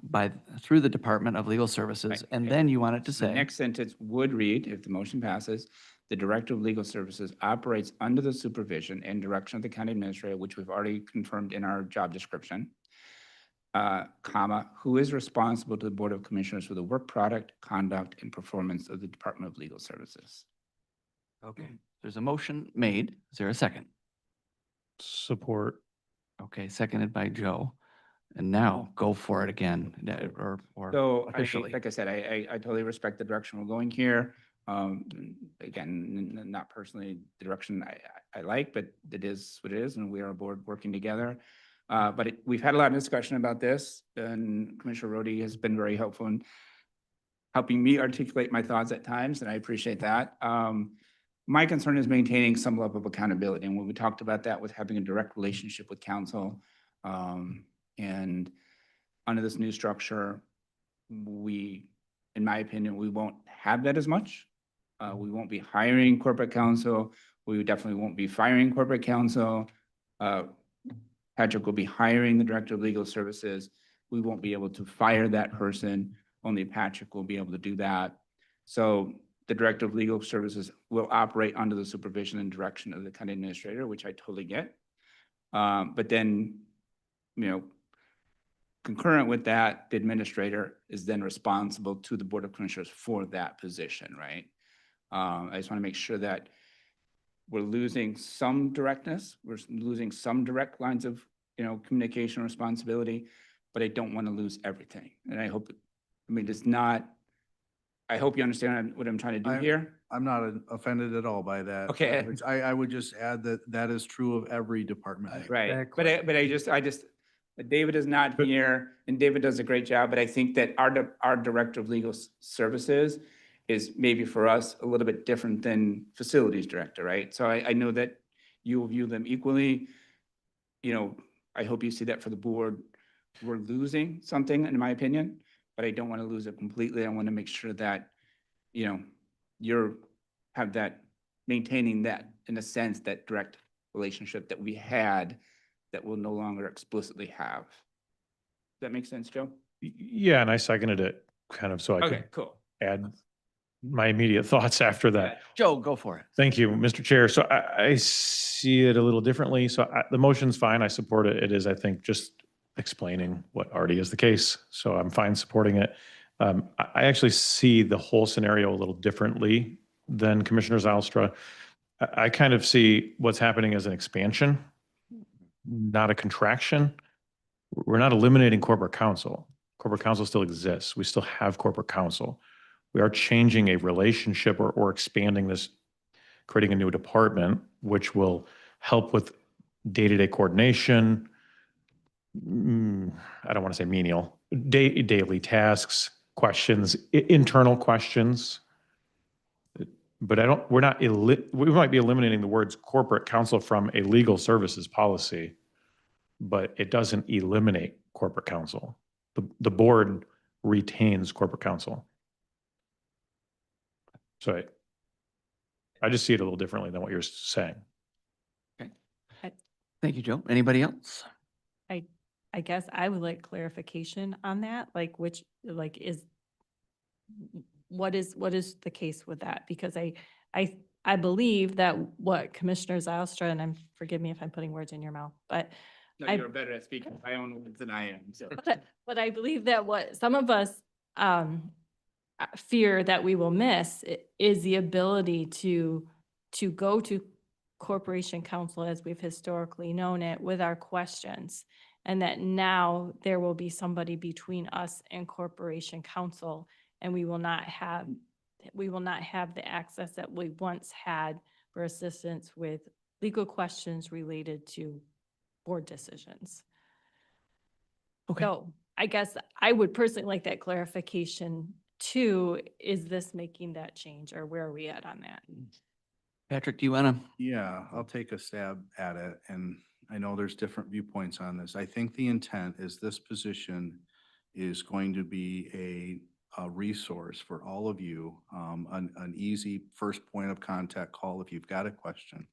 through the Department of Legal Services. Right, And okay. then you want it to The say, next sentence would read, if the motion passes, the Director of Legal Services operates under the supervision and direction of the county administrator, which we've already confirmed in our job description, comma, who is responsible to the Board of Commissioners for the work product, conduct, and performance of the Department of Legal Services. okay, there's a motion made. Is there a second? Support. Okay, seconded by Joe. And now go for it again, or So, officially. like I said, I totally respect the direction we're going here. Again, not personally the direction I like, but it is what it is, and we are a board working together. But we've had a lot of discussion about this, and Commissioner Rhodey has been very helpful in helping me articulate my thoughts at times, and I appreciate that. My concern is maintaining some level of accountability, and when we talked about that with having a direct relationship with counsel, And under this new structure, we, in my opinion, we won't have that as much. We won't be hiring corporate counsel. We definitely won't be firing corporate counsel. Patrick will be hiring the director of legal services. We won't be able to fire that person. Only Patrick will be able to do that. So the director of legal services will operate under the supervision and direction of the county administrator, which I totally get. But then, you know, concurrent with that, the administrator is then responsible to the Board of Commissioners for that position, right? I just want to make sure that we're losing some directness, we're losing some direct lines of, you know, communication responsibility, but I don't want to lose everything. And I hope, I mean, it's not, I hope you understand what I'm trying to do here. I'm not offended at all by that. Okay. I would just add that that is true of every department. head. Right, but I just, David is not here, and David does a great job, but I think that our Director of Legal Services is maybe for us a little bit different than Facilities Director, right? So I know that you will view them equally. You know, I hope you see that for the board. We're losing something, in my opinion, but I don't want to lose it completely. I want to make sure that, you know, have that, maintaining that, in a sense, that direct relationship that we had that we'll no longer explicitly have. Does that make sense, Joe? Yeah, and I seconded it kind of so I Okay, could cool. add my immediate thoughts after that. Joe, go for it. Thank you, Mr. Chair. So I see it a little differently. So the motion's fine. I support it. It is, I think, just explaining what already is the case. So I'm fine supporting it. I actually see the whole scenario a little differently than Commissioner Zylstra. I kind of see what's happening as an expansion, not a contraction. We're not eliminating corporate counsel. Corporate counsel still exists. We still have corporate counsel. We are changing a relationship or expanding this, creating a new department, which will help with day-to-day coordination. I don't want to say menial, daily tasks, questions, internal questions. But we might be eliminating the words corporate counsel from a legal services policy, but it doesn't eliminate corporate counsel. The board retains corporate counsel. So I just see it a little differently than what you're saying. Thank you, Joe. Anybody else? I guess I would like clarification on that, like which, like what is the case with that? Because I believe that what Commissioner Zylstra, and forgive me if I'm putting words in your mouth, but No, you're better at speaking my own words than I am, so. but I believe that what some of us fear that we will miss is the ability to go to corporation counsel as we've historically known it with our questions. And that now there will be somebody between us and corporation counsel, and we will not have the access that we once had for assistance with legal questions related to board decisions. Okay. So I guess I would personally like that clarification too. Is this making that change, or where are we at on that? Patrick, do you want to? Yeah, I'll take a stab at it. And I know there's different viewpoints on this. I think the intent is this position is going to be a resource for all of you, an easy first point of contact call if you've got a question.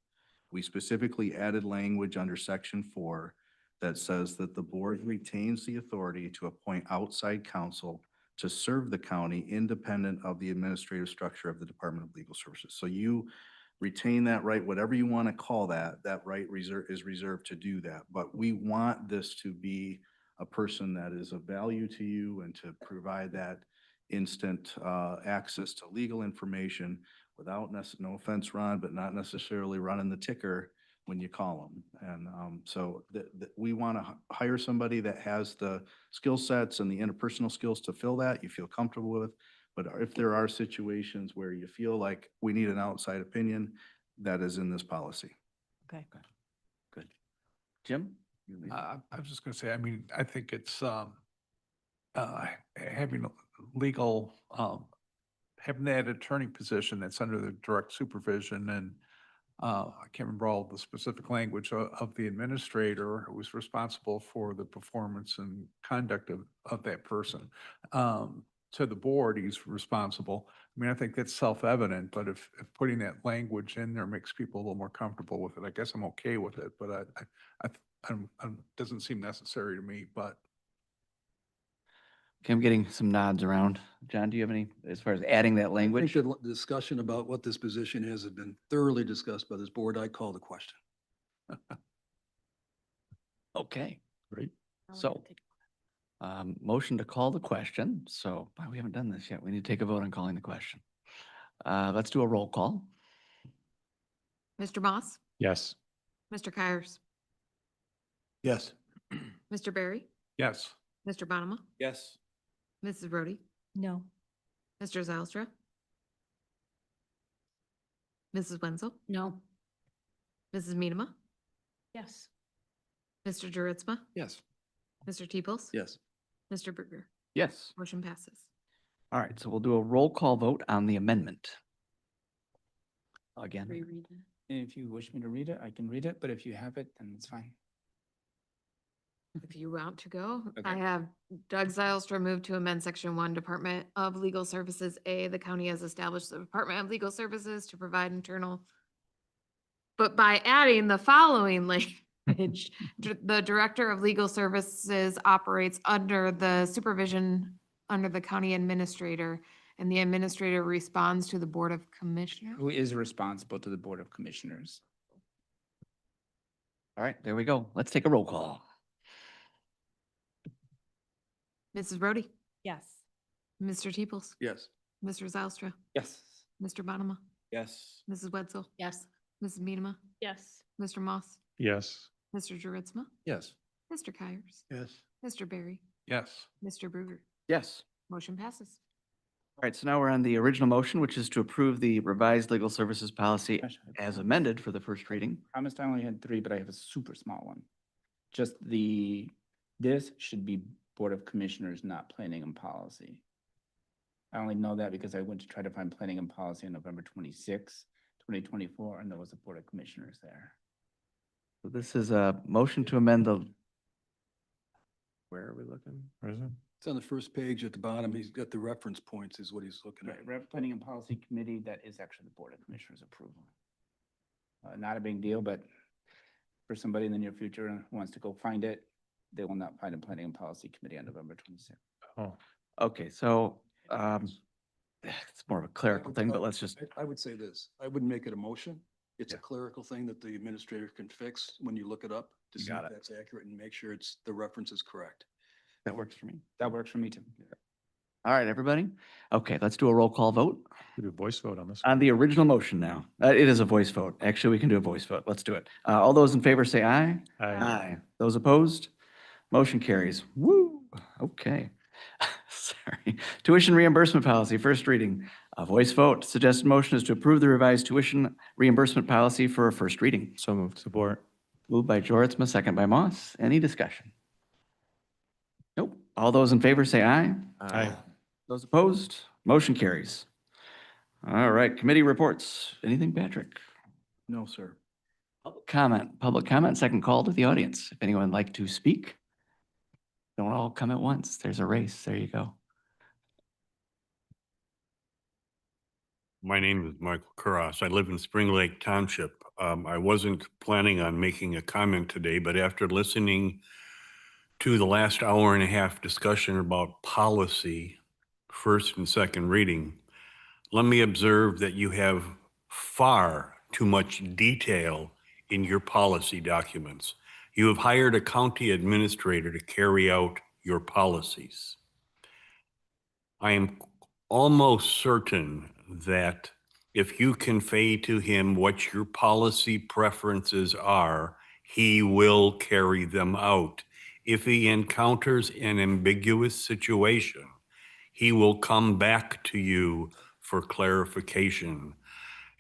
We specifically added language under Section 4 that says that the board retains the authority to appoint outside counsel to serve the county independent of the administrative structure of the Department of Legal Services. So you retain that right, whatever you want to call that right is reserved to do that. But we want this to be a person that is of value to you and to provide that instant access to legal information without, no offense, Ron, but not necessarily running the ticker when you call them. And so we want to hire somebody that has the skill sets and the interpersonal skills to fill that you feel comfortable with. But if there are situations where you feel like we need an outside opinion, that is in this policy. Okay. Good. Jim? I was just going to say, I mean, I think it's having legal, having that attorney position that's under the direct supervision and I can't remember all the specific language of the administrator who was responsible for the performance and conduct of that person. To the board, he's responsible. I mean, I think that's self-evident, but if putting that language in there makes people a little more comfortable with it, I guess I'm okay with it, but doesn't seem necessary to me, but. Okay, I'm getting some nods around. John, do you have any, as far as adding that language? I think the discussion about what this position is has been thoroughly discussed by this board. I call the question. Okay, Great. so, motion to call the question. So, wow, we haven't done this yet. We need to take a vote on calling the question. Let's do a roll call. Mr. Moss, Yes. Mr. Kyers, Yes. Mr. Barry, Yes. Mr. Bonema, Yes. Mrs. Brody, No. Mr. Zylstra, Mrs. Wenzel, No. Mrs. Medema, Yes. Mr. Juritzma, Yes. Mr. Teeples, Yes. Mr. Bruger. Yes. Motion passes. All right, so we'll do a roll call vote on the amendment. Again, Reread it. If you wish me to read it, I can read it, but if you have it, then it's fine. If you want to go, Okay. I have Doug Zylstra move to amend section 1, Department of Legal Services. A, the county has established the Department of Legal Services to provide internal. But by adding the following language, the Director of Legal Services operates under the supervision under the county administrator, and the administrator responds to the Board of Commissioners. Who is responsible to the Board of Commissioners? all right, there we go. Let's take a roll call. Mrs. Brody, Yes. Mr. Teeples, Yes. Mr. Zylstra, Yes. Mr. Bonema, Yes. Mrs. Wetzel, Yes. Mrs. Medema, Yes. Mr. Moss, Yes. Mr. Juritzma, Yes. Mr. Kyers, Yes. Mr. Barry, Yes. Mr. Bruger. Yes. Motion passes. All right, so now we're on the original motion, which is to approve the revised legal services policy as amended for the first reading. Promised I only had 3, but I have a super small one. Just this should be Board of Commissioners, not Planning and Policy. I only know that because I went to try to find Planning and Policy on November 26, 2024, and there was a Board of Commissioners there. So this is a motion to amend the, Where are we looking? Where is it? It's on the first page at the bottom. He's got the reference points is what he's looking at. Planning and Policy Committee, that is actually the Board of Commissioners approval. Not a big deal, but for somebody in the near future who wants to go find it, they will not find a Planning and Policy Committee on November 26th. Oh, okay, so it's more of a clerical thing, but let's just, I would say this, I wouldn't make it a motion. It's a Yeah. clerical thing that the administrator can fix when you look it up to see Got if it. that's accurate and make sure the reference is correct. that works for me. That works for me too. All right, everybody? Okay, let's do a roll call vote we do a voice vote on this. on the original motion now. It is a voice vote. Actually, we can do a voice vote. Let's do it. All those in favor say aye. Aye. Those opposed? Motion carries. Woo, okay. Sorry. Tuition reimbursement policy, first reading. A voice vote. Suggested motion is to approve the revised tuition reimbursement policy for a first reading. So moved. Support. Moved by Joritzma, second by Moss. Any discussion? Nope. All those in favor say aye. Aye. Those opposed? Motion carries. All right, committee reports. Anything, Patrick? No, sir. Public comment, second call to the audience. If anyone would like to speak, don't all come at once. There's a race. There you go. My name is Michael Kuras. I live in Spring Lake Township. I wasn't planning on making a comment today, but after listening to the last hour and a half discussion about policy, first and second reading, let me observe that you have far too much detail in your policy documents. You have hired a county administrator to carry out your policies. I am almost certain that if you convey to him what your policy preferences are, he will carry them out. If he encounters an ambiguous situation, he will come back to you for clarification.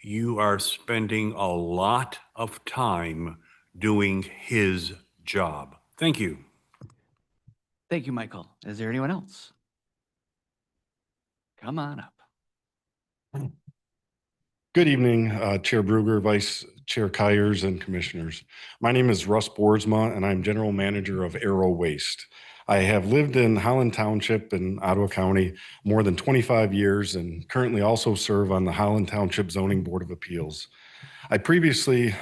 You are spending a lot of time doing his job. Thank you. Thank you, Michael. Is there anyone else? Come on up. Good evening, Chair Bruger, Vice Chair Kyers, and Commissioners. My name is Russ Boersma, and I'm General Manager of Aero Waste. I have lived in Holland Township in Ottawa County more than 25 years and currently also serve on the Holland Township Zoning Board of Appeals. I previously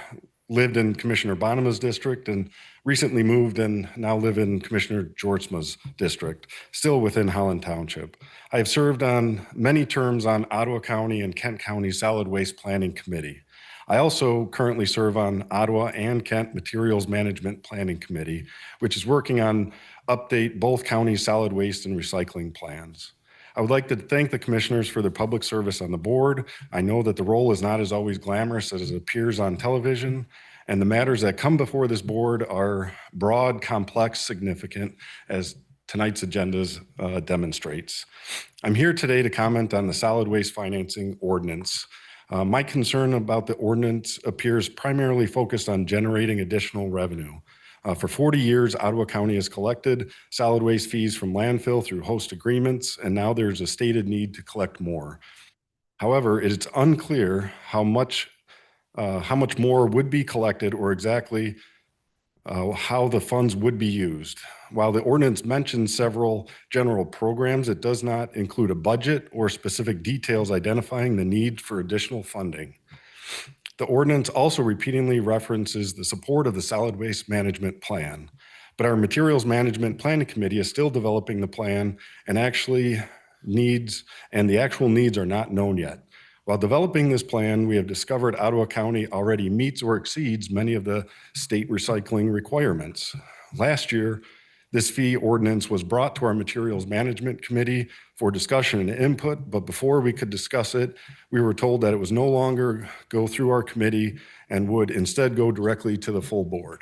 lived in Commissioner Bonema's district and recently moved and now live in Commissioner Jortsma's district, still within Holland Township. I have served on many terms on Ottawa County and Kent County Solid Waste Planning Committee. I also currently serve on Ottawa and Kent Materials Management Planning Committee, which is working on update both counties' solid waste and recycling plans. I would like to thank the commissioners for their public service on the board. I know that the role is not as always glamorous as it appears on television, and the matters that come before this board are broad, complex, significant, as tonight's agendas demonstrates. I'm here today to comment on the solid waste financing ordinance. My concern about the ordinance appears primarily focused on generating additional revenue. For 40 years, Ottawa County has collected solid waste fees from landfill through host agreements, and now there's a stated need to collect more. However, it's unclear how much more would be collected or exactly how the funds would be used. While the ordinance mentions several general programs, it does not include a budget or specific details identifying the need for additional funding. The ordinance also repeatedly references the support of the solid waste management plan, but our materials management planning committee is still developing the plan and the actual needs are not known yet. While developing this plan, we have discovered Ottawa County already meets or exceeds many of the state recycling requirements. Last year, this fee ordinance was brought to our Materials Management Committee for discussion and input, but before we could discuss it, we were told that it was no longer go through our committee and would instead go directly to the full board.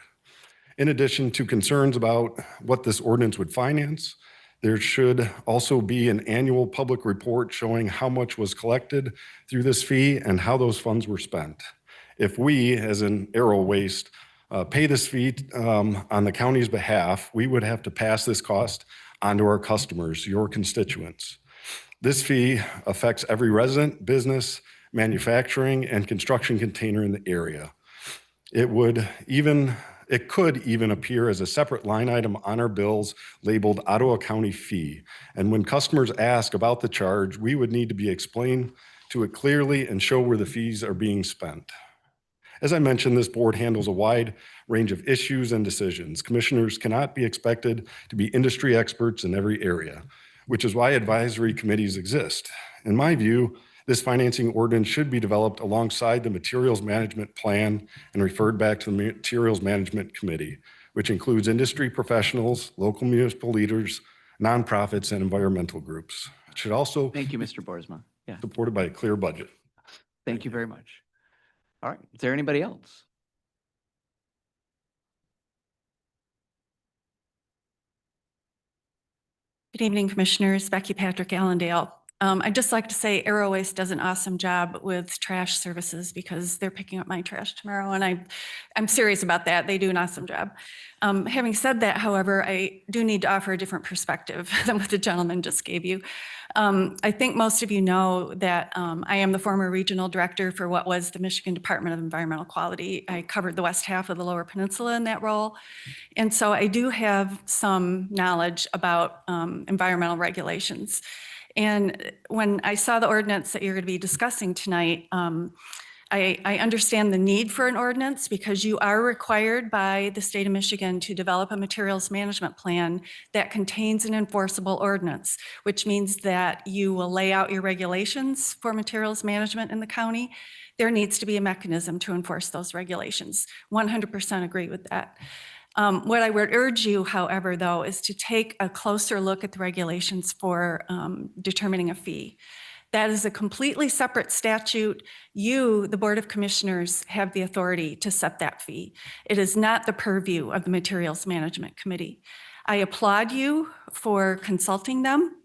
In addition to concerns about what this ordinance would finance, there should also be an annual public report showing how much was collected through this fee and how those funds were spent. If we, as in Aero Waste, pay this fee on the county's behalf, we would have to pass this cost onto our customers, your constituents. This fee affects every resident, business, manufacturing, and construction container in the area. It could even appear as a separate line item on our bills labeled Ottawa County fee. And when customers ask about the charge, we would need to be explained to it clearly and show where the fees are being spent. As I mentioned, this board handles a wide range of issues and decisions. Commissioners cannot be expected to be industry experts in every area, which is why advisory committees exist. In my view, this financing ordinance should be developed alongside the Materials Management Plan and referred back to the Materials Management Committee, which includes industry professionals, local municipal leaders, nonprofits, and environmental groups. It should also Thank you, Mr. Boersma. Yeah, be supported by a clear budget. thank you very much. All right, is there anybody else? Good evening, Commissioners. Becky Patrick Allendale. I'd just like to say Aero Waste does an awesome job with trash services because they're picking up my trash tomorrow, and I'm serious about that. They do an awesome job. Having said that, however, I do need to offer a different perspective than what the gentleman just gave you. I think most of you know that I am the former regional director for what was the Michigan Department of Environmental Quality. I covered the west half of the Lower Peninsula in that role. And so I do have some knowledge about environmental regulations. And when I saw the ordinance that you're going to be discussing tonight, I understand the need for an ordinance because you are required by the state of Michigan to develop a materials management plan that contains an enforceable ordinance, which means that you will lay out your regulations for materials management in the county. There needs to be a mechanism to enforce those regulations. 100% agree with that. What I would urge you, however, though, is to take a closer look at the regulations for determining a fee. That is a completely separate statute. You, the Board of Commissioners, have the authority to set that fee. It is not the purview of the Materials Management Committee. I applaud you for consulting them.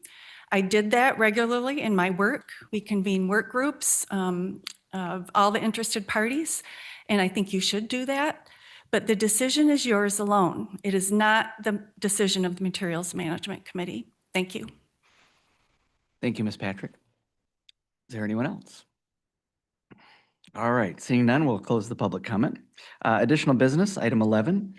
I did that regularly in my work. We convene work groups of all the interested parties, and I think you should do that. But the decision is yours alone. It is not the decision of the Materials Management Committee. Thank you. Thank you, Ms. Patrick. Is there anyone else? All right, seeing none, we'll close the public comment. Additional business, item 11,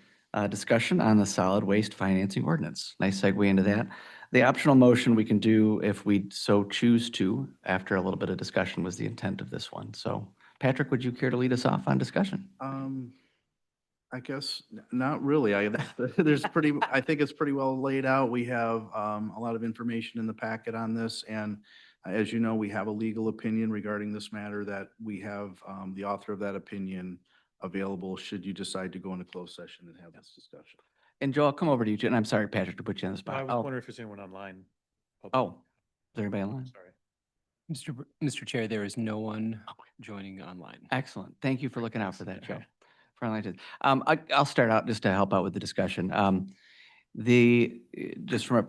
discussion on the solid waste financing ordinance. Nice segue into that. The optional motion we can do if we so choose to, after a little bit of discussion, was the intent of this one. So Patrick, would you care to lead us off on discussion? I guess not really. I think it's pretty well laid out. We have a lot of information in the packet on this. And as you know, we have a legal opinion regarding this matter that we have the author of that opinion available should you decide to go into closed session and have this discussion. And Joe, I'll come over to you, and I'm sorry, Patrick, to put you on the I spot. was wondering if there's anyone online. Oh, is there anybody online? Sorry. Mr. Chair, there is no one joining online. Excellent. Thank you for looking out for that, Joe. For online. I'll start out just to help out with the discussion. Just from a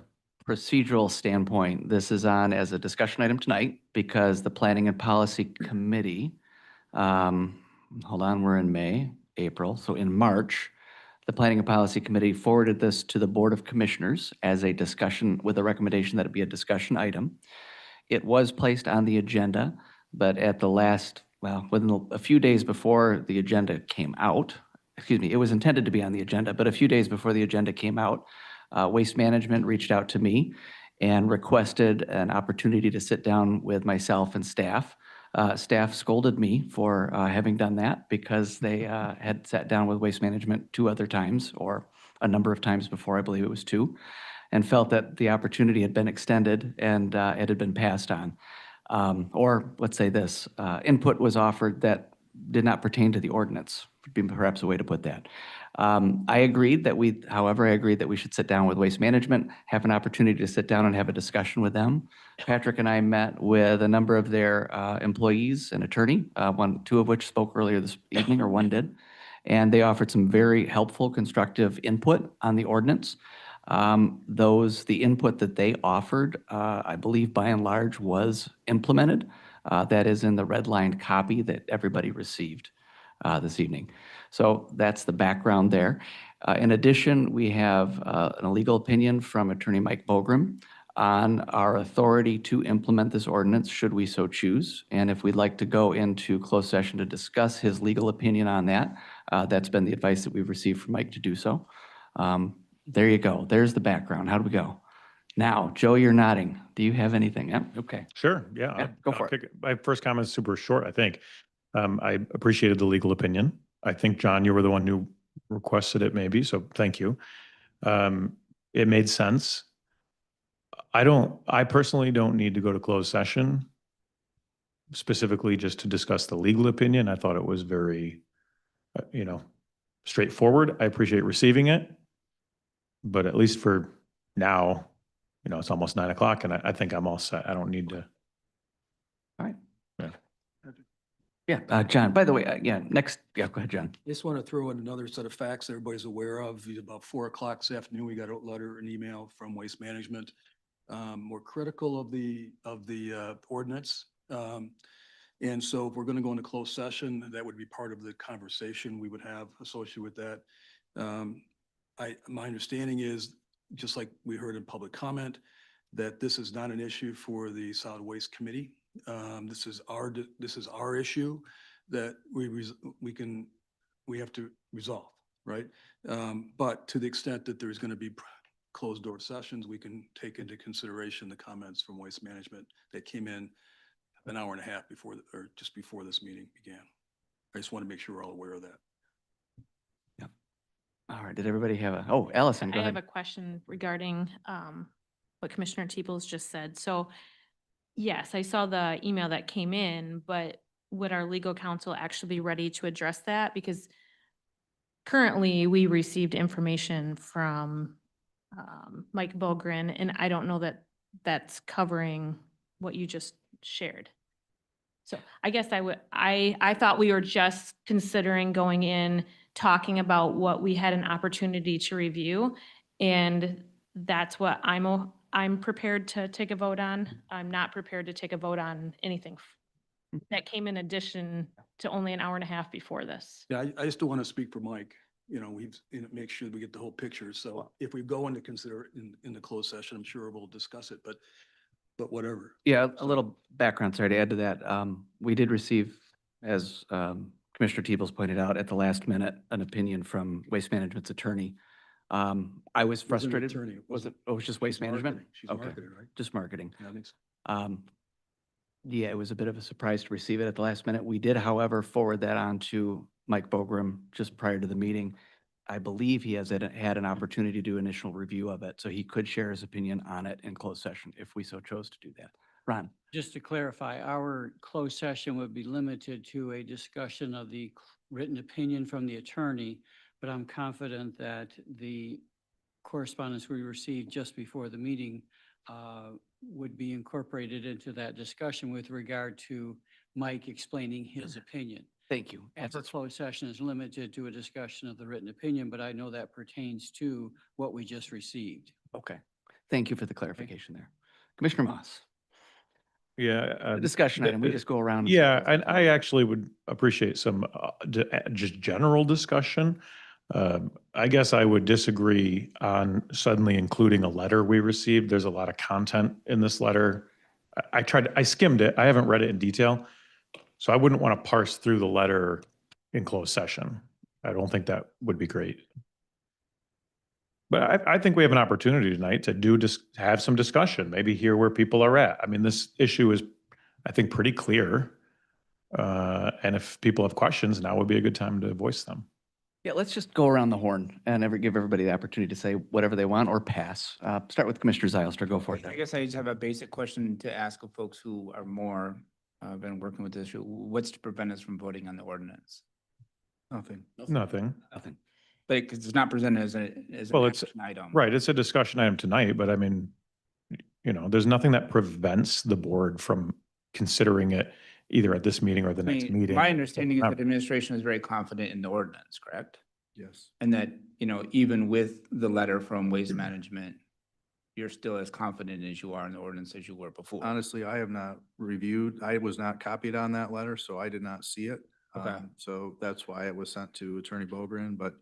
procedural standpoint, this is on as a discussion item tonight because the Planning and Policy Committee, hold on, we're in May, April. So in March, the Planning and Policy Committee forwarded this to the Board of Commissioners as a discussion with a recommendation that it be a discussion item. It was placed on the agenda, but at the last, well, within a few days before the agenda came out, excuse me, it was intended to be on the agenda, but a few days before the agenda came out, Waste Management reached out to me and requested an opportunity to sit down with myself and staff. Staff scolded me for having done that because they had sat down with Waste Management 2 other times, or a number of times before, I believe it was 2, and felt that the opportunity had been extended and it had been passed on. Or let's say this, input was offered that did not pertain to the ordinance, would be perhaps a way to put that. I agreed that however, I agreed that we should sit down with Waste Management, have an opportunity to sit down and have a discussion with them. Patrick and I met with a number of their employees and attorney, 2 of which spoke earlier this evening, or 1 did. And they offered some very helpful, constructive input on the ordinance. The input that they offered, I believe by and large was implemented. That is in the redlined copy that everybody received this evening. So that's the background there. In addition, we have a legal opinion from Attorney Mike Bogrum on our authority to implement this ordinance should we so choose. And if we'd like to go into closed session to discuss his legal opinion on that, that's been the advice that we've received from Mike to do so. There you go. There's the background. How do we go? Now, Joe, you're nodding. Do you have anything? Yeah, okay. Sure, yeah. Yeah, go for it. My first comment is super short, I think. I appreciated the legal opinion. I think, John, you were the one who requested it maybe, so thank you. It made sense. I personally don't need to go to closed session specifically just to discuss the legal opinion. I thought it was very, straightforward. I appreciate receiving it. But at least for now, it's almost 9 o'clock and I think I'm all set. I don't need to. All right. Yeah. Yeah, John, by the way, go ahead, John. Just want to throw in another set of facts everybody's aware of. About 4 o'clock this afternoon, we got a letter, an email from Waste Management. We're critical of the ordinance. And so if we're going to go into closed session, that would be part of the conversation we would have associated with that. My understanding is, just like we heard in public comment, that this is not an issue for the Solid Waste Committee. This is our issue that we have to resolve, right? But to the extent that there's going to be closed door sessions, we can take into consideration the comments from Waste Management that came in an hour and a half before, or just before this meeting began. I just want to make sure we're all aware of that. All right, did everybody have Allison, go I have ahead. a question regarding what Commissioner Teeples just said. So yes, I saw the email that came in, but would our legal counsel actually be ready to address that? Because currently we received information from Mike Bogren, and I don't know that that's covering what you just shared. So I guess I thought we were just considering going in, talking about what we had an opportunity to review. And that's what I'm prepared to take a vote on. I'm not prepared to take a vote on anything that came in addition to only an hour and a half before this. Yeah, I just don't want to speak for Mike. Make sure we get the whole picture. So if we go into consider in the closed session, I'm sure we'll discuss it, but whatever. Yeah, a little background, sorry to add to that. We did receive as Commissioner Teebles pointed out at the last minute, an opinion from Waste Management's attorney. I was Wasn't an frustrated. attorney, it Was it, wasn't- oh, it was just Waste she's Management? marketing. She's Okay, marketing, right? just marketing. Yeah, I think so. Yeah, it was a bit of a surprise to receive it at the last minute. We did, however, forward that on to Mike Bogram just prior to the meeting. I believe he had an opportunity to do initial review of it, so he could share his opinion on it in closed session if we so chose to do that. Ron? Just to clarify, our closed session would be limited to a discussion of the written opinion from the attorney, but I'm confident that the correspondence we received just before the meeting would be incorporated into that discussion with regard to Mike explaining his opinion. Thank you. Our closed session is limited to a discussion of the written opinion, but I know that pertains to what we just received. Okay. Thank you for the clarification there. Commissioner Moss? Yeah. The discussion item, we just go around. and Yeah, circle. and I actually would appreciate some just general discussion. I guess I would disagree on suddenly including a letter we received. There's a lot of content in this letter. I skimmed it. I haven't read it in detail. So I wouldn't want to parse through the letter in closed session. I don't think that would be great. But I think we have an opportunity tonight to just have some discussion, maybe hear where people are at. I mean, this issue is, I think, pretty clear. And if people have questions, now would be a good time to voice them. Yeah, let's just go around the horn and give everybody the opportunity to say whatever they want or pass. Start with Commissioner Zylstra. Go for it. I Then. guess I just have a basic question to ask of folks who are more been working with this issue. What's to prevent us from voting on the ordinance? Nothing. Nothing. Nothing. But it's not presented as Well, an it's action item. right. It's a discussion item tonight, but I mean, there's nothing that prevents the board from considering it either at this meeting or the next meeting. My understanding is that the administration is very confident in the ordinance, correct? Yes. And that, even with the letter from Waste Management, you're still as confident as you are in the ordinance as you were before. Honestly, I have not reviewed, I was not copied on that letter, so I did not see it. Okay. So that's why it was sent to Attorney Bogren, but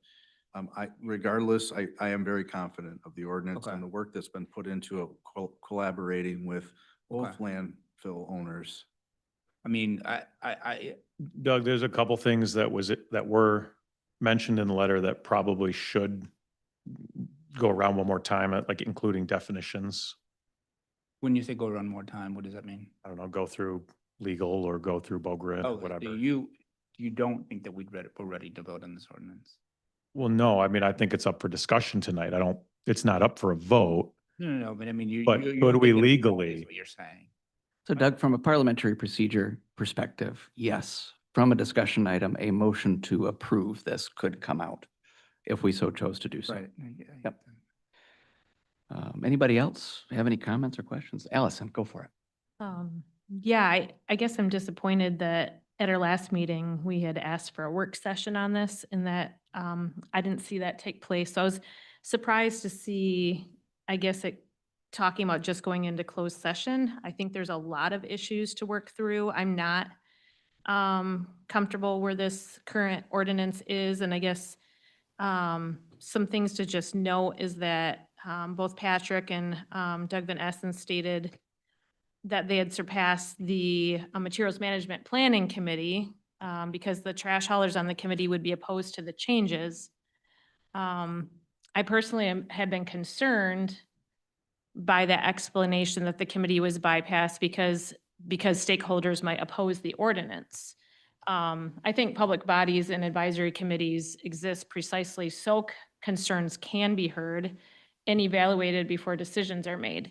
regardless, I am very confident of the ordinance Okay. and the work that's been put into it, collaborating with both Okay. landfill owners. I mean, Doug, there's a couple things that were mentioned in the letter that probably should go around one more time, like including definitions. when you say go around more time, what does that mean? I don't know, go through legal or go through Bogren or Oh, whatever. so you don't think that we're ready to vote on this ordinance? Well, no, I mean, I think it's up for discussion tonight. It's not up for a vote. No, but I mean, But you could we think it's legally- is what you're saying. So Doug, from a parliamentary procedure perspective, yes, from a discussion item, a motion to approve this could come out if we so chose to do so. Right. Yep. Anybody else have any comments or questions? Allison, go for it. Yeah, I guess I'm disappointed that at our last meeting, we had asked for a work session on this and that I didn't see that take place. So I was surprised to see, I guess, it talking about just going into closed session. I think there's a lot of issues to work through. I'm not comfortable where this current ordinance is. And I guess some things to just note is that both Patrick and Doug Van Essen stated that they had surpassed the Materials Management Planning Committee because the trash haulers on the committee would be opposed to the changes. I personally had been concerned by the explanation that the committee was bypassed because stakeholders might oppose the ordinance. I think public bodies and advisory committees exist precisely so concerns can be heard and evaluated before decisions are made.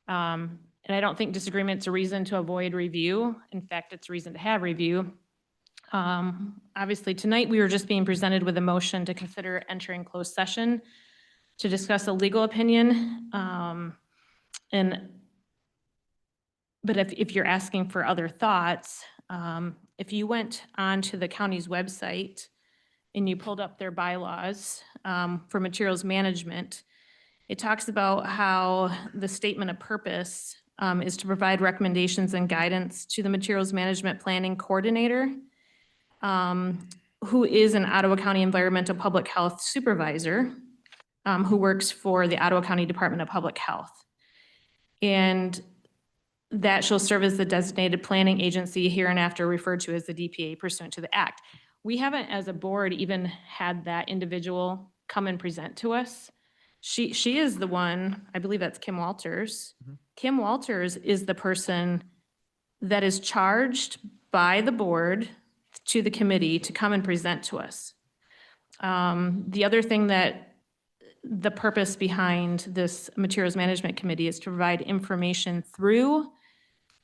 And I don't think disagreement's a reason to avoid review. In fact, it's a reason to have review. Obviously, tonight we were just being presented with a motion to consider entering closed session to discuss a legal opinion. But if you're asking for other thoughts, if you went onto the county's website and you pulled up their bylaws for materials management, it talks about how the statement of purpose is to provide recommendations and guidance to the materials management planning coordinator, who is an Ottawa County Environmental Public Health Supervisor, who works for the Ottawa County Department of Public Health. And that shall serve as the designated planning agency hereinafter referred to as the DPA pursuant to the act. We haven't, as a board, even had that individual come and present to us. She is the one, I believe that's Kim Walters. Kim Walters is the person that is charged by the board to the committee to come and present to us. The other thing that the purpose behind this materials management committee is to provide information through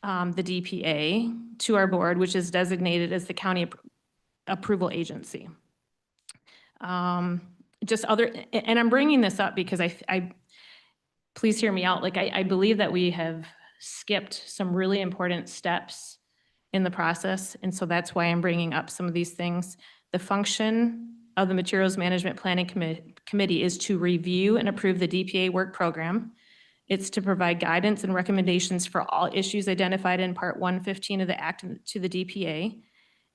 the DPA to our board, which is designated as the county approval agency. Just other, and I'm bringing this up because I please hear me out. Like, I believe that we have skipped some really important steps in the process. And so that's why I'm bringing up some of these things. The function of the Materials Management Planning Committee is to review and approve the DPA work program. It's to provide guidance and recommendations for all issues identified in Part 115 of the Act to the DPA.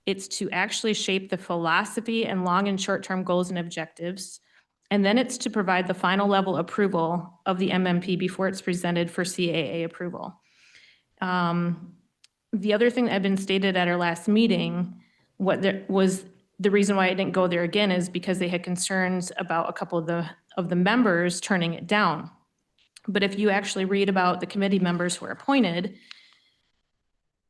It's to actually shape the philosophy and long and short-term goals and objectives. And then it's to provide the final level approval of the MMP before it's presented for CAA approval. The other thing that had been stated at our last meeting, was the reason why I didn't go there again is because they had concerns about a couple of the members turning it down. But if you actually read about the committee members who are appointed,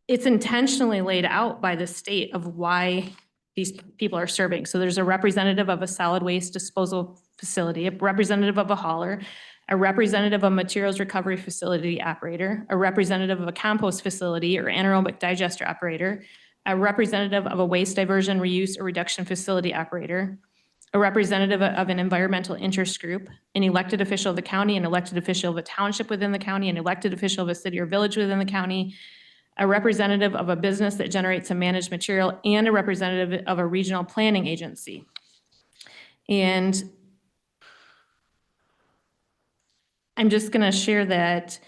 it's intentionally laid out by the state of why these people are serving. So there's a representative of a solid waste disposal facility, a representative of a hauler, a representative of a materials recovery facility operator, a representative of a compost facility or anaerobic digester operator, a representative of a waste diversion, reuse, or reduction facility operator, a representative of an environmental interest group, an elected official of the county, an elected official of a township within the county, an elected official of a city or village within the county, a representative of a business that generates and managed material, and a representative of a regional planning agency. And I'm just going to share that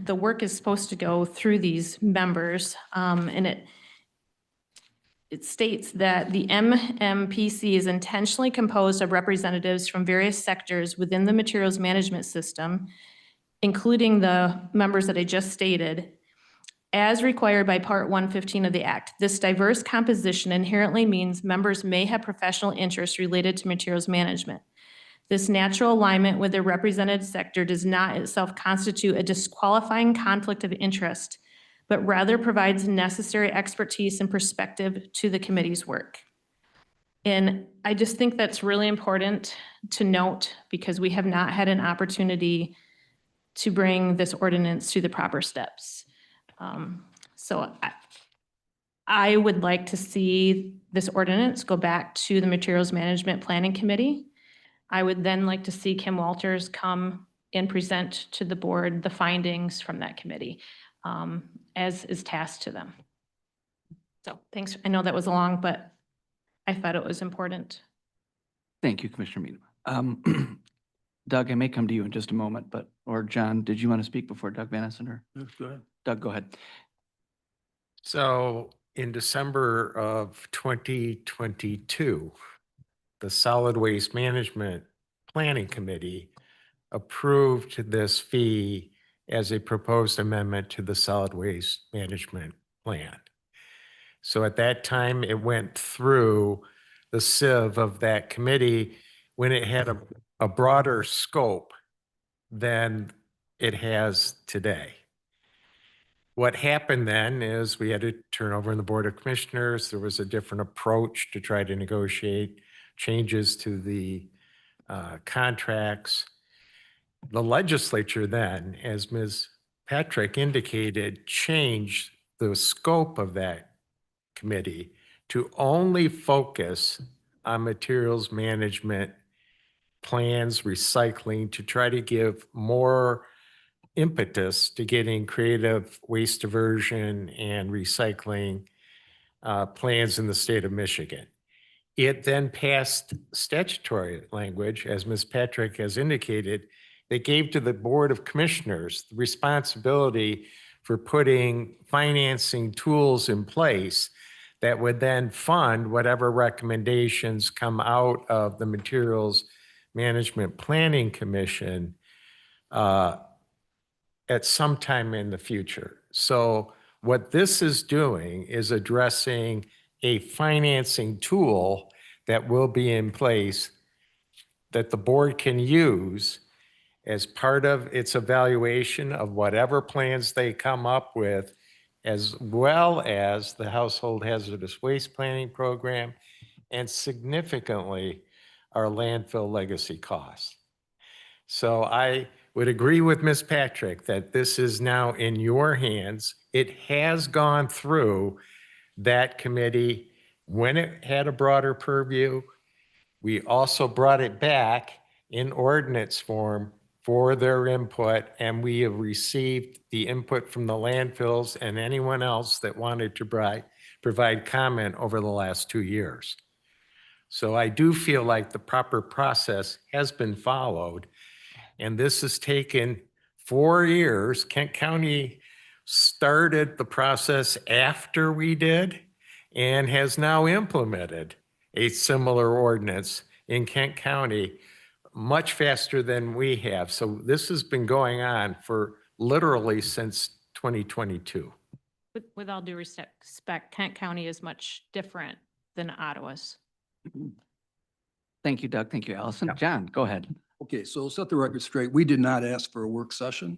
the work is supposed to go through these members, and it states that the MMPC is intentionally composed of representatives from various sectors within the materials management system, including the members that I just stated, as required by Part 115 of the Act. This diverse composition inherently means members may have professional interests related to materials management. This natural alignment with the represented sector does not itself constitute a disqualifying conflict of interest, but rather provides necessary expertise and perspective to the committee's work. And I just think that's really important to note because we have not had an opportunity to bring this ordinance through the proper steps. So I would like to see this ordinance go back to the Materials Management Planning Committee. I would then like to see Kim Walters come and present to the board the findings from that committee, as is tasked to them. So thanks. I know that was long, but I thought it was important. Thank you, Commissioner Meadum. Doug, I may come to you in just a moment, or John, did you want to speak before Doug Van Essen? Or Go ahead. Doug, go ahead. So in December of 2022, the Solid Waste Management Planning Committee approved this fee as a proposed amendment to the Solid Waste Management Plan. So at that time, it went through the sieve of that committee when it had a broader scope than it has today. What happened then is we had a turnover in the Board of Commissioners. There was a different approach to try to negotiate changes to the contracts. The legislature then, as Ms. Patrick indicated, changed the scope of that committee to only focus on materials management plans, recycling, to try to give more impetus to getting creative waste diversion and recycling plans in the state of Michigan. It then passed statutory language, as Ms. Patrick has indicated, that gave to the Board of Commissioners the responsibility for putting financing tools in place that would then fund whatever recommendations come out of the Materials Management Planning Commission at some time in the future. So what this is doing is addressing a financing tool that will be in place that the board can use as part of its evaluation of whatever plans they come up with, as well as the household hazardous waste planning program, and significantly our landfill legacy costs. So I would agree with Ms. Patrick that this is now in your hands. It has gone through that committee when it had a broader purview. We also brought it back in ordinance form for their input, and we have received the input from the landfills and anyone else that wanted to provide comment over the last 2 years. So I do feel like the proper process has been followed, and this has taken 4 years. Kent County started the process after we did and has now implemented a similar ordinance in Kent County much faster than we have. So this has been going on for literally since 2022. With all due respect, Kent County is much different than Ottawa's. Thank you, Doug. Thank you, Allison. John, go ahead. Okay, so set the record straight. We did not ask for a work session.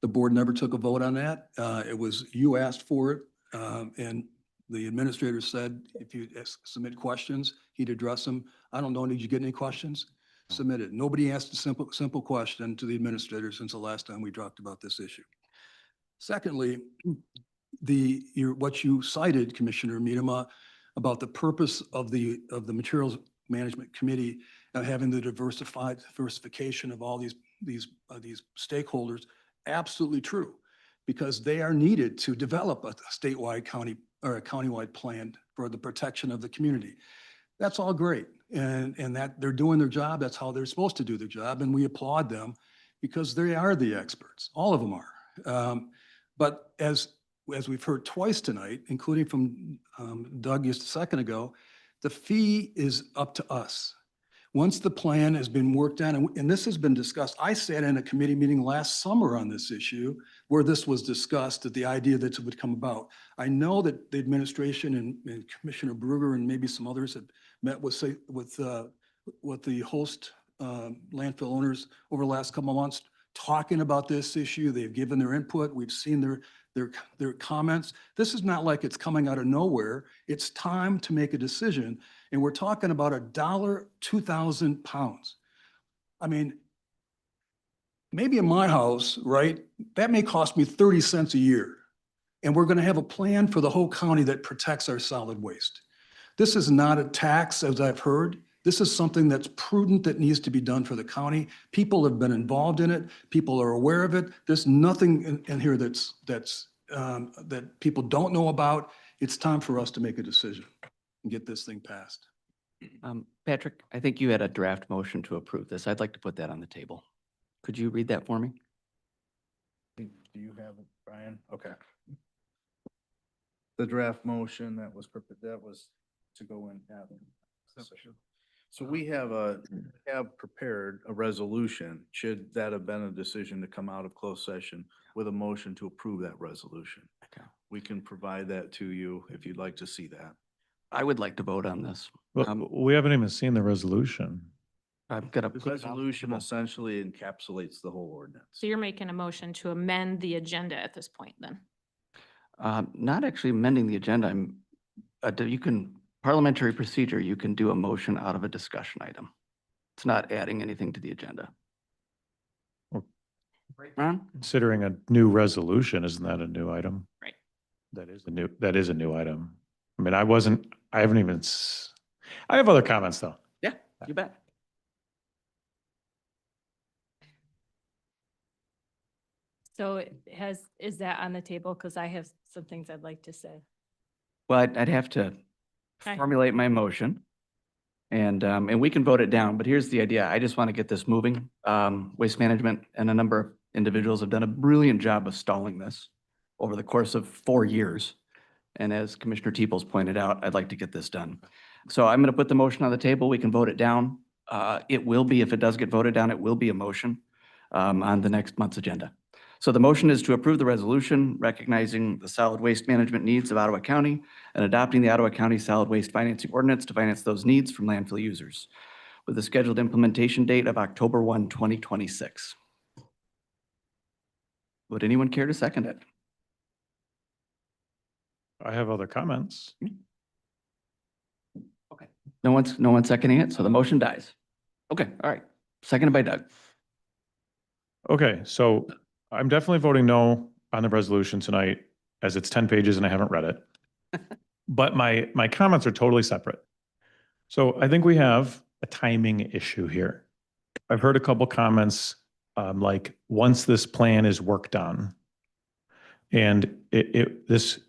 The board never took a vote on that. It was, you asked for it. And the administrator said, if you submit questions, he'd address them. I don't know, did you get any questions? Submit it. Nobody asked a simple question to the administrator since the last time we talked about this issue. Secondly, what you cited, Commissioner Miedema, about the purpose of the Materials Management Committee having the diversification of all these stakeholders, absolutely true, because they are needed to develop a statewide county or a countywide plan for the protection of the community. That's all great, and that they're doing their job. That's how they're supposed to do their job, and we applaud them because they are the experts. All of them are. But as we've heard twice tonight, including from Doug just a second ago, the fee is up to us. Once the plan has been worked on, and this has been discussed, I sat in a committee meeting last summer on this issue where this was discussed, that the idea that it would come about. I know that the administration and Commissioner Bruger and maybe some others had met with the host landfill owners over the last couple of months, talking about this issue. They've given their input. We've seen their comments. This is not like it's coming out of nowhere. It's time to make a decision. And we're talking about £2,000. I mean, maybe in my house, right, that may cost me 30 cents a year. And we're going to have a plan for the whole county that protects our solid waste. This is not a tax, as I've heard. This is something that's prudent that needs to be done for the county. People have been involved in it. People are aware of it. There's nothing in here that people don't know about. It's time for us to make a decision and get this thing passed. Patrick, I think you had a draft motion to approve this. I'd like to put that on the table. Could you read that for me? Do you have it, Brian? Okay. The draft motion that was to go in. So we have prepared a resolution, should that have been a decision to come out of closed session, with a motion to approve that resolution. Okay. We can provide that to you if you'd like to see that. I would like to vote on this. Well, we haven't even seen the resolution. I've got The resolution essentially encapsulates the whole ordinance. So you're making a motion to amend the agenda at this point then? Not actually amending the agenda. You can, parliamentary procedure, you can do a motion out of a discussion item. It's not adding anything to the agenda. Ron? Considering a new resolution, isn't that a new item? Right. That is a new item. I mean, I have other comments though. Yeah, you bet. So is that on the table? Because I have some things I'd like to say. Well, I'd have to Okay. formulate my motion and we can vote it down, but here's the idea. I just want to get this moving. Waste Management and a number of individuals have done a brilliant job of stalling this over the course of 4 years. And as Commissioner Teeples pointed out, I'd like to get this done. So I'm going to put the motion on the table. We can vote it down. It will be, if it does get voted down, it will be a motion on the next month's agenda. So the motion is to approve the resolution recognizing the solid waste management needs of Ottawa County and adopting the Ottawa County Solid Waste Financing Ordinance to finance those needs from landfill users with a scheduled implementation date of October 1, 2026. Would anyone care to second it? I have other comments. No one's seconding it, so the motion dies. Okay, all right. Seconded by Doug. Okay, so I'm definitely voting no on the resolution tonight as it's 10 pages and I haven't read it. But my comments are totally separate. So I think we have a timing issue here. I've heard a couple comments like once this plan is worked on and this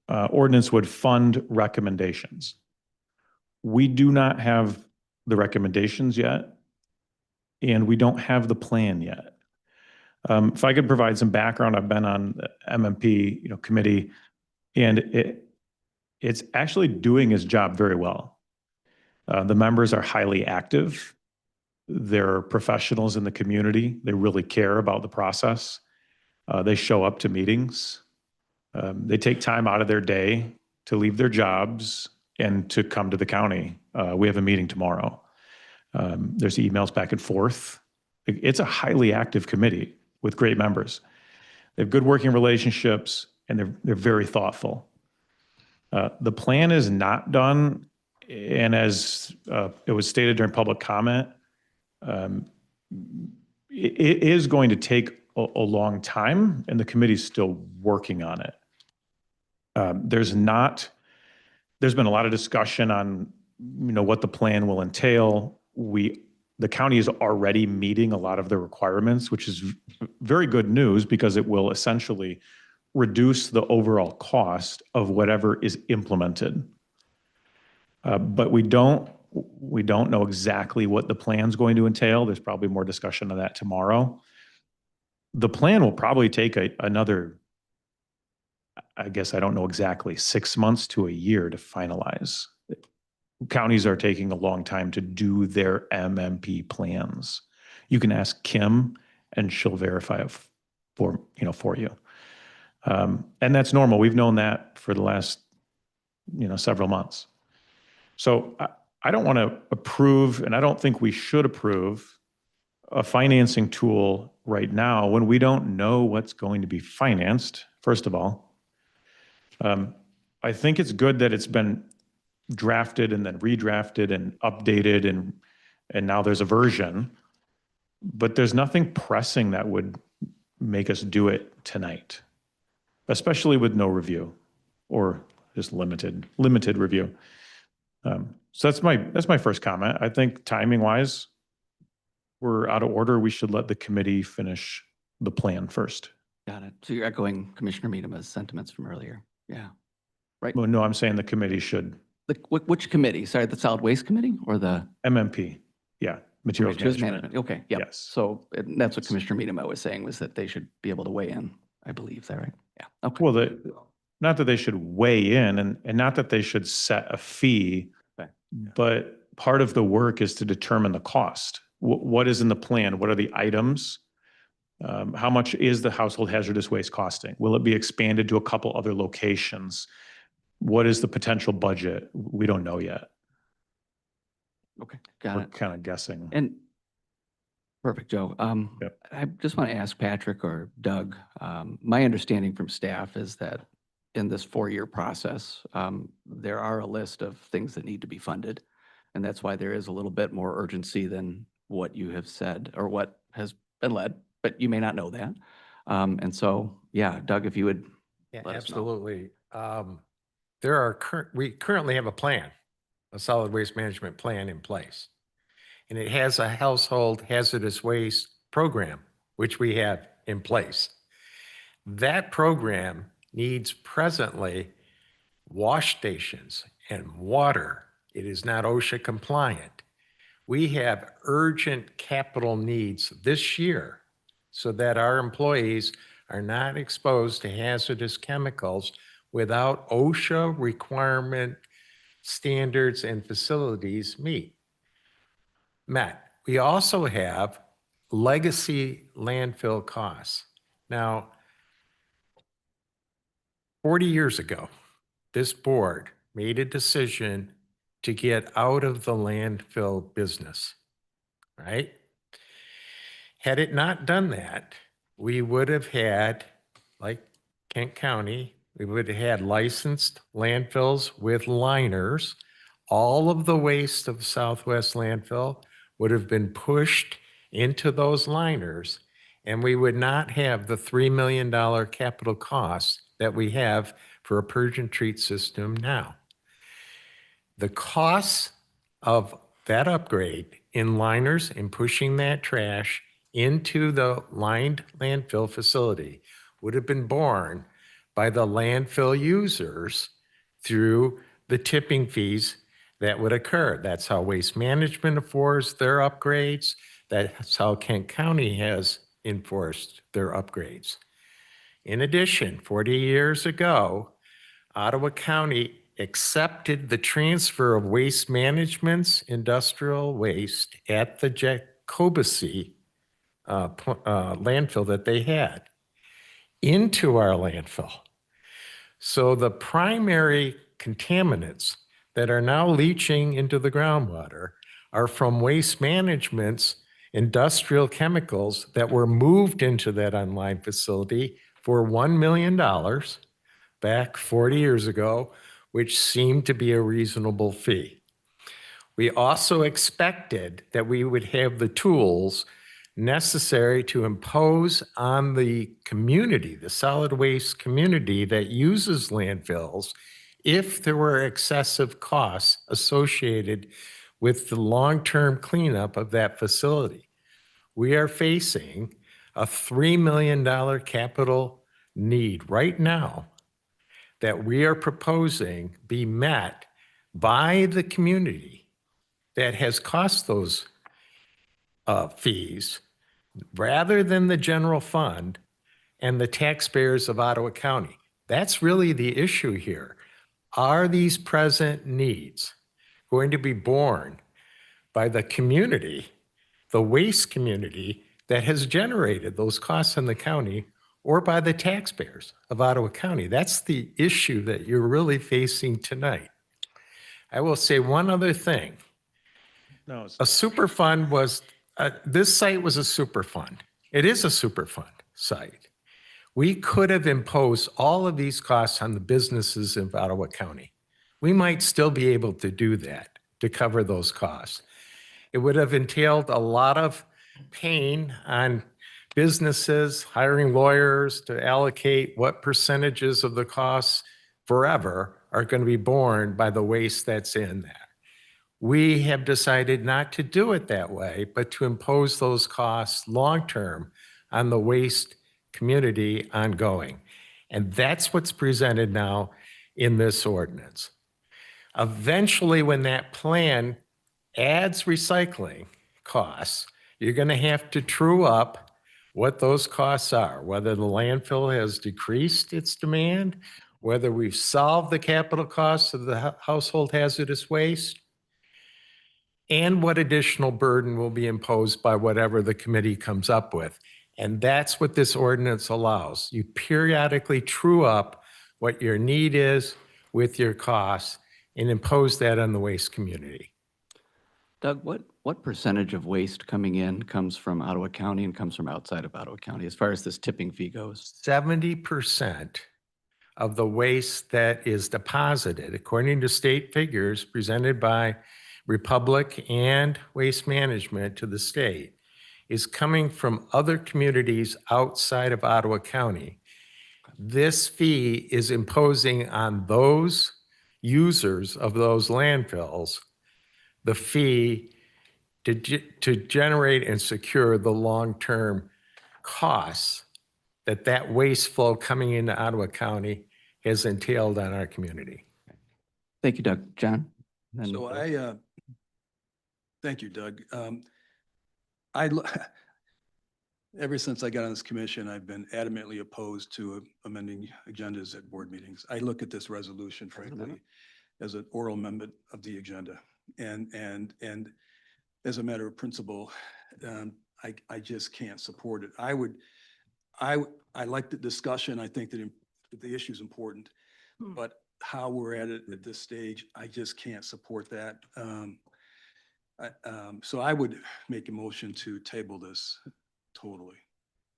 ordinance would fund recommendations. We do not have the recommendations yet, and we don't have the plan yet. If I could provide some background, I've been on the MMP, committee, and it's actually doing its job very well. The members are highly active. They're professionals in the community. They really care about the process. They show up to meetings. They take time out of their day to leave their jobs and to come to the county. We have a meeting tomorrow. There's emails back and forth. It's a highly active committee with great members. They have good working relationships and they're very thoughtful. The plan is not done, and as it was stated during public comment, it is going to take a long time, and the committee's still working on it. There's been a lot of discussion on, what the plan will entail. The county is already meeting a lot of the requirements, which is very good news because it will essentially reduce the overall cost of whatever is implemented. But we don't know exactly what the plan's going to entail. There's probably more discussion of that tomorrow. The plan will probably take another, I guess I don't know exactly, 6 months to a year to finalize. Counties are taking a long time to do their MMP plans. You can ask Kim and she'll verify it for you. And that's normal. We've known that for the last, several months. So I don't want to approve, and I don't think we should approve a financing tool right now when we don't know what's going to be financed, first of all. I think it's good that it's been drafted and then redrafted and updated and now there's a version, but there's nothing pressing that would make us do it tonight, especially with no review or just limited review. So that's my first comment. I think timing wise, we're out of order. We should let the committee finish the plan first. Got it. So you're echoing Commissioner Miedema's sentiments from earlier. Yeah. Right. Well, no, I'm saying the committee should. Which committee? Sorry, the Solid Waste Committee or the? MMP. Yeah. Materials management. Okay. Yeah. Yes. So that's what Commissioner Miedema was saying, was that they should be able to weigh in. I believe. Is that right? Yeah. Okay. Well, not that they should weigh in and not that they should set a fee, Okay. but part of the work is to determine the cost. What is in the plan? What are the items? How much is the household hazardous waste costing? Will it be expanded to a couple other locations? What is the potential budget? We don't know yet. Okay. Got We're it. kind of guessing. And perfect, Joe. Yep. I just want to ask Patrick or Doug, my understanding from staff is that in this 4-year process, there are a list of things that need to be funded. And that's why there is a little bit more urgency than what you have said or what has been led, but you may not know that. And so, yeah, Doug, if you would Yeah, let us know. absolutely. We currently have a plan, a solid waste management plan in place. And it has a household hazardous waste program, which we have in place. That program needs presently wash stations and water. It is not OSHA compliant. We have urgent capital needs this year so that our employees are not exposed to hazardous chemicals without OSHA requirement standards and facilities met. We also have legacy landfill costs. Now, 40 years ago, this board made a decision to get out of the landfill business, right? Had it not done that, we would have had, like Kent County, we would have had licensed landfills with liners. All of the waste of Southwest landfill would have been pushed into those liners, and we would not have the $3 million capital costs that we have for a purge and treat system now. The costs of that upgrade in liners and pushing that trash into the lined landfill facility would have been borne by the landfill users through the tipping fees that would occur. That's how Waste Management enforced their upgrades. That's how Kent County has enforced their upgrades. In addition, 40 years ago, Ottawa County accepted the transfer of Waste Management's industrial waste at the Jacobisi landfill that they had into our landfill. So the primary contaminants that are now leaching into the groundwater are from Waste Management's industrial chemicals that were moved into that unlined facility for $1 million back 40 years ago, which seemed to be a reasonable fee. We also expected that we would have the tools necessary to impose on the community, the solid waste community that uses landfills, if there were excessive costs associated with the long-term cleanup of that facility. We are facing a $3 million capital need right now that we are proposing be met by the community that has cost those fees rather than the general fund and the taxpayers of Ottawa County. That's really the issue here. Are these present needs going to be borne by the community, the waste community that has generated those costs in the county, or by the taxpayers of Ottawa County? That's the issue that you're really facing tonight. I will say one other thing. No, it's A Superfund was, this site was a Superfund. It is a Superfund site. We could have imposed all of these costs on the businesses of Ottawa County. We might still be able to do that, to cover those costs. It would have entailed a lot of pain on businesses, hiring lawyers to allocate what percentages of the costs forever are going to be borne by the waste that's in there. We have decided not to do it that way, but to impose those costs long-term on the waste community ongoing. And that's what's presented now in this ordinance. Eventually, when that plan adds recycling costs, you're going to have to true up what those costs are, whether the landfill has decreased its demand, whether we've solved the capital costs of the household hazardous waste, and what additional burden will be imposed by whatever the committee comes up with. And that's what this ordinance allows. You periodically true up what your need is with your costs and impose that on the waste community. Doug, what percentage of waste coming in comes from Ottawa County and comes from outside of Ottawa County as far as this tipping fee goes? 70% of the waste that is deposited, according to state figures presented by Republic and Waste Management to the state, is coming from other communities outside of Ottawa County. This fee is imposing on those users of those landfills the fee to generate and secure the long-term costs that that waste flow coming into Ottawa County has entailed on our community. Thank you, Doug. John? So thank you, Doug. Ever since I got on this commission, I've been adamantly opposed to amending agendas at board meetings. I look at this resolution, frankly, as an oral amendment of the agenda. And as a matter of principle, I just can't support it. I like the discussion. I think that the issue is important, but how we're at it at this stage, I just can't support that. So I would make a motion to table this totally.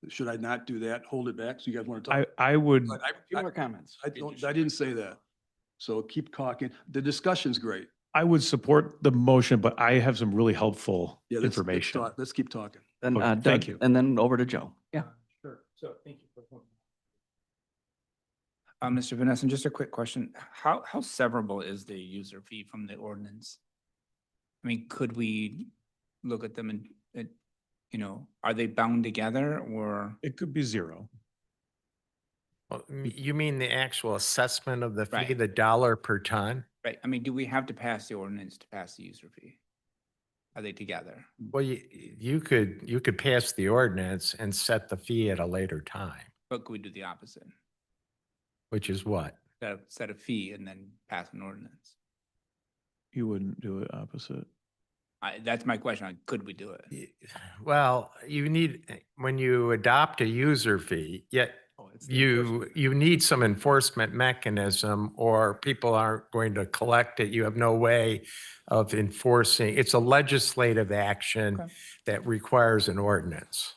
Should I not do that? Hold it back? So you guys want to talk? I would, But A few more comments. I didn't say that. So keep talking. The discussion's great. I would support the motion, but I have some really helpful Yeah, let's information. talk. Let's keep talking. Then Okay, Doug, thank you. and then over to Joe. Yeah. Sure. So thank you for. Mr. Vanessa, just a quick question. How severable is the user fee from the ordinance? I mean, could we look at them and, are they bound together or? It could be zero. Well, you mean the actual assessment of the fee, Right. the dollar per ton? Right, I mean, do we have to pass the ordinance to pass the user fee? Are they together? Well, you could pass the ordinance and set the fee at a later time, But could we do the opposite? which is what? Set a fee and then pass an ordinance? You wouldn't do it opposite. That's my question. Could we do it? Well, when you adopt a user fee, yet you need some enforcement mechanism or people aren't going to collect it. You have no way of enforcing. It's a legislative action that requires an ordinance.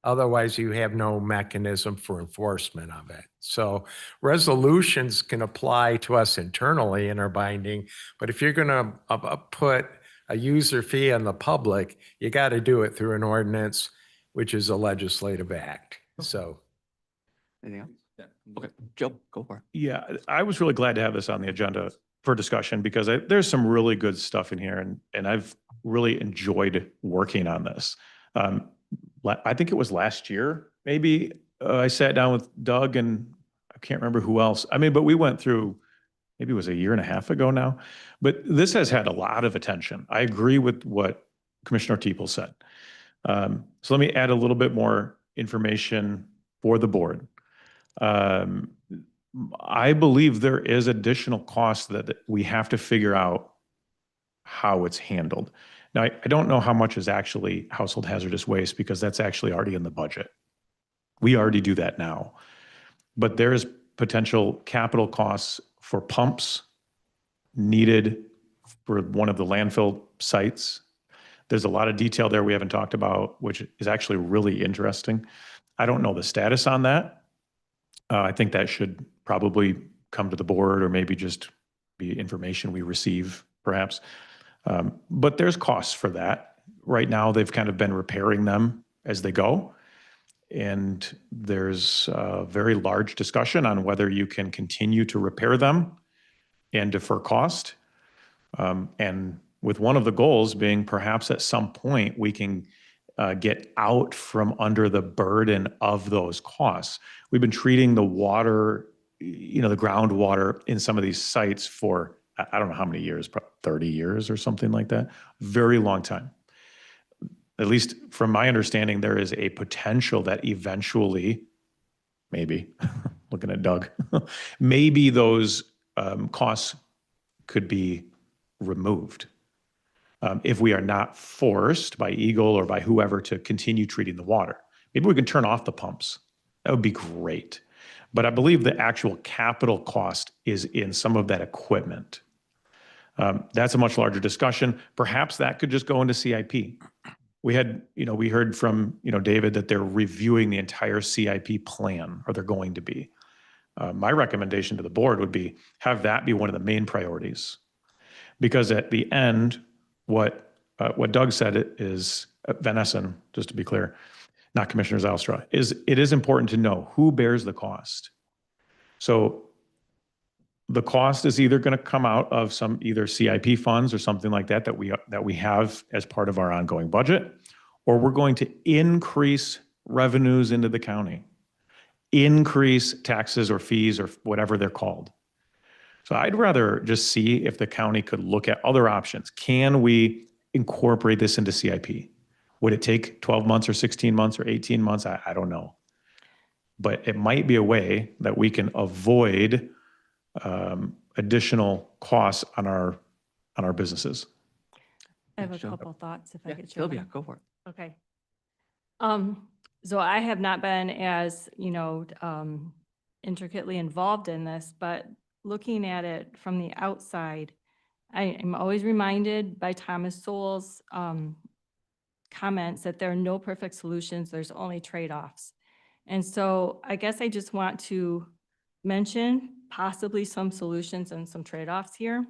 Otherwise, you have no mechanism for enforcement of it. So resolutions can apply to us internally and are binding, but if you're going to put a user fee on the public, you got to do it through an ordinance, which is a legislative act. So. Anything else? Yeah. Okay, Joe, go for it. Yeah, I was really glad to have this on the agenda for discussion because there's some really good stuff in here and I've really enjoyed working on this. I think it was last year, maybe I sat down with Doug and I can't remember who else. I mean, but we went through, maybe it was a year and a half ago now, but this has had a lot of attention. I agree with what Commissioner Teeple said. So let me add a little bit more information for the board. I believe there is additional cost that we have to figure out how it's handled. Now, I don't know how much is actually household hazardous waste because that's actually already in the budget. We already do that now. But there's potential capital costs for pumps needed for one of the landfill sites. There's a lot of detail there we haven't talked about, which is actually really interesting. I don't know the status on that. I think that should probably come to the board or maybe just be information we receive perhaps. But there's costs for that. Right now, they've kind of been repairing them as they go. And there's a very large discussion on whether you can continue to repair them and defer cost. And with one of the goals being perhaps at some point we can get out from under the burden of those costs. We've been treating the water, the groundwater in some of these sites for, I don't know how many years, probably 30 years or something like that. Very long time. At least from my understanding, there is a potential that eventually, maybe, looking at Doug, maybe those costs could be removed. If we are not forced by Eagle or by whoever to continue treating the water. Maybe we can turn off the pumps. That would be great. But I believe the actual capital cost is in some of that equipment. That's a much larger discussion. Perhaps that could just go into CIP. We heard from, David that they're reviewing the entire CIP plan, or they're going to be. My recommendation to the board would be have that be one of the main priorities. Because at the end, what Doug said is, Van Essen, just to be clear, not Commissioner Zylstra, it is important to know who bears the cost. So the cost is either going to come out of some either CIP funds or something like that we have as part of our ongoing budget, or we're going to increase revenues into the county, increase taxes or fees or whatever they're called. So I'd rather just see if the county could look at other options. Can we incorporate this into CIP? Would it take 12 months or 16 months or 18 months? I don't know. But it might be a way that we can avoid additional costs on our businesses. I have a couple thoughts if I could share. Sylvia, go for it. Okay. So I have not been as, intricately involved in this, but looking at it from the outside, I am always reminded by Thomas Sowell's comments that there are no perfect solutions, there's only trade-offs. And so I guess I just want to mention possibly some solutions and some trade-offs here,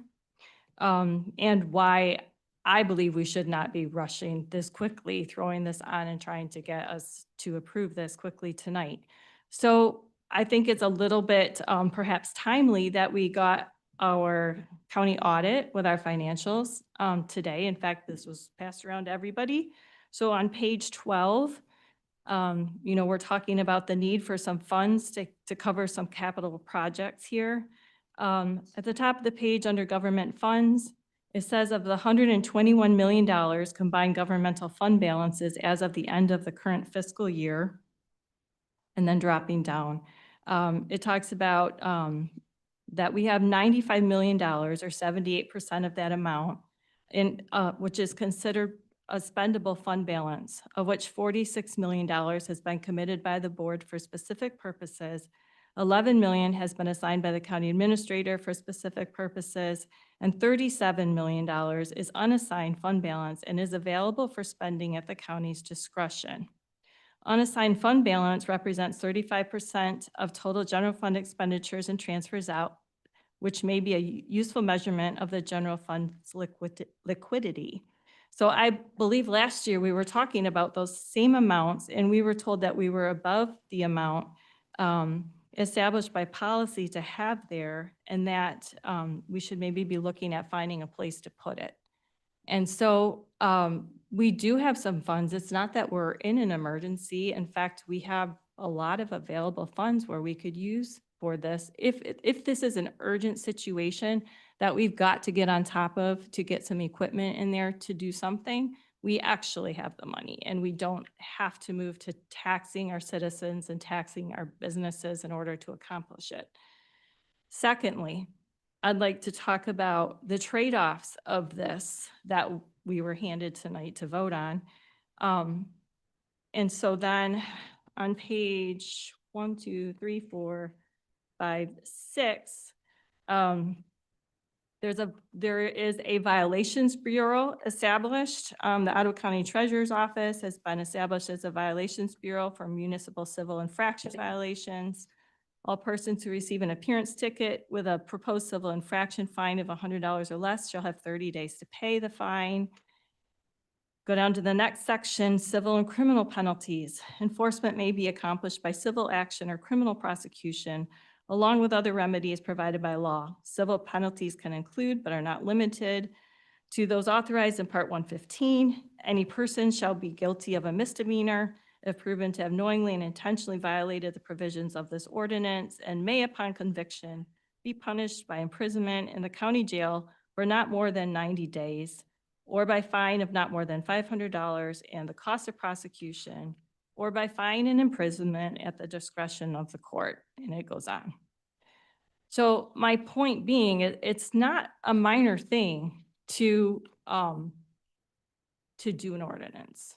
and why I believe we should not be rushing this quickly, throwing this on and trying to get us to approve this quickly tonight. So I think it's a little bit perhaps timely that we got our county audit with our financials today. In fact, this was passed around to everybody. So on page 12, we're talking about the need for some funds to cover some capital projects here. At the top of the page under government funds, it says of the $121 million combined governmental fund balances as of the end of the current fiscal year, and then dropping down, it talks about that we have $95 million or 78% of that amount which is considered a spendable fund balance, of which $46 million has been committed by the board for specific purposes. $11 million has been assigned by the county administrator for specific purposes, and $37 million is unassigned fund balance and is available for spending at the county's discretion. Unassigned fund balance represents 35% of total general fund expenditures and transfers out, which may be a useful measurement of the general fund's liquidity. So I believe last year we were talking about those same amounts, and we were told that we were above the amount established by policy to have there, and that we should maybe be looking at finding a place to put it. And so we do have some funds. It's not that we're in an emergency. In fact, we have a lot of available funds where we could use for this. If this is an urgent situation that we've got to get on top of to get some equipment in there to do something, we actually have the money, and we don't have to move to taxing our citizens and taxing our businesses in order to accomplish it. Secondly, I'd like to talk about the trade-offs of this that we were handed tonight to vote on. And so then on page 1, 2, 3, 4, 5, 6, there is a violations bureau established. The Ottawa County Treasurer's Office has been established as a violations bureau for municipal civil infraction violations. All persons who receive an appearance ticket with a proposed civil infraction fine of $100 or less shall have 30 days to pay the fine. Go down to the next section, civil and criminal penalties. Enforcement may be accomplished by civil action or criminal prosecution, along with other remedies provided by law. Civil penalties can include, but are not limited to, those authorized in Part 115. Any person shall be guilty of a misdemeanor if proven to have knowingly and intentionally violated the provisions of this ordinance, and may, upon conviction, be punished by imprisonment in the county jail for not more than 90 days, or by fine of not more than $500 and the cost of prosecution, or by fine and imprisonment at the discretion of the court, and it goes on. So my point being, it's not a minor thing to do an ordinance.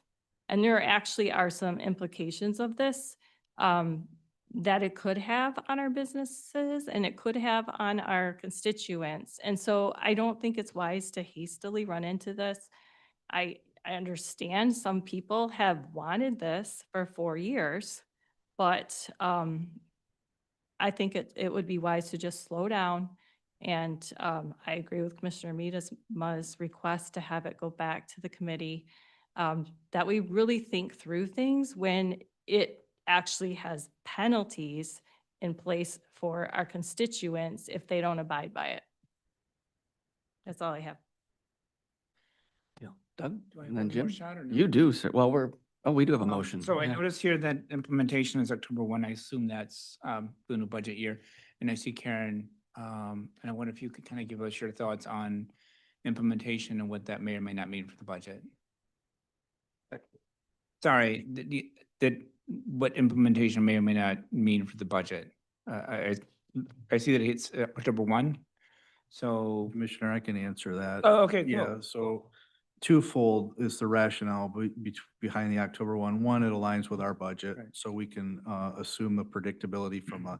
And there actually are some implications of this that it could have on our businesses and it could have on our constituents. And so I don't think it's wise to hastily run into this. I understand some people have wanted this for 4 years, but I think it would be wise to just slow down. And I agree with Commissioner Miedema's request to have it go back to the committee, that we really think through things when it actually has penalties in place for our constituents if they don't abide by it. That's all I have. Yeah, Doug? Do I have And then one more Jim? shot or no? You do, sir. Well, we do have a motion. So I Yeah. noticed here that implementation is October 1. I assume that's the new budget year. And I see Karen, and I wonder if you could kind of give us your thoughts on implementation and what that may or may not mean for the budget. Sorry, what implementation may or may not mean for the budget. I see that it's October 1. So Commissioner, I can answer that. Oh, okay, cool. Yeah, so twofold is the rationale behind the October 1. One, it aligns with our budget, so we can assume the predictability from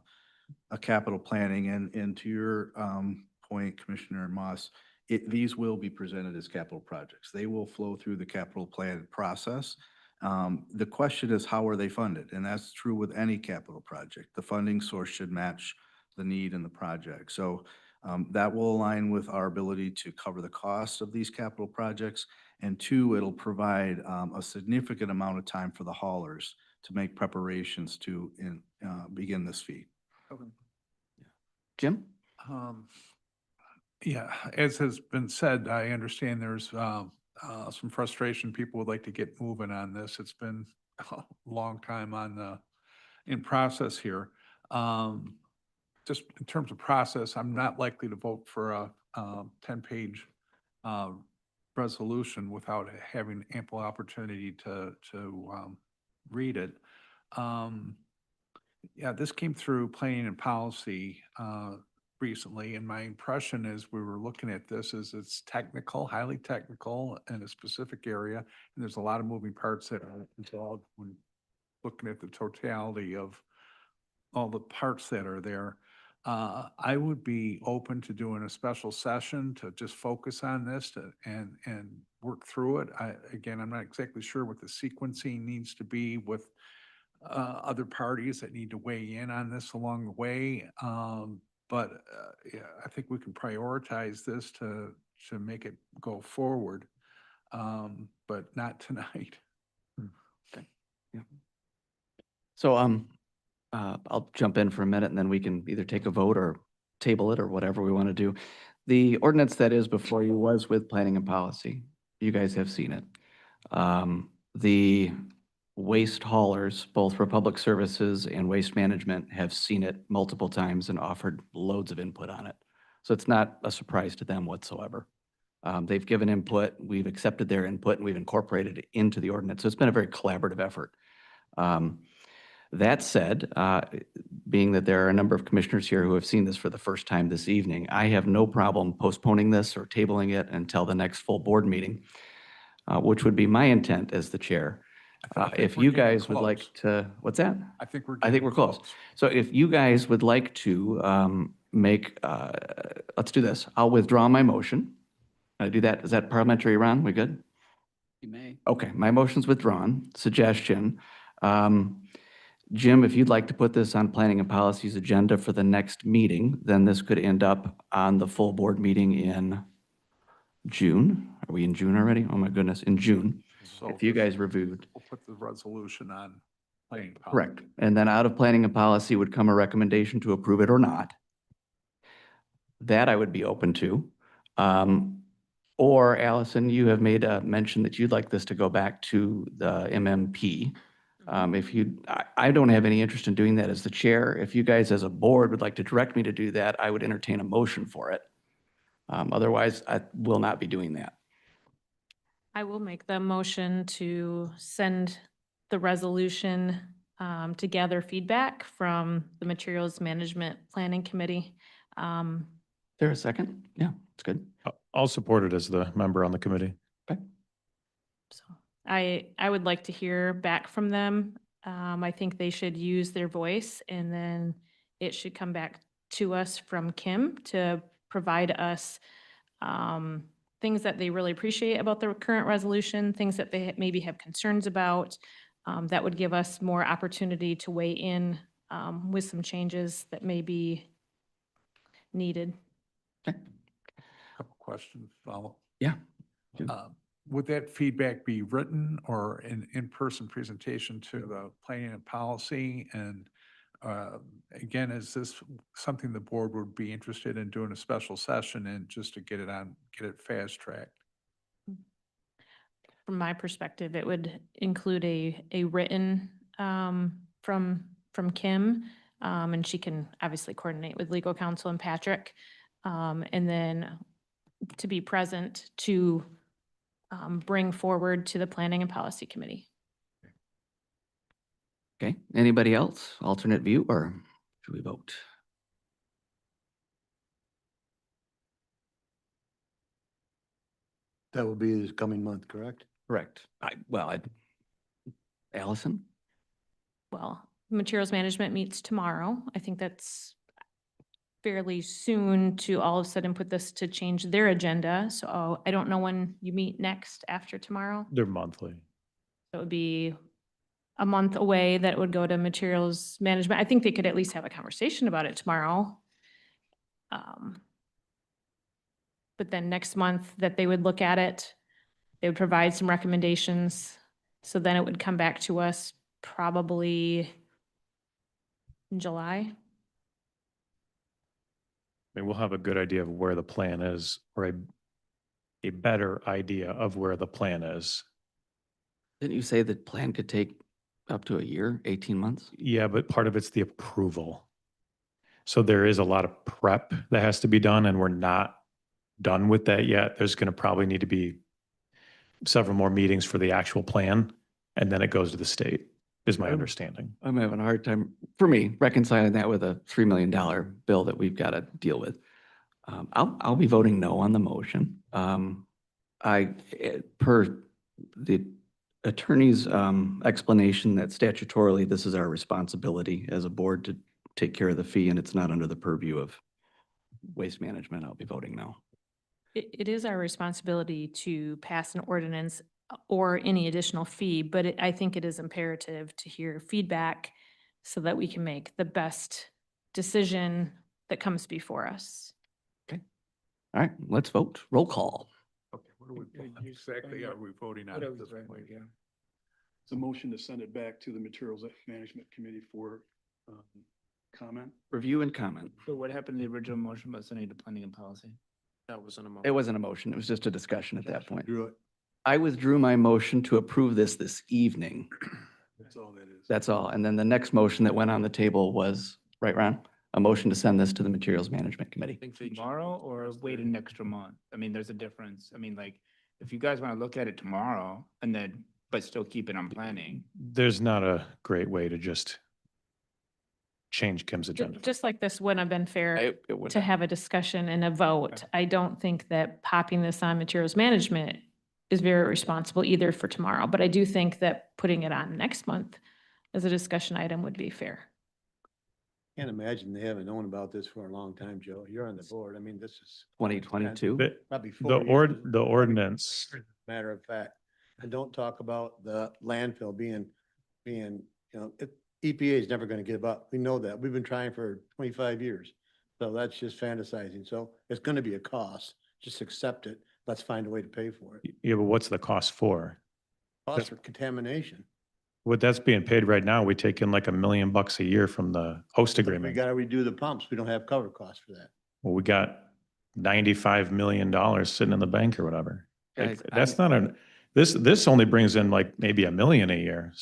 a capital planning. And to your point, Commissioner Moss, these will be presented as capital projects. They will flow through the capital plan process. The question is, how are they funded? And that's true with any capital project. The funding source should match the need in the project. So that will align with our ability to cover the cost of these capital projects. And two, it'll provide a significant amount of time for the haulers to make preparations to begin this fee. Jim? Yeah, as has been said, I understand there's some frustration. People would like to get moving on this. It's been a long time in process here. Just in terms of process, I'm not likely to vote for a 10-page resolution without having ample opportunity to read it. Yeah, this came through planning and policy recently, and my impression is we were looking at this as it's technical, highly technical in a specific area, and there's a lot of moving parts that are involved when looking at the totality of all the parts that are there. I would be open to doing a special session to just focus on this and work through it. Again, I'm not exactly sure what the sequencing needs to be with other parties that need to weigh in on this along the way. But yeah, I think we can prioritize this to make it go forward, but not tonight. Okay. Yeah. So I'll jump in for a minute and then we can either take a vote or table it or whatever we want to do. The ordinance that is before you was with planning and policy. You guys have seen it. The waste haulers, both for public services and waste management, have seen it multiple times and offered loads of input on it. So it's not a surprise to them whatsoever. They've given input, we've accepted their input, and we've incorporated it into the ordinance. So it's been a very collaborative effort. That said, being that there are a number of commissioners here who have seen this for the first time this evening, I have no problem postponing this or tabling it until the next full board meeting, which would be my intent as the chair. If you guys would like to, what's that? I think we're close. So if you guys would like to let's do this. I'll withdraw my motion. I do that. Is that parliamentary, Ron? We good? You may. Okay, my motion's withdrawn. Suggestion. Jim, if you'd like to put this on planning and policy's agenda for the next meeting, then this could end up on the full board meeting in June. Are we in June already? Oh my goodness, in June. So If you guys reviewed. we'll put the resolution on planning policy. Correct. And then out of planning and policy would come a recommendation to approve it or not. That I would be open to. Or Allison, you have made a mention that you'd like this to go back to the MMP. I don't have any interest in doing that as the chair. If you guys as a board would like to direct me to do that, I would entertain a motion for it. Otherwise, I will not be doing that. I will make the motion to send the resolution to gather feedback from the Materials Management Planning Committee. There a second? Yeah, it's good. I'll support it as the member on the committee. So I would like to hear back from them. I think they should use their voice, and then it should come back to us from Kim to provide us things that they really appreciate about the current resolution, things that they maybe have concerns about. That would give us more opportunity to weigh in with some changes that may be needed. Couple questions, follow. Yeah. Would that feedback be written or an in-person presentation to the planning and policy? And again, is this something the board would be interested in doing a special session and just to get it fast tracked? From my perspective, it would include a written from Kim, and she can obviously coordinate with legal counsel and Patrick, and then to be present to bring forward to the Planning and Policy Committee. Okay, anybody else? Alternate view, or should we vote? That will be this coming month, correct? Correct. Allison? Well, materials management meets tomorrow. I think that's fairly soon to all of a sudden put this to change their agenda. So I don't know when you meet next after tomorrow. They're monthly. So it would be a month away that it would go to materials management. I think they could at least have a conversation about it tomorrow. But then next month that they would look at it, they would provide some recommendations. So then it would come back to us probably in July. I mean, we'll have a good idea of where the plan is, or a better idea of where the plan is. Didn't you say the plan could take up to a year, 18 months? Yeah, but part of it's the approval. So there is a lot of prep that has to be done, and we're not done with that yet. There's going to probably need to be several more meetings for the actual plan, and then it goes to the state, is my understanding. I'm having a hard time, for me, reconciling that with a $3 million bill that we've got to deal with. I'll be voting no on the motion. Per the attorney's explanation that statutorily, this is our responsibility as a board to take care of the fee, and it's not under the purview of waste management, I'll be voting no. It is our responsibility to pass an ordinance or any additional fee, but I think it is imperative to hear feedback so that we can make the best decision that comes before us. All right, let's vote. Roll call. Okay, what exactly are we voting on at this point? It's a motion to send it back to the Materials Management Committee for comment. Review and comment. So what happened to the original motion about sending to planning and policy? That wasn't a motion. It wasn't a motion, it was just a discussion at that point. Drew it. I withdrew my motion to approve this evening. That's all that is. That's all. And then the next motion that went on the table was, right, Ron? A motion to send this to the Materials Management Committee. Tomorrow or wait an extra month? I mean, there's a difference. I mean, like, if you guys want to look at it tomorrow and then, but still keep it on planning. There's not a great way to just change Kim's agenda. Just like this wouldn't have been fair It would to have a discussion and a vote. I don't think that popping this on materials management is very responsible either for tomorrow, but I do think that putting it on next month as a discussion item would be fair. Can't imagine they haven't known about this for a long time, Joe. You're on the board. I mean, this is 2022. probably The 4 years. the ordinance, Matter of fact, and don't talk about the landfill being, EPA is never going to give up. We know that. We've been trying for 25 years. So that's just fantasizing. So it's going to be a cost. Just accept it. Let's find a way to pay for it. yeah, but what's the cost for? Cost for contamination. What that's being paid right now, we take in like $1 million a year from the host We agreement. got to redo the pumps. We don't have cover costs for that. Well, we got $95 million sitting in the bank or whatever. Like, Guys, that's not a, this only brings in like maybe $1 million a year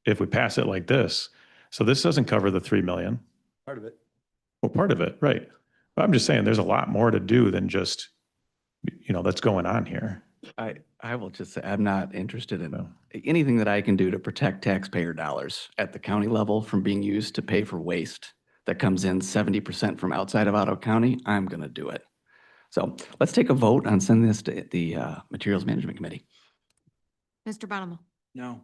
if we pass it like this. So this doesn't cover the 3 million. Part of it. Well, part of it, right. But I'm just saying, there's a lot more to do than just, that's going on here. I will just say, I'm not interested in anything that I can do to protect taxpayer dollars at the county level from being used to pay for waste that comes in 70% from outside of Ottawa County. I'm going to do it. So let's take a vote on sending this to the Materials Management Committee. Mr. Bonema, No.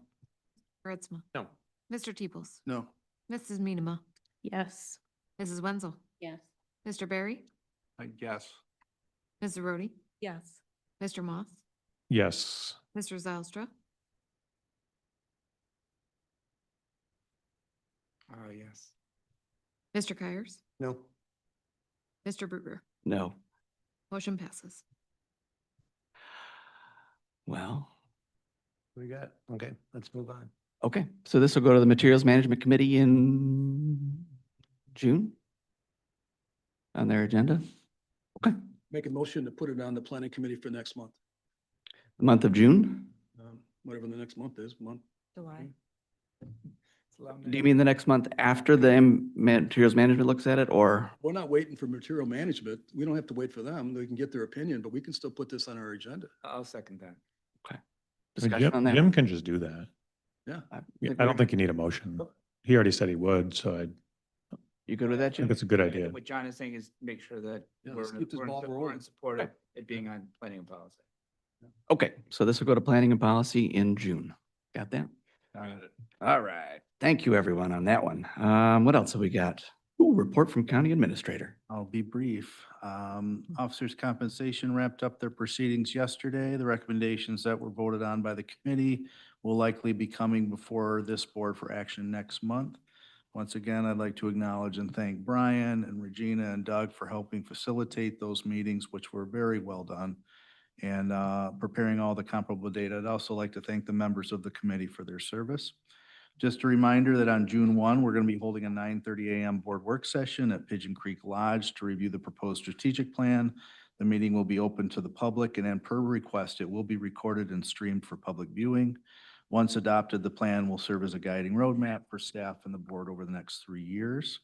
Ritzma. No. Mr. Teeples, No. Mrs. Minema, Yes. Mrs. Wenzel, Yes. Mr. Barry, I guess. Mrs. Rhodey, Yes. Mr. Moss, Yes. Mr. Zylstra, Oh, yes. Mr. Kyers, No. Mr. Bruger. No. Motion passes. Well, We got, okay, let's move on. okay. So this will go to the Materials Management Committee in June on their agenda. Okay. Make a motion to put it on the planning committee for next month, The month of June? whatever the next month is, month. July. Do you mean the next month after the Materials Management looks at it, or? We're not waiting for material management. We don't have to wait for them. They can get their opinion, but we can still put this on our agenda. I'll second that. Discussion on that? Jim can just do that. Yeah. I don't think you need a motion. He already said he would, so You good with that, I Jim? think it's a good idea. What John is saying is make sure that Yeah, we're let's keep this ball we're in rolling. support of it being on planning and policy. Okay, so this will go to planning and policy in June. Got that? Got it. All right. Thank you, everyone, on that one. What else have we got? Ooh, report from county administrator. I'll be brief. Officers' compensation wrapped up their proceedings yesterday. The recommendations that were voted on by the committee will likely be coming before this board for action next month. Once again, I'd like to acknowledge and thank Brian and Regina and Doug for helping facilitate those meetings, which were very well done, and preparing all the comparable data. I'd also like to thank the members of the committee for their service. Just a reminder that on June 1, we're going to be holding a 9:30 a.m. board work session at Pigeon Creek Lodge to review the proposed strategic plan. The meeting will be open to the public, and then per request, it will be recorded and streamed for public viewing. Once adopted, the plan will serve as a guiding roadmap for staff and the board over the next 3 years.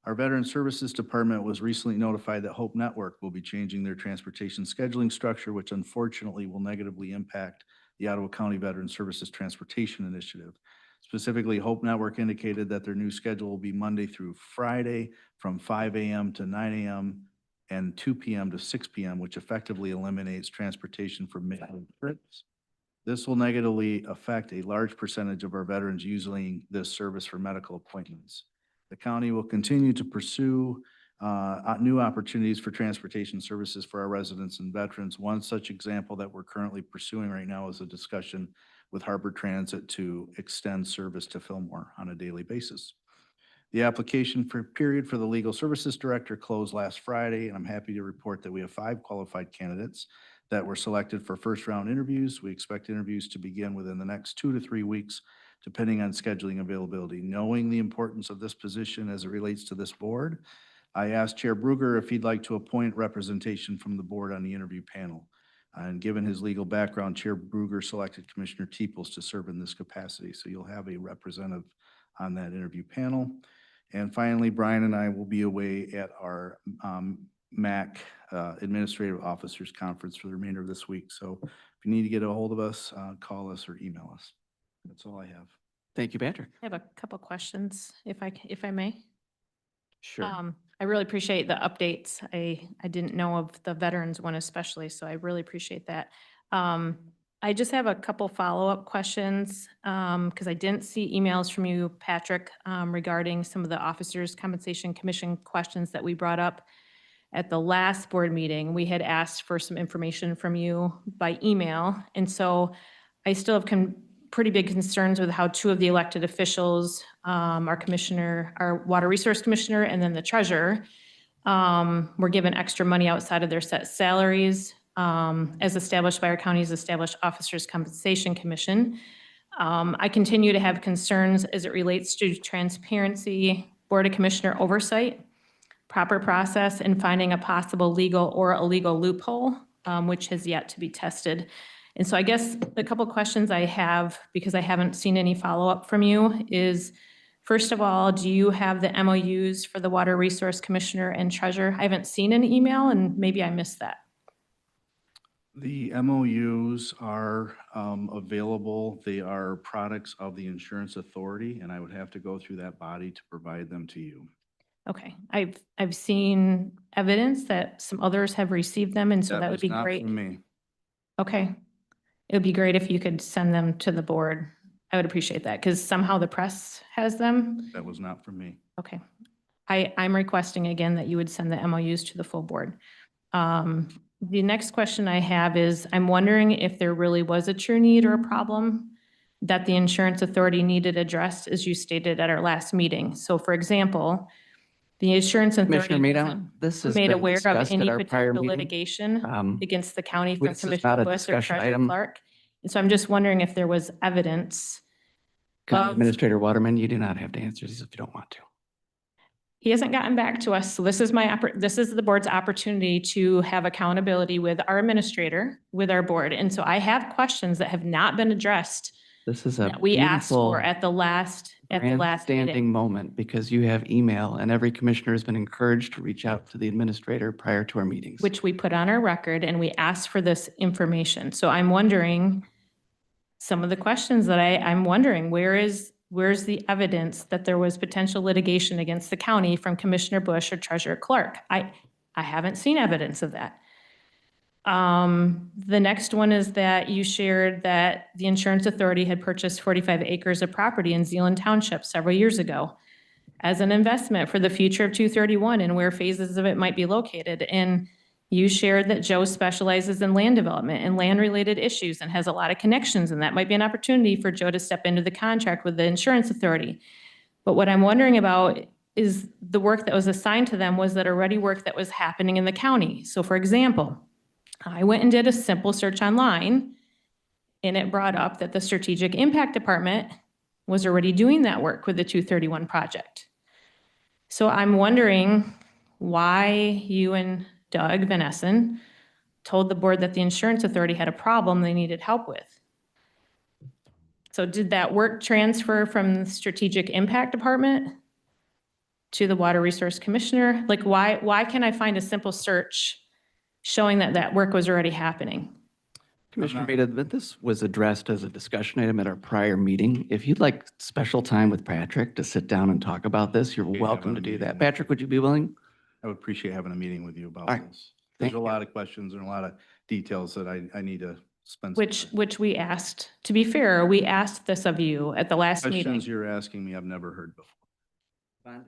Our Veteran Services Department was recently notified that Hope Network will be changing their transportation scheduling structure, which unfortunately will negatively impact the Ottawa County Veteran Services Transportation Initiative. Specifically, Hope Network indicated that their new schedule will be Monday through Friday from 5 a.m. to 9 a.m. and 2 p.m. to 6 p.m., which effectively eliminates transportation for midnight trips. This will negatively affect a large percentage of our veterans using this service for medical appointments. The county will continue to pursue new opportunities for transportation services for our residents and veterans. One such example that we're currently pursuing right now is a discussion with Harbor Transit to extend service to Fillmore on a daily basis. The application period for the Legal Services Director closed last Friday, and I'm happy to report that we have 5 qualified candidates that were selected for first round interviews. We expect interviews to begin within the next 2 to 3 weeks, depending on scheduling availability. Knowing the importance of this position as it relates to this board, I asked Chair Bruger if he'd like to appoint representation from the board on the interview panel. And given his legal background, Chair Bruger selected Commissioner Teeples to serve in this capacity. So you'll have a representative on that interview panel. And finally, Brian and I will be away at our MAC Administrative Officers Conference for the remainder of this week. So if you need to get a hold of us, call us or email us. That's all I have. Thank you, Patrick. I have a couple questions, if I may. Sure. I really appreciate the updates. I didn't know of the veterans one especially, so I really appreciate that. I just have a couple follow-up questions, because I didn't see emails from you, Patrick, regarding some of the Officers Compensation Commission questions that we brought up at the last board meeting. We had asked for some information from you by email, and so I still have pretty big concerns with how 2 of the elected officials, our commissioner, our water resource commissioner, and then the treasurer, were given extra money outside of their set salaries, as established by our county's established Officers Compensation Commission. I continue to have concerns as it relates to transparency, Board of Commissioner oversight, proper process, and finding a possible legal or illegal loophole, which has yet to be tested. And so I guess a couple questions I have, because I haven't seen any follow-up from you, is first of all, do you have the MOUs for the Water Resource Commissioner and Treasurer? I haven't seen an email, and maybe I missed that. The MOUs are available. They are products of the Insurance Authority, and I would have to go through that body to provide them to you. Okay, I've seen evidence that some others have received them, and so that would was be not great. from me. Okay. It would be great if you could send them to the board. I would appreciate that, because somehow the press has them. That was not from me. Okay. I'm requesting again that you would send the MOUs to the full board. The next question I have is, I'm wondering if there really was a true need or a problem that the Insurance Authority needed addressed, as you stated at our last meeting. So for example, the Insurance Authority Commissioner wasn't Maydon, this has made been aware of discussed any at our prior potential meeting. litigation against the county from This is not Commissioner a Bush or discussion Treasurer item. Clark. And so I'm just wondering if there was evidence. Administrator Waterman, you do not have to answer these if you don't want to. He hasn't gotten back to us, so this is this is the board's opportunity to have accountability with our administrator, with our board. And so I have questions that have not been addressed This is a that we asked beautiful, for at the last grandstanding meeting. moment, because you have email and every commissioner has been encouraged to reach out to the administrator prior to our meetings. Which we put on our record, and we asked for this information. So I'm wondering, some of the questions that I'm wondering, where's the evidence that there was potential litigation against the county from Commissioner Bush or Treasurer Clark? I haven't seen evidence of that. The next one is that you shared that the insurance authority had purchased 45 acres of property in Zealand Township several years ago as an investment for the future of 231 and where phases of it might be located. And you shared that Joe specializes in land development and land-related issues and has a lot of connections, and that might be an opportunity for Joe to step into the contract with the insurance authority. But what I'm wondering about is the work that was assigned to them was that already work that was happening in the county. So for example, I went and did a simple search online, and it brought up that the Strategic Impact Department was already doing that work with the 231 project. So I'm wondering why you and Doug Van Essen told the board that the insurance authority had a problem they needed help with. So did that work transfer from the Strategic Impact Department to the Water Resource Commissioner? Like, why can I find a simple search showing that that work was already happening? Commissioner Beta, that this was addressed as a discussion item at our prior meeting. If you'd like special time with Patrick to sit down and talk about this, you're welcome to do that. Patrick, would you be willing? I would appreciate having a meeting with you about All right. this. Thank There's a lot of questions and a lot of details that I need to spend. Which we asked, to be fair, we asked this of you at the last meeting. Questions you're asking me, I've never heard before.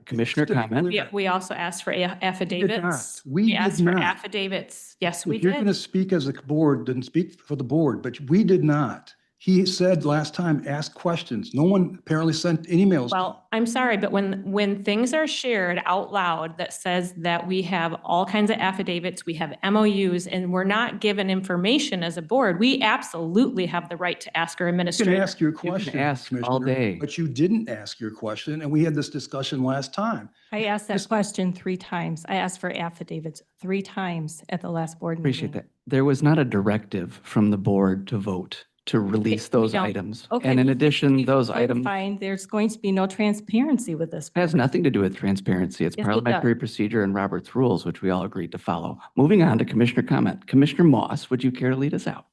Commissioner comment? We also asked for affidavits. We asked did for not. affidavits. Yes, we If you're going to did. speak as a board, then speak for the board, but we did not. He said last time, ask questions. No one apparently sent emails. Well, I'm sorry, but when things are shared out loud that says that we have all kinds of affidavits, we have MOUs, and we're not given information as a board, we absolutely have the right to ask our You can administrator. ask your question, ask all Commissioner, day. but you didn't ask your question, and we had this discussion last time. I asked that question 3 times. I asked for affidavits 3 times at the last board meeting. Appreciate that. There was not a directive from the board to vote to release those don't- items. Okay, And in we- addition, we those couldn't items find there's going to be no transparency with this. has nothing to do with transparency. It's Yes, it parliamentary does. procedure and Robert's rules, which we all agreed to follow. Moving on to Commissioner comment. Commissioner Moss, would you care to lead us out?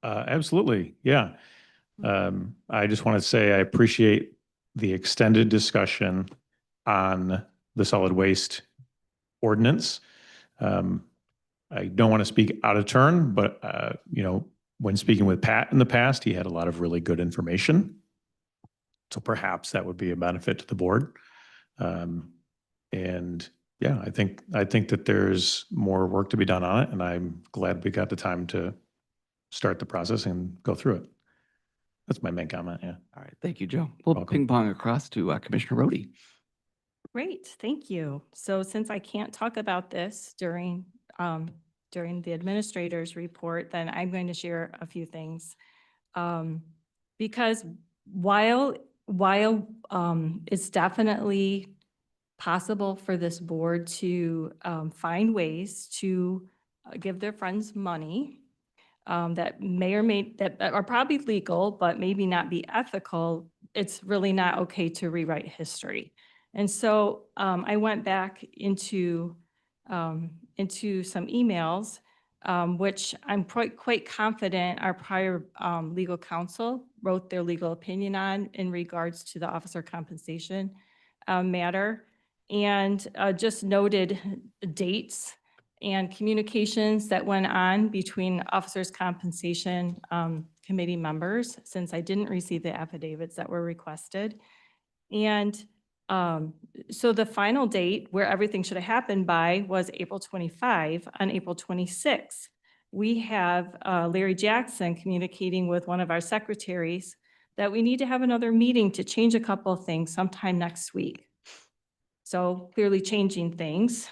Absolutely, yeah. I just want to say I appreciate the extended discussion on the solid waste ordinance. I don't want to speak out of turn, but, when speaking with Pat in the past, he had a lot of really good information. So perhaps that would be a benefit to the board. And yeah, I think that there's more work to be done on it, and I'm glad we got the time to start the process and go through it. That's my main comment, yeah. All right, thank you, Joe. We'll Welcome. ping pong across to Commissioner Rhodey. Great, thank you. So since I can't talk about this during the administrator's report, then I'm going to share a few things. Because while it's definitely possible for this board to find ways to give their friends money that that are probably legal, but maybe not be ethical, it's really not okay to rewrite history. And so I went back into some emails, which I'm quite confident our prior legal counsel wrote their legal opinion on in regards to the officer compensation matter, and just noted dates and communications that went on between officers' compensation committee members, since I didn't receive the affidavits that were requested. And so the final date where everything should have happened by was April 25. On April 26, we have Larry Jackson communicating with one of our secretaries that we need to have another meeting to change a couple of things sometime next week. So clearly changing things.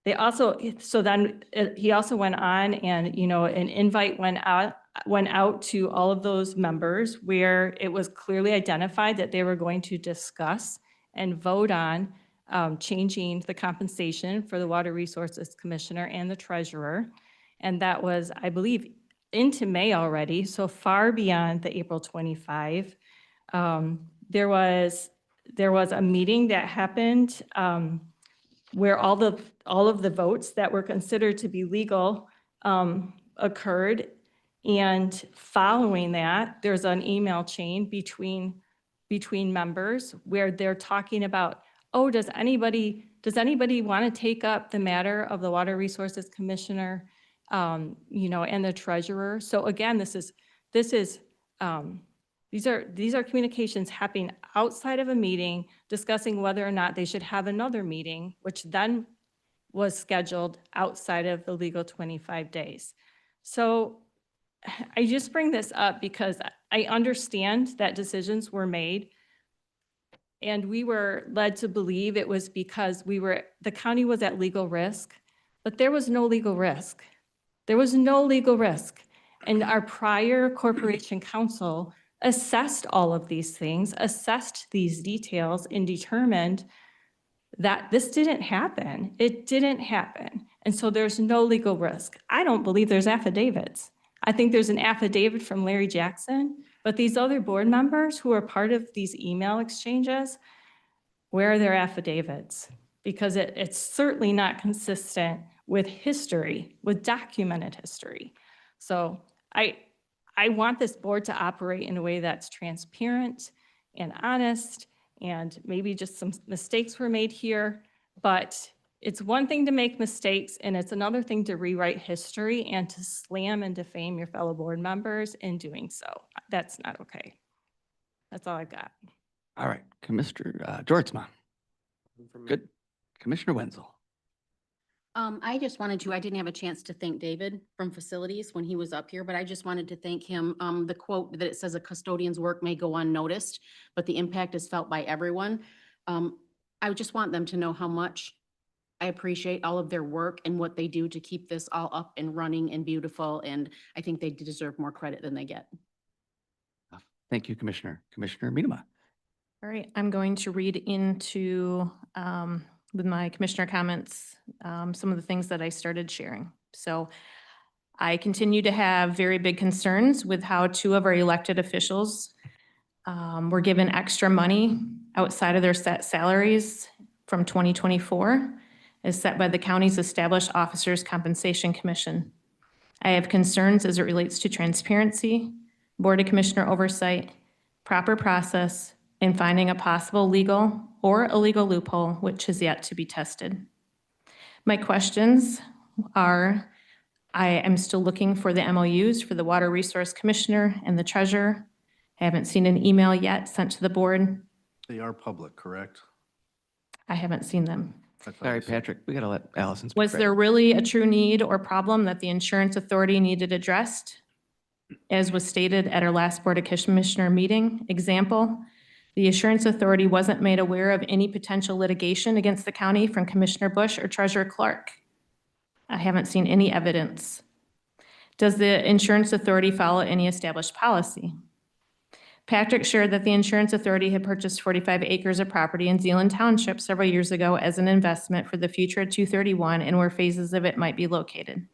He also went on and, an invite went out to all of those members where it was clearly identified that they were going to discuss and vote on changing the compensation for the Water Resources Commissioner and the Treasurer. And that was, I believe, into May already, so far beyond the April 25. There was a meeting that happened where all of the votes that were considered to be legal occurred. And following that, there's an email chain between members where they're talking about, oh, does anybody Does anybody want to take up the matter of the Water Resources Commissioner, you know, and the treasurer? So again, these are communications happening outside of a meeting, discussing whether or not they should have another meeting, which then was scheduled outside of the legal 25 days. So I just bring this up because I understand that decisions were made, and we were led to believe it was because the county was at legal risk, but there was no legal risk. There was no legal risk. And our prior corporation counsel assessed all of these things, assessed these details, and determined that this didn't happen. It didn't happen. And so there's no legal risk. I don't believe there's affidavits. I think there's an affidavit from Larry Jackson, but these other board members who are part of these email exchanges, where are their affidavits? Because it's certainly not consistent with history, with documented history. So I want this board to operate in a way that's transparent and honest, and maybe just some mistakes were made here, but it's one thing to make mistakes and it's another thing to rewrite history and to slam and defame your fellow board members in doing so. That's not okay. That's all I've got. All right, Commissioner Georgezma. Good. Commissioner Wenzel. I just wanted to, I didn't have a chance to thank David from Facilities when he was up here, but I just wanted to thank him. The quote that it says a custodian's work may go unnoticed, but the impact is felt by everyone. I just want them to know how much I appreciate all of their work and what they do to keep this all up and running and beautiful. And I think they deserve more credit than they get. Thank you, Commissioner. Commissioner Minema. All right, I'm going to read into, with my commissioner comments, some of the things that I started sharing. So I continue to have very big concerns with how two of our elected officials were given extra money outside of their set salaries from 2024 as set by the county's established Officers Compensation Commission. I have concerns as it relates to transparency, Board of Commissioner oversight, proper process, and finding a possible legal or illegal loophole which is yet to be tested. My questions are, I am still looking for the MOUs for the Water Resource Commissioner and the Treasurer. I haven't seen an email yet sent to the board. They are public, correct? I haven't seen them. Sorry, Patrick, we gotta let Allison speak. Was there really a true need or problem that the insurance authority needed addressed? As was stated at our last Board of Commissioner meeting, example, the insurance authority wasn't made aware of any potential litigation against the county from Commissioner Bush or Treasurer Clark. I haven't seen any evidence. Does the insurance authority follow any established policy? Patrick shared that the insurance authority had purchased 45 acres of property in Zealand Township several years ago as an investment for the future of 231 and where phases of it might be located.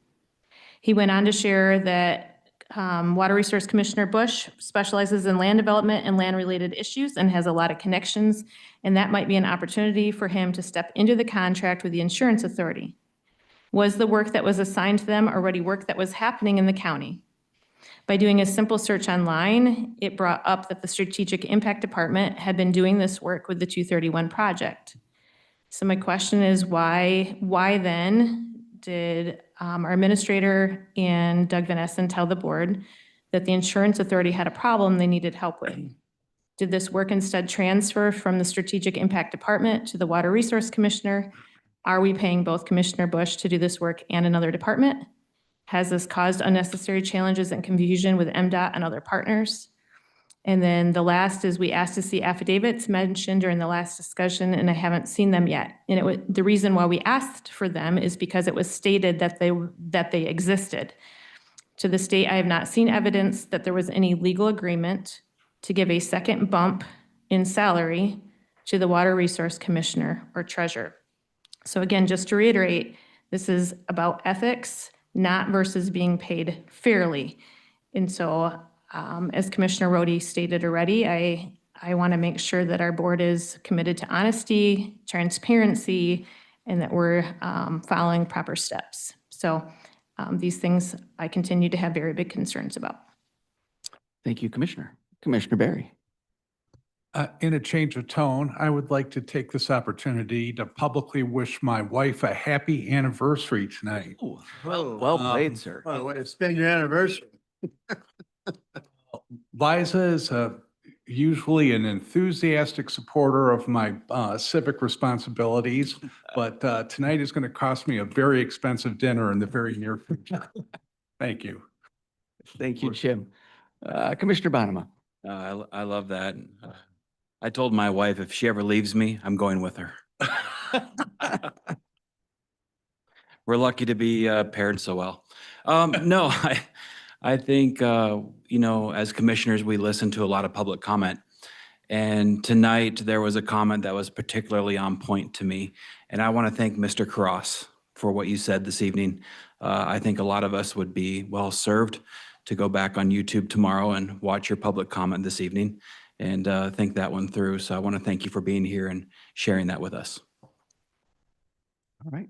He went on to share that Water Resource Commissioner Bush specializes in land development and land-related issues and has a lot of connections, and that might be an opportunity for him to step into the contract with the insurance authority. Was the work that was assigned to them already work that was happening in the county? By doing a simple search online, it brought up that the Strategic Impact Department had been doing this work with the 231 project. So my question is why then did our administrator and Doug Van Essen tell the board that the insurance authority had a problem they needed help with? Did this work instead transfer from the Strategic Impact Department to the Water Resource Commissioner? Are we paying both Commissioner Bush to do this work and another department? Has this caused unnecessary challenges and confusion with MDOT and other partners? And then the last is we asked to see affidavits mentioned during the last discussion, and I haven't seen them yet. And the reason why we asked for them is because it was stated that they existed. To this date, I have not seen evidence that there was any legal agreement to give a second bump in salary to the Water Resource Commissioner or Treasurer. So again, just to reiterate, this is about ethics, not versus being paid fairly. And so as Commissioner Rohde stated already, I want to make sure that our board is committed to honesty, transparency, and that we're following proper steps. So these things I continue to have very big concerns about. Thank you, Commissioner. Commissioner Barry. In a change of tone, I would like to take this opportunity to publicly wish my wife a happy anniversary tonight. Ooh, well played, sir. By the way, it's been your anniversary. Liza is usually an enthusiastic supporter of my civic responsibilities, but tonight is going to cost me a very expensive dinner in the very near future. Thank you. Thank you, Jim. Commissioner Bonema. I love that. I told my wife if she ever leaves me, I'm going with her. We're lucky to be paired so well. No, I think, you know, as commissioners, we listen to a lot of public comment. And tonight there was a comment that was particularly on point to me. And I want to thank Mr. Cross for what you said this evening. I think a lot of us would be well served to go back on YouTube tomorrow and watch your public comment this evening and think that one through. So I want to thank you for being here and sharing that with us. All right.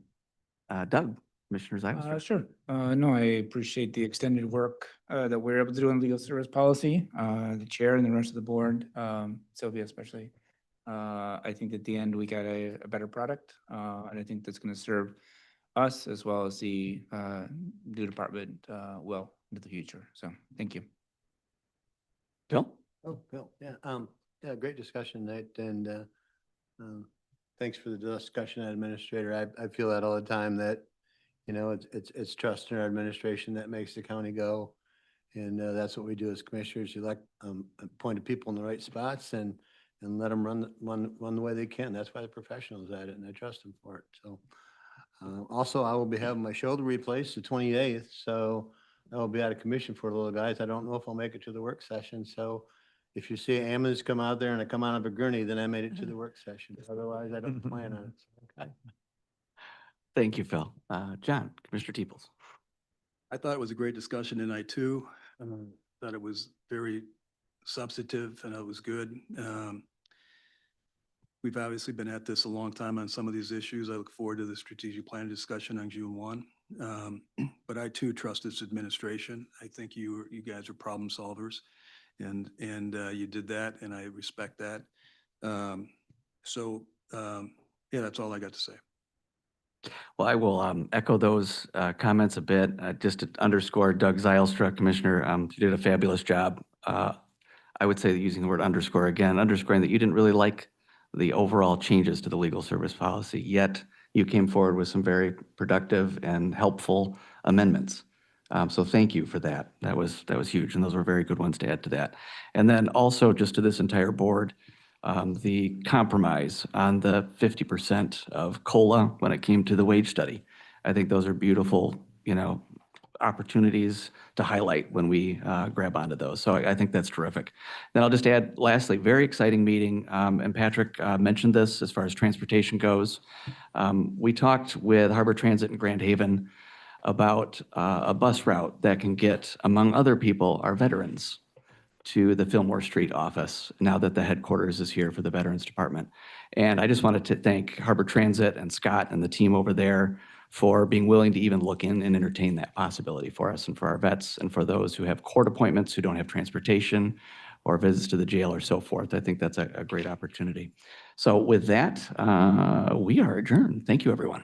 Doug, Commissioner Zylstra. Sure. No, I appreciate the extended work that we're able to do on legal service policy, the chair and the rest of the board, Sylvia especially. I think at the end we got a better product, and I think that's going to serve us as well as the new department well into the future. So thank you. Bill? Oh, Bill, yeah, yeah, great discussion tonight, and thanks for the discussion, Administrator. I feel that all the time that, you know, it's trust in our administration that makes the county go, and that's what we do as commissioners. You elect appointed people in the right spots and let them run the way they can. That's why the professionals at it, and I trust them for it. So, also, I will be having my shoulder replaced the 28th, so I will be out of commission for a little, guys. I don't know if I'll make it to the work session, so if you see ambulance come out there and I come out of a gurney, then I made it to the work session. Otherwise, I don't plan on it. Okay. Thank you, Phil. John, Commissioner Teeples. I thought it was a great discussion tonight too. Thought it was very substantive and it was good. We've obviously been at this a long time on some of these issues. I look forward to the strategic plan discussion on June 1. But I too trust this administration. I think you guys are problem solvers, and you did that, and I respect that. Yeah, that's all I got to say. Well, I will echo those comments a bit. Just to underscore Doug Zylstra, Commissioner, you did a fabulous job. I would say that using the word underscore again, underscoring that you didn't really like the overall changes to the legal service policy, yet you came forward with some very productive and helpful amendments. So thank you for that. That was huge, and those were very good ones to add to that. And then also just to this entire board, the compromise on the 50% of COLA when it came to the wage study. I think those are beautiful, you know, opportunities to highlight when we grab onto those. So I think that's terrific. Then I'll just add, lastly, very exciting meeting, and Patrick mentioned this as far as transportation goes. We talked with Harbor Transit in Grand Haven about a bus route that can get, among other people, our veterans to the Fillmore Street office now that the headquarters is here for the Veterans Department. And I just wanted to thank Harbor Transit and Scott and the team over there for being willing to even look in and entertain that possibility for us and for our vets and for those who have court appointments who don't have transportation or visits to the jail or so forth. I think that's a great opportunity. So with that, we are adjourned. Thank you, everyone.